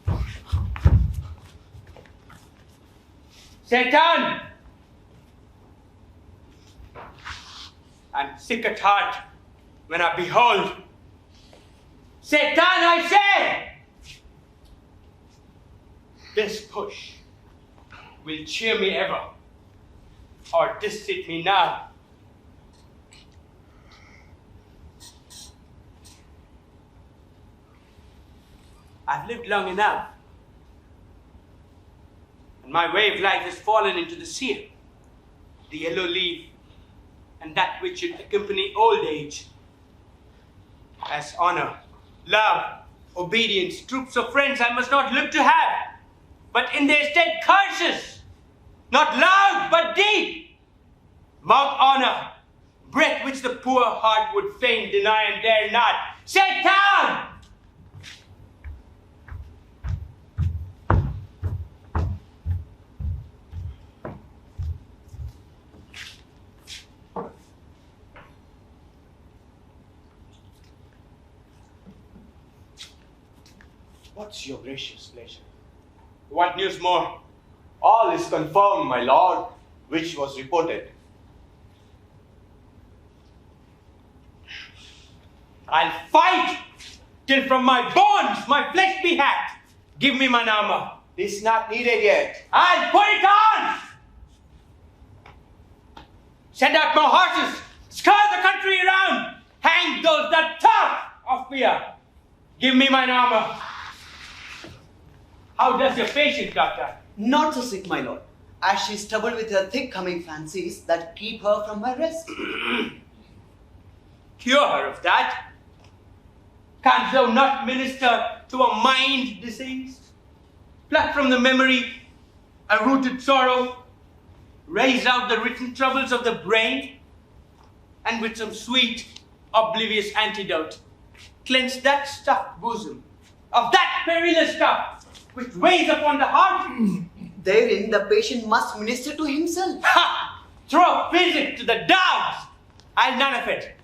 and... Satan! I'm sick at heart when I behold Satan, I say! This push will cheer me ever, or dissit me now. I've lived long enough, and my way of life has fallen into the sea, the yellow leaf, and that which should accompany old age. As honor, love, obedience, troops of friends I must not look to have, but in their stead curses, not loud but deep. Mouth honor, breath which the poor heart would fain deny and dare not. Satan! What's your gracious pleasure? What news more? All is confirmed, my lord, which was reported. I'll fight till from my bones my flesh be hacked. Give me mine armor. It's not needed yet. I'll put it on! Send out more horses. Scour the country around. Hang those that talk of fear. Give me mine armor. How does your patient, doctor? Not so sick, my lord, as she is troubled with her thick coming fancies that keep her from her rest. Cure her of that. Canst thou not minister to a mind diseased? Pluck from the memory a rooted sorrow, raise out the written troubles of the brain, and with some sweet, oblivious antidote, cleanse that stuffed bosom of that perilous stuff which weighs upon the heart. Therein the patient must minister to himself. Ha! Throw physic to the dogs! I'll none of it.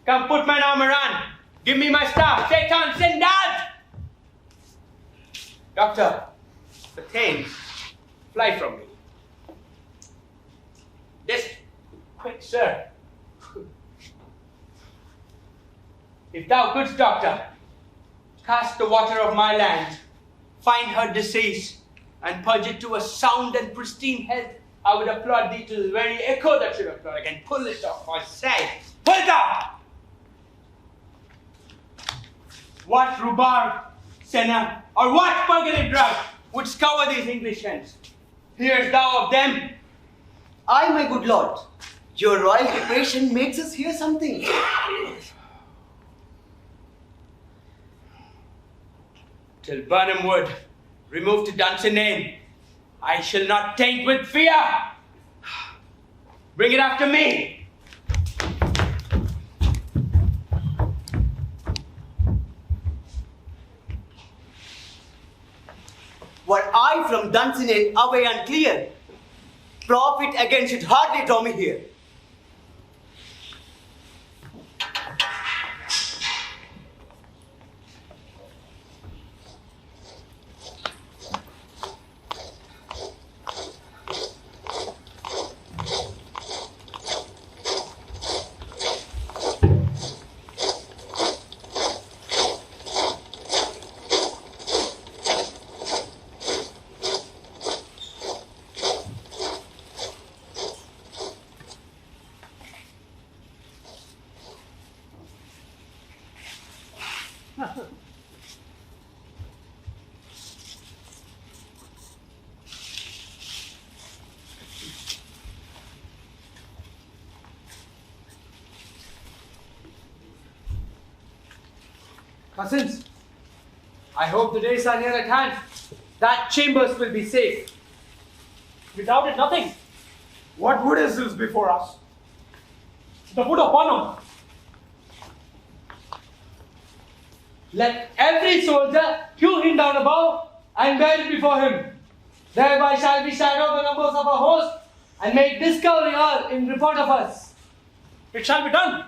Come put mine armor on. Give me my staff. Satan, send out! Doctor, the Thames, fly from me. This, quick, sir. If thou couldst, doctor, cast the water of my land, find her disease, and purge it to a sound and pristine health, I would applaud thee to the very echo that should applaud. I can pull it off, I say. Pull it off! What rhubarb, senna, or what burgundy drug would scour these English hens? Hearest thou of them? Aye, my good lord. Your royal patient makes us hear something. Till Burnham Wood, removed to Dunsinane, I shall not taint with fear. Bring it after me. Were I from Dunsinane away and clear, profit again should hardly draw me here. Cousins, I hope the days are near at hand. That chambers will be safe. We doubted nothing. What wood is this before us? The wood of Bonham. Let every soldier hew him down a bow and bear it before him. Thereby shall we shadow the numbers of our host and make discovery all in report of us. It shall be done.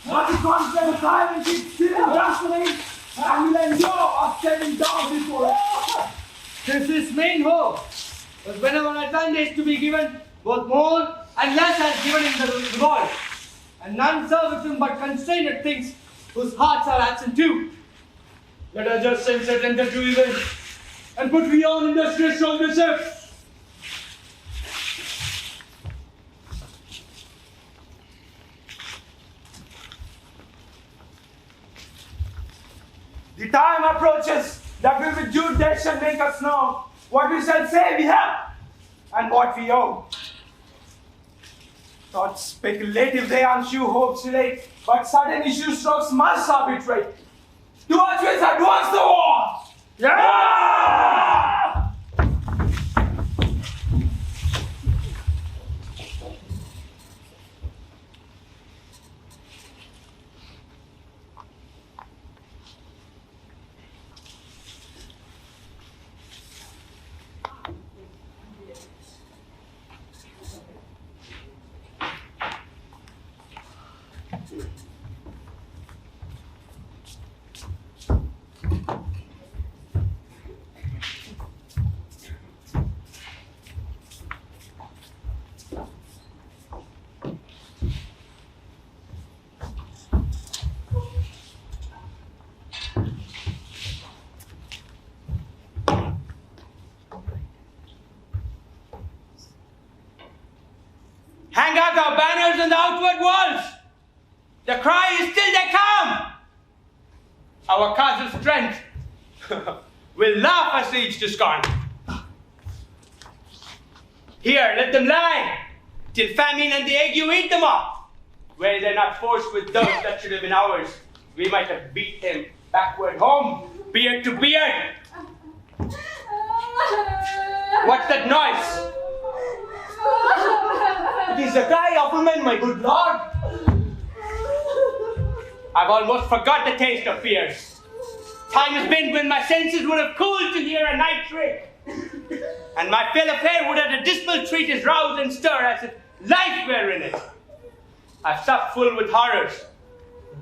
What is one step aside and keep still, wrestling, and we'll endure us stepping down before it. This is main hope. But whenever advantage to be given, both more and less as given in the revolt. and none serveth him but constrained things whose hearts are absent too. Let us just sunset enter to event, and put we on illustrious shouldership. The time approaches that we with due death shall make us know what we shall say we have and what we owe. Not speculative they unsure hopes relate, but sudden issue strokes must arbitrate. Towards which advance the war! Yeah! Hang out our banners on the outward walls. The cry is till they come. Our castle strength will laugh us each to scorn. Here, let them lie, till famine and the ague eat them up. Were they not forced with those that should have been ours, we might have beat them backward home, beard to beard. What's that noise? It is the cry of women, my good lord. I've almost forgot the taste of fears. Time has been when my senses would have cooled to hear a night trick, and my fellow fair would at a dismal treatise rouse and stir as if life were in it. I've supped full with horrors,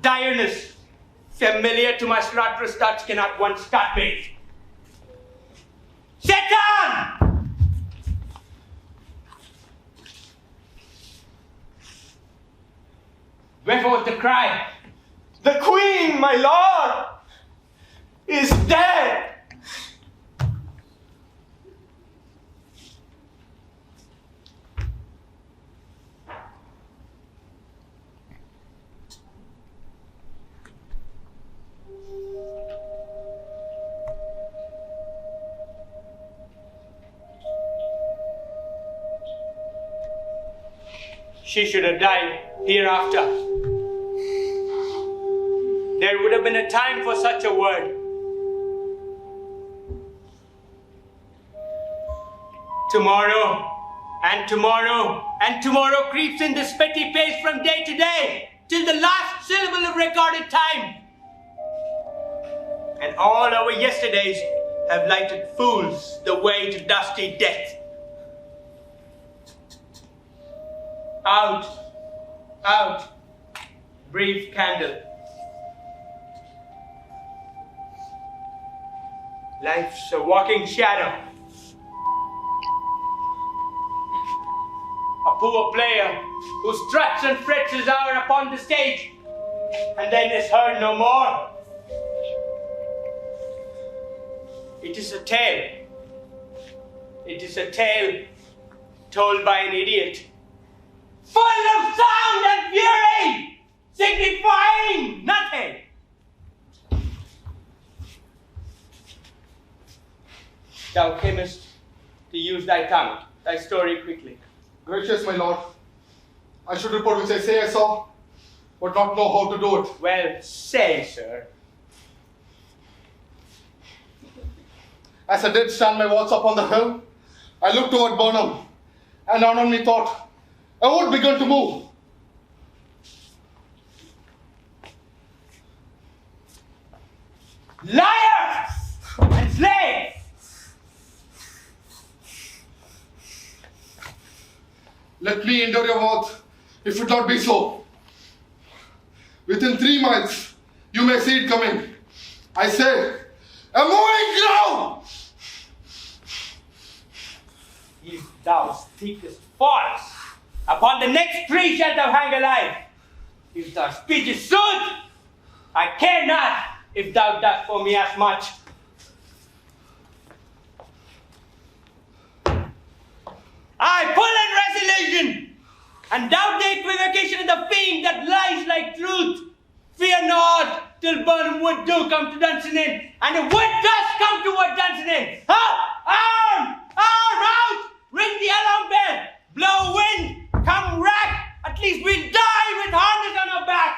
direness, familiar to my slaughterous touch cannot once start me. Sit down! Wherefore the cry? The queen, my lord, is dead. She should have died hereafter. There would have been a time for such a word. Tomorrow, and tomorrow, and tomorrow creeps in this petty pace from day to day, till the last syllable of recorded time. And all our yesterdays have lighted fools the way to dusty death. Out, out, brief candle. Life's a walking shadow. A poor player who struts and frets his hour upon the stage and then is heard no more. It is a tale. It is a tale told by an idiot, full of sound and fury, signifying nothing. Thou camest to use thy tongue, thy story quickly. Gracious my lord, I should report which I say I saw, but not know how to do it. Well, say, sir. As I did stand my watch upon the hill, I looked toward Burnham, and on me thought, a wood began to move. Liar and slave! Let me endure your wrath, if it not be so. Within 3 miles, you may see it coming. I say, a moving cloud! If thou speakest false, upon the next tree shalt thou hang alive. If thy speech is sooth, I care not if thou dost for me as much. I pull in resolution, and doubt the equivocation of the fiend that lies like truth. Fear not, till Burnham wood do come to Dunsinane, and the wood does come toward Dunsinane. Arm! Arm out! Ring the alarm bell! Blow wind! Come rack! At least we'll die with harness on our back!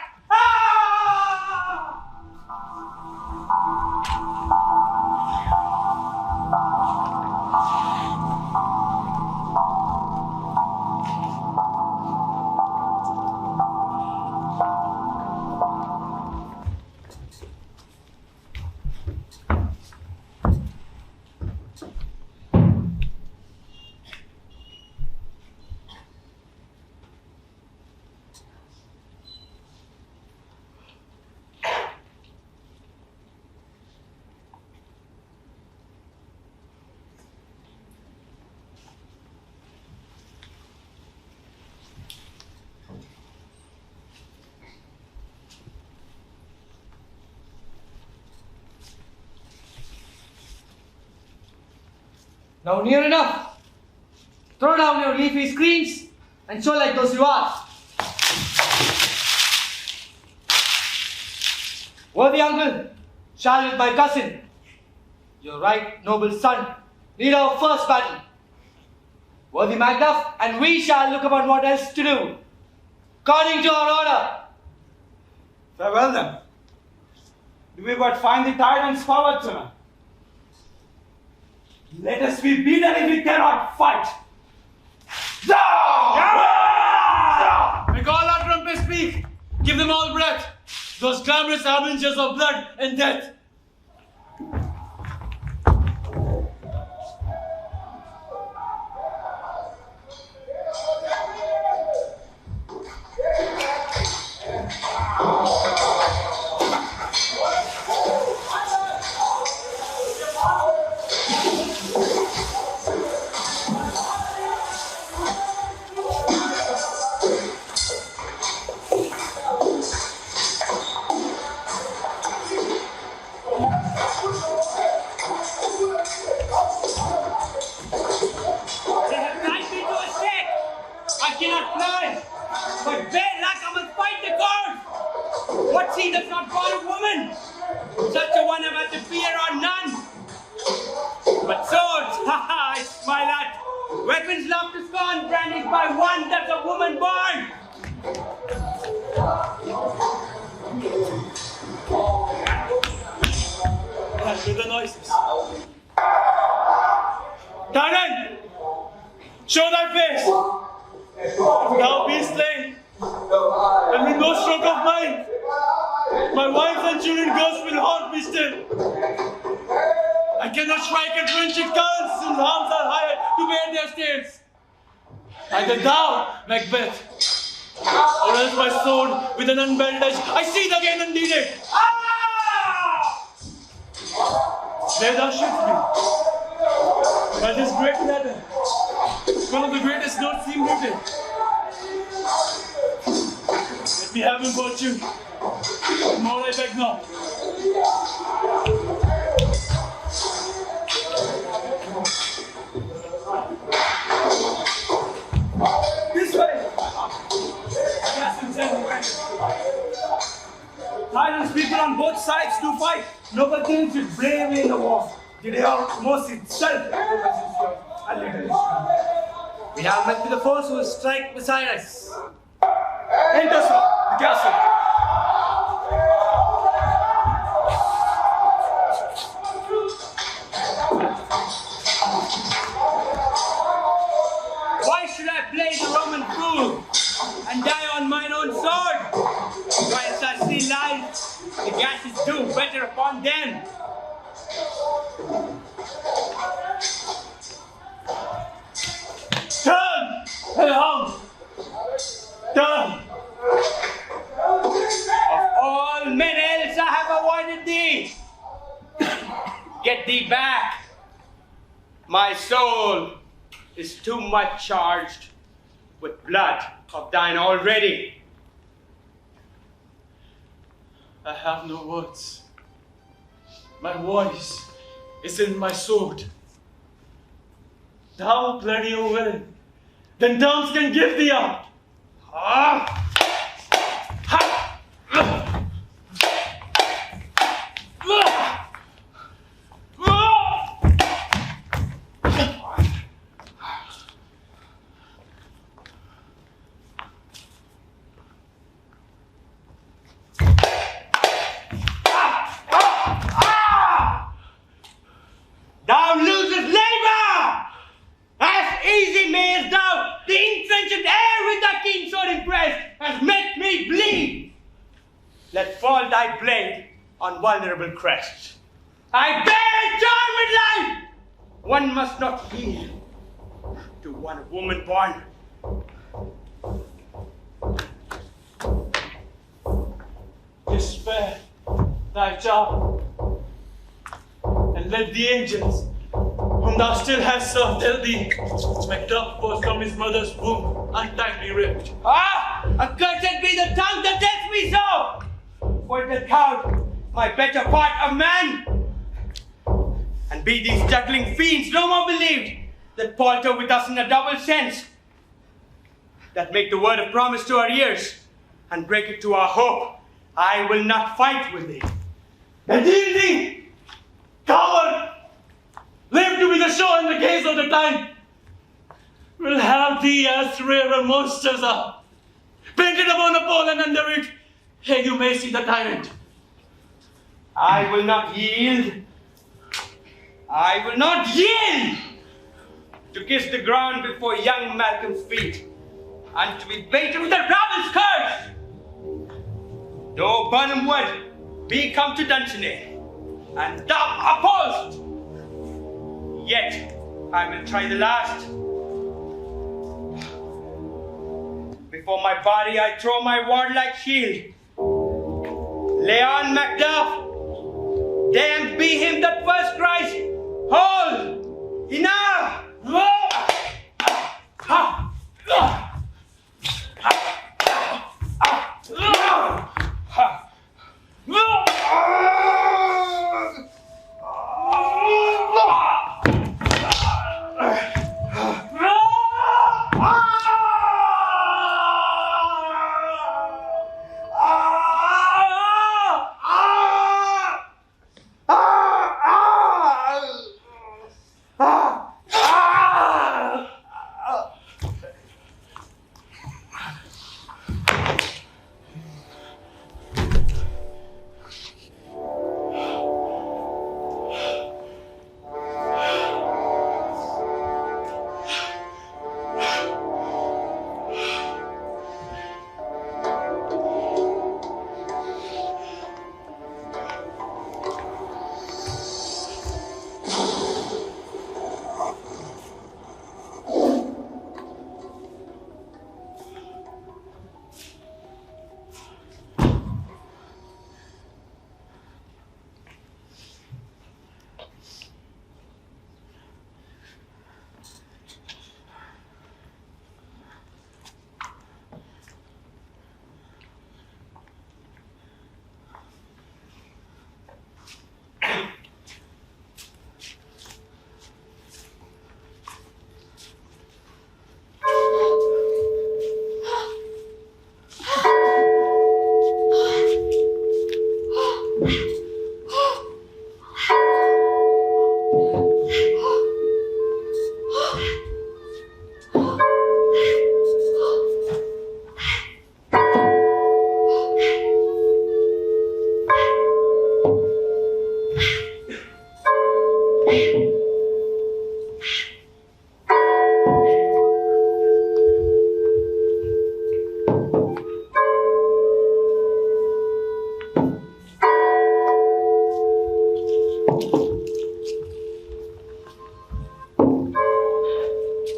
Now near enough. Throw down your leafy screens and show like those you are. Worthy uncle, shall with my cousin, your right noble son, lead our first battle. Worthy Macbeth, and we shall look upon what else to do, according to our order. Farewell then. Do we but find the tyrant's power tonight? Let us be beaten if we cannot fight. Make all our trumpets speak. Give them all breath. Those clamorous harbingers of blood and death. Either thou, Macbeth, or else my sword with an unbent edge, I see the gain unneeded. There thou shouldst be. By this great ladder, one of the greatest notes seem rooted. Let me have him, fortune. More I beg not. This way! Tyrants people on both sides do fight. Noble kings with bravery in the war. Did they almost itself a little. We have met with the force who will strike beside us. Enter, sir, the castle. Why should I play the Roman fool and die on mine own sword? Whilst I see life, the gases do better upon them. Turn, hellhound! Turn! Of all men else I have avoided thee. Get thee back. My soul is too much charged with blood of thine already. I have no words. My voice is in my sword. Thou bloody O villain, then terms can give thee up. Ah! Ha! Thou losest labor! As easy mayest thou the intrenchant air with thy keen sword impressed as make me bleed. Let fall thy blade on vulnerable crest. I bear joy with life! One must not yield to one woman born. Despair thy child, and let the angels, whom thou still hast served, tell thee, Macbeth was from his mother's womb, untimely ripped. Ah! Accursed be the tongue that tells me so! For it will count my better part of man. And be these juggling fiends no more believed that palter with us in a double sense, that make the word of promise to our ears and break it to our hope. I will not fight with thee. And yield thee, coward! Live to be the show in the gaze of the time. We'll have thee as rare monsters are, painted upon a pole, and under it, here you may see the tyrant. I will not yield. I will not yield to kiss the ground before young Malcolm's feet and to be baited with the rabble's curse. Though Burnham wood be come to Dunsinane and thou opposed, yet I will try the last. Before my body I throw my warlike shield. Lay on, Macduff! Damned be him that first cries, hold! Enough!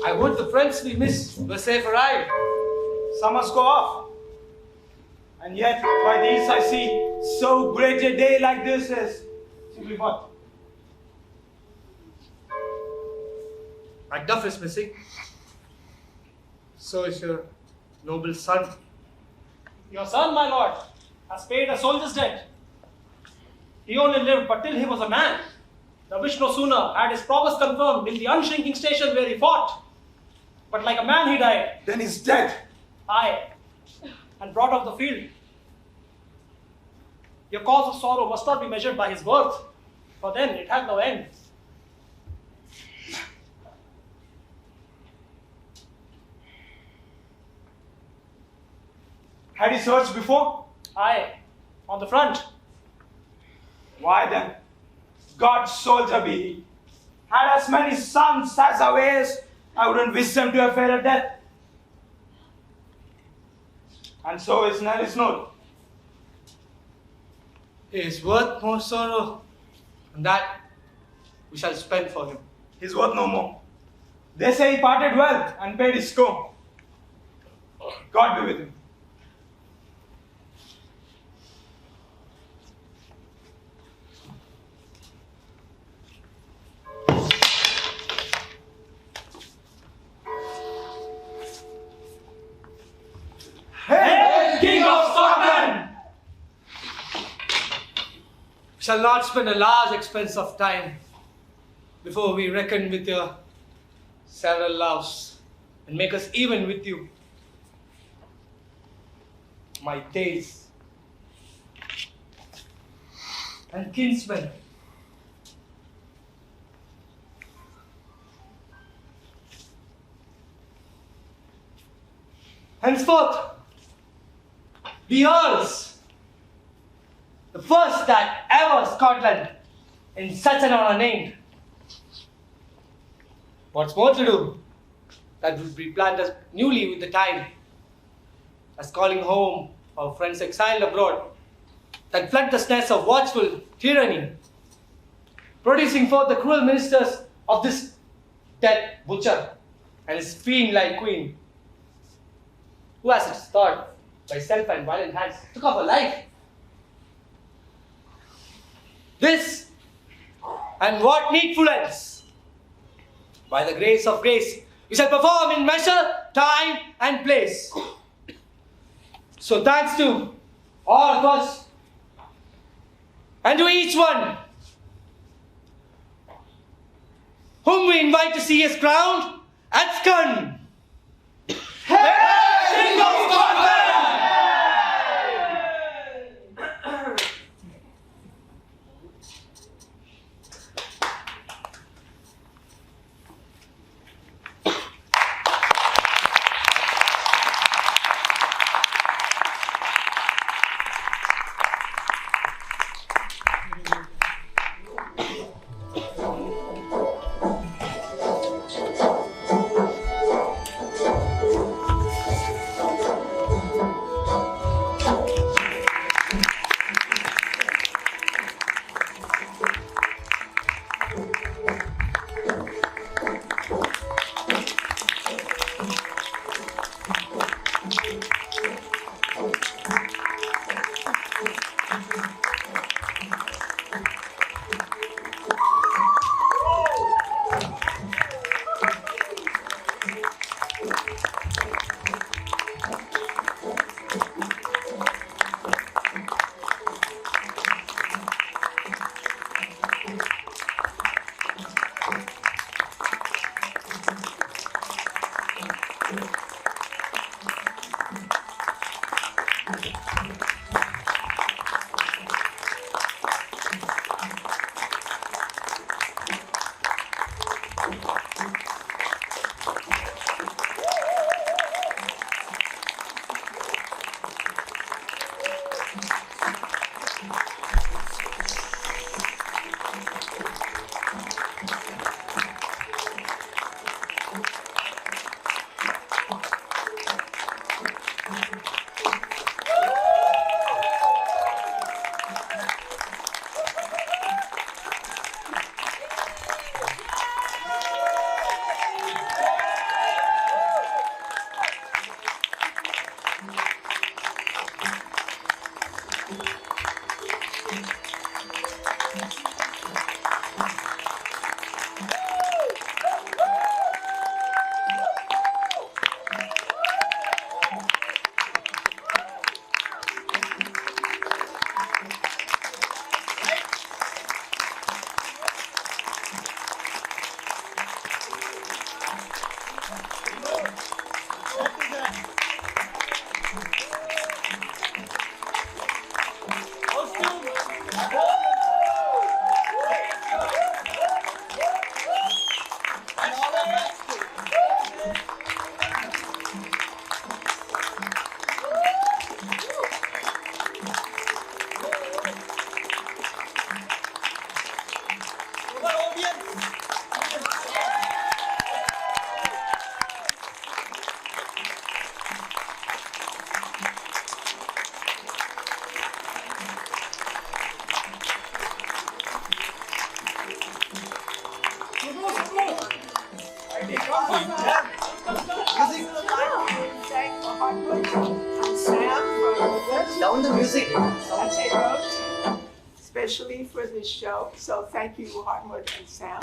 I would the friends we missed were safe arrived. Some must go off. And yet, by these I see so great a day like this as simply what? Macduff is missing. So is your noble son. Your son, my lord, has paid a soldier's debt He only lived but till he was a man. The wish no sooner had his prowess confirmed in the unshrinking station where he fought. But like a man he died. Then he's dead. Aye, and brought off the field. Your cause of sorrow must not be measured by his birth, for then it had no end. Had he searched before? Aye, on the front. Why then? God's soldier be he. Had as many sons as our heirs, I wouldn't wish them to a fairer death. And so is Nelly's note. He is worth more sorrow, and that we shall spend for him. He's worth no more. They say he parted well and paid his score. God be with him. Hey, King of Scotland! We shall not spend a large expense of time before we reckon with your several loves and make us even with you. My days and kinsmen. Henceforth, the Earls, the first that ever Scotland in such an honor named. What's more to do, that would be planned us newly with the time, as calling home our friends exiled abroad, that flood the snares of watchful tyranny, producing forth the cruel ministers of this dead butcher and his fiend-like queen, who as it is thought, by self and violent hands, took off her life. This, and what needful else, by the grace of grace, we shall perform in measure, time, and place. So thanks to all of us, and to each one whom we invite to see us crowned at Scone. King of Scotland! Music. Thank Hartwood and Sam for Down the music. that they wrote, especially for this show. So thank you, Hartwood and Sam.